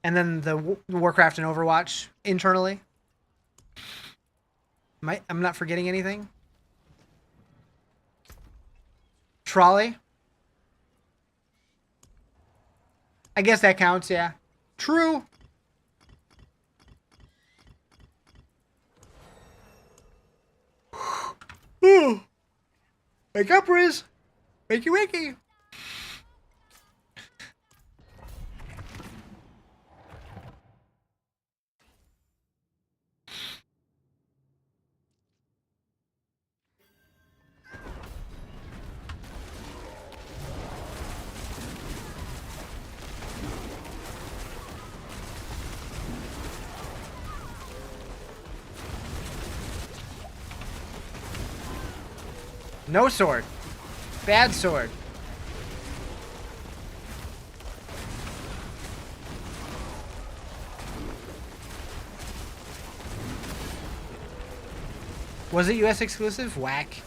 And then the Warcraft and Overwatch internally. I'm not forgetting anything. Trolley. I guess that counts, yeah. True. Wake up, Riz. Wakey, wakey. No sword. Bad sword. Was it US exclusive? Whack.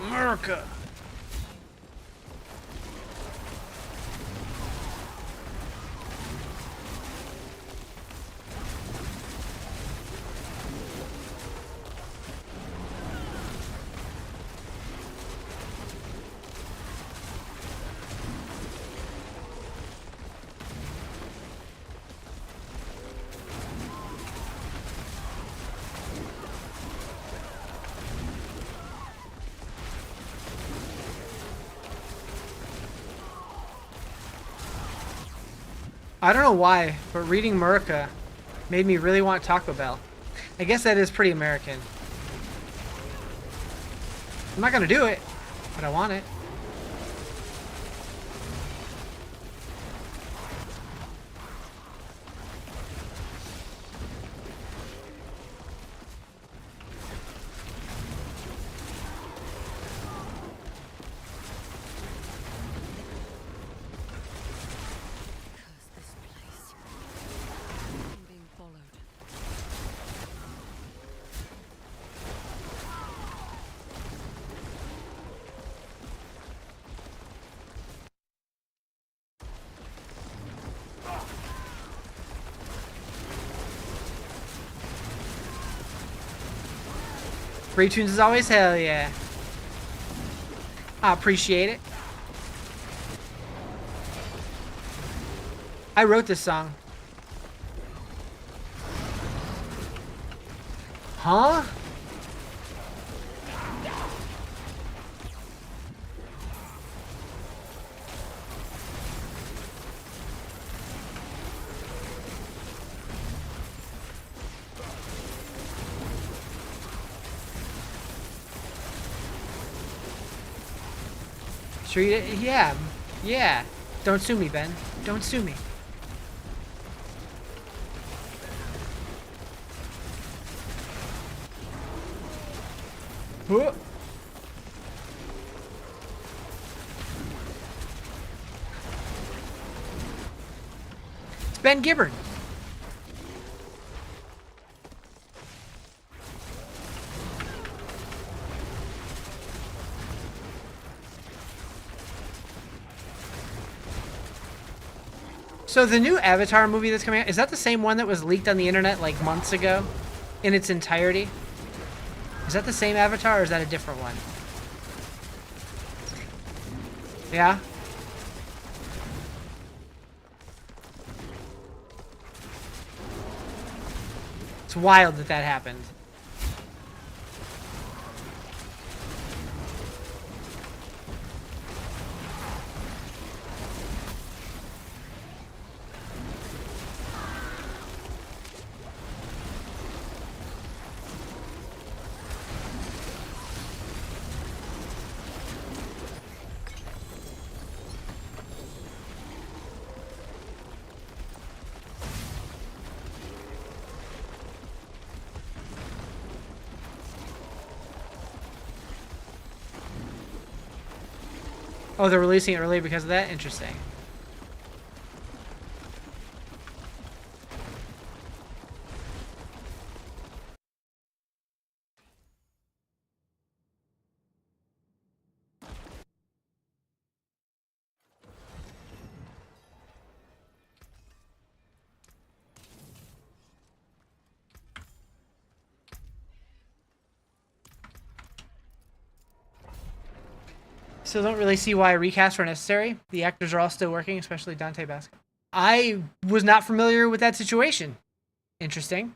America. I don't know why, but reading Murica made me really want Taco Bell. I guess that is pretty American. I'm not gonna do it, but I want it. Free tunes as always, hell yeah. I appreciate it. I wrote this song. Huh? Sure you did? Yeah. Yeah. Don't sue me, Ben. Don't sue me. Whoa. It's Ben Gibbard. So the new Avatar movie that's coming out, is that the same one that was leaked on the internet like months ago in its entirety? Is that the same Avatar or is that a different one? Yeah? It's wild that that happened. Oh, they're releasing it early because of that? Interesting. Still don't really see why recasts are necessary. The actors are all still working, especially Dante Basco. I was not familiar with that situation. Interesting.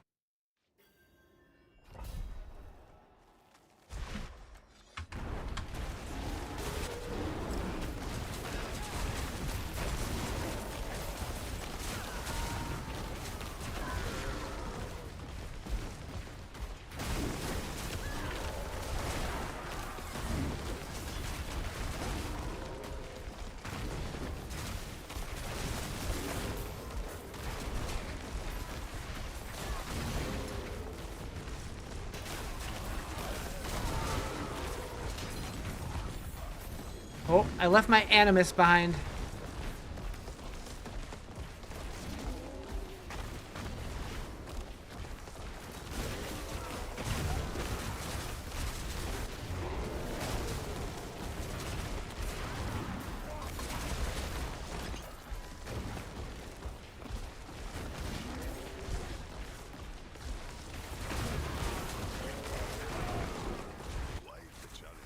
Oh, I left my Animus behind. Life the challenge.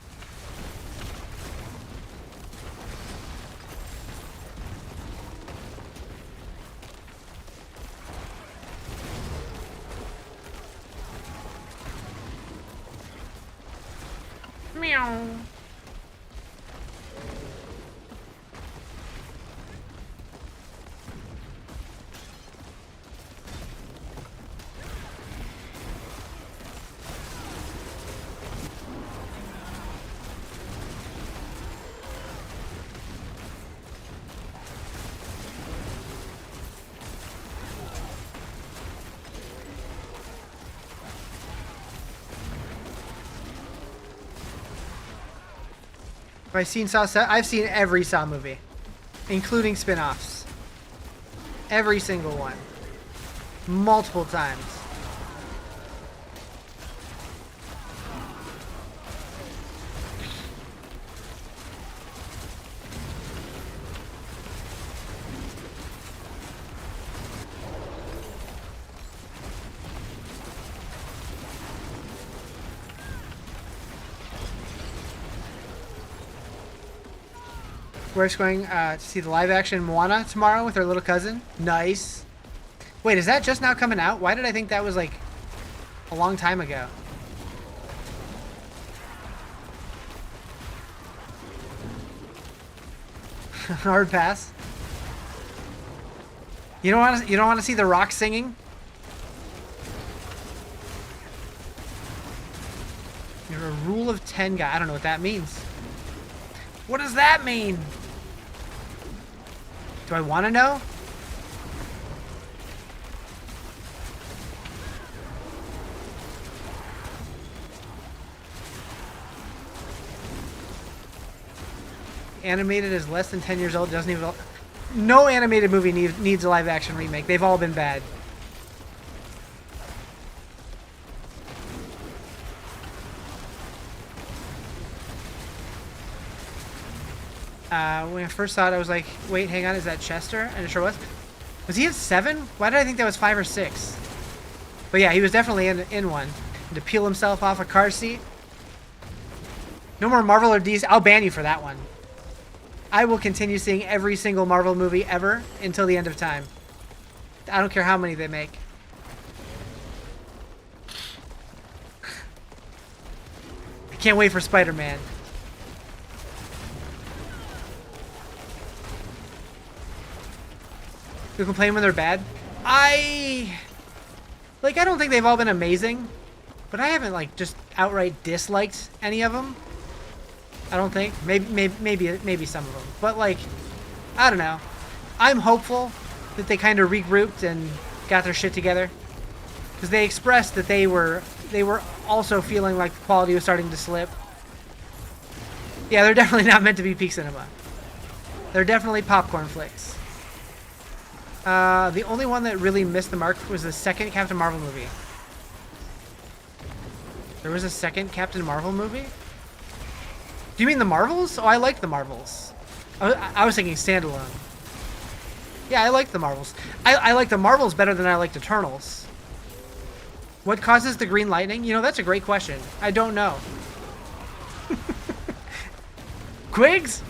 Meow. Have I seen Saw? I've seen every Saw movie, including spin-offs. Every single one. Multiple times. We're just going to see the live action Moana tomorrow with her little cousin. Nice. Wait, is that just now coming out? Why did I think that was like a long time ago? Hard pass. You don't want to see The Rock singing? You're a rule of 10 guy. I don't know what that means. What does that mean? Do I want to know? Animated is less than 10 years old. Doesn't even. No animated movie needs a live action remake. They've all been bad. When I first saw it, I was like, wait, hang on, is that Chester? And it sure was. Was he at 7? Why did I think that was 5 or 6? But yeah, he was definitely in one. And to peel himself off a car seat. No more Marvel or DC. I'll ban you for that one. I will continue seeing every single Marvel movie ever until the end of time. I don't care how many they make. I can't wait for Spider-Man. You complain when they're bad? I don't think they've all been amazing, but I haven't like just outright disliked any of them. I don't think. Maybe some of them, but like, I don't know. I'm hopeful that they kind of regrouped and got their shit together, because they expressed that they were also feeling like the quality was starting to slip. Yeah, they're definitely not meant to be peak cinema. They're definitely popcorn flicks. The only one that really missed the mark was the second Captain Marvel movie. There was a second Captain Marvel movie? Do you mean the Marvels? Oh, I like the Marvels. I was thinking standalone. Yeah, I like the Marvels. I like the Marvels better than I liked Eternals. What causes the green lightning? You know, that's a great question. I don't know. Quigs?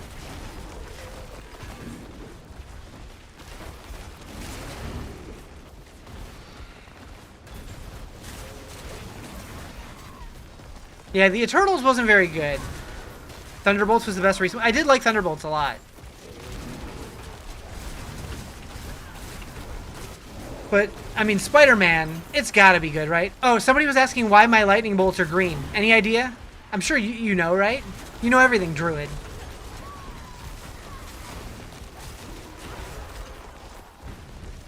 Yeah, the Eternals wasn't very good. Thunderbolts was the best recent. I did like Thunderbolts a lot. But, I mean, Spider-Man, it's gotta be good, right? Oh, somebody was asking why my lightning bolts are green. Any idea? I'm sure you know, right? You know everything, Druid.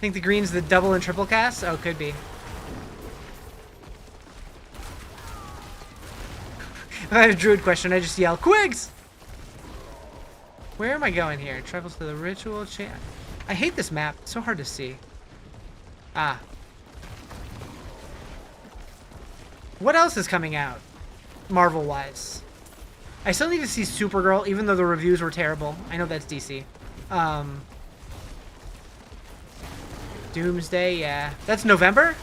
Think the green's the double and triple cast? Oh, could be. If I have a Druid question, I just yell, Quigs! Where am I going here? Travels to the ritual chain. I hate this map. It's so hard to see. Ah. What else is coming out? Marvel-wise. I still need to see Supergirl, even though the reviews were terrible. I know that's DC. Doomsday, yeah. That's November?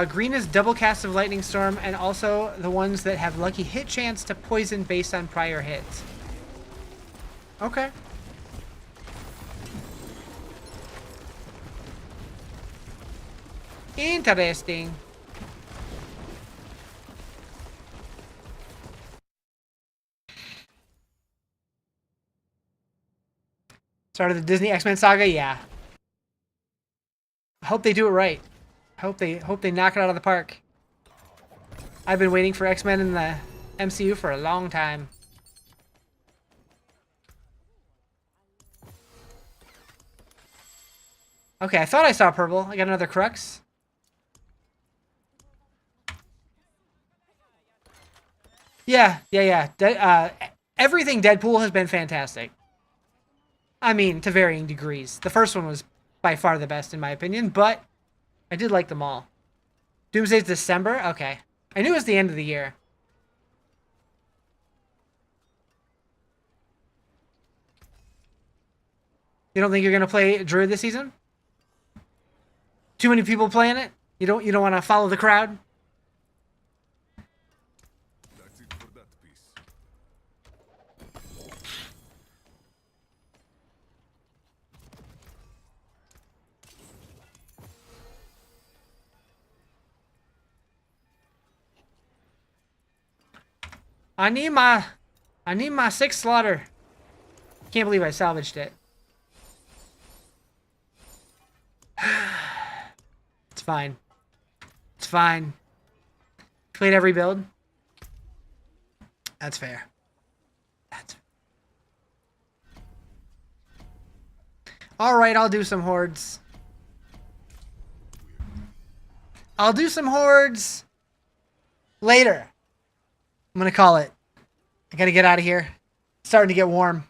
Green is double cast of Lightning Storm, and also the ones that have lucky hit chance to poison based on prior hits. Okay. Interesting. Started the Disney X-Men saga? Yeah. I hope they do it right. Hope they knock it out of the park. I've been waiting for X-Men in the MCU for a long time. Okay, I thought I saw purple. I got another Crux. Yeah. Everything Deadpool has been fantastic. I mean, to varying degrees. The first one was by far the best in my opinion, but I did like them all. Doomsday's December? Okay. I knew it was the end of the year. You don't think you're gonna play Druid this season? Too many people playing it? You don't want to follow the crowd? That's it for that piece. I need my 6th slaughter. Can't believe I salvaged it. It's fine. It's fine. Played every build. That's fair. That's fair. Alright, I'll do some hordes. I'll do some hordes later. I'm gonna call it. I gotta get out of here. It's starting to get warm.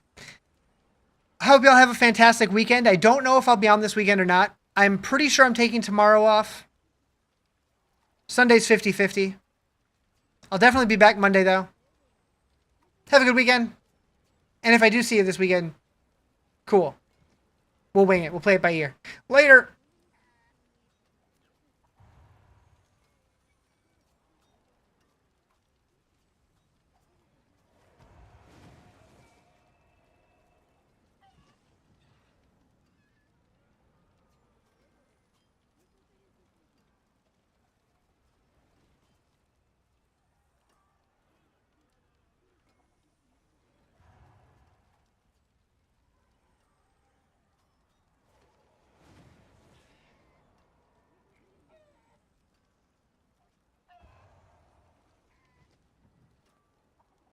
I hope y'all have a fantastic weekend. I don't know if I'll be on this weekend or not. I'm pretty sure I'm taking tomorrow off. Sunday's 50-50. I'll definitely be back Monday, though. Have a good weekend. And if I do see you this weekend, cool. We'll wing it. We'll play it by ear. Later.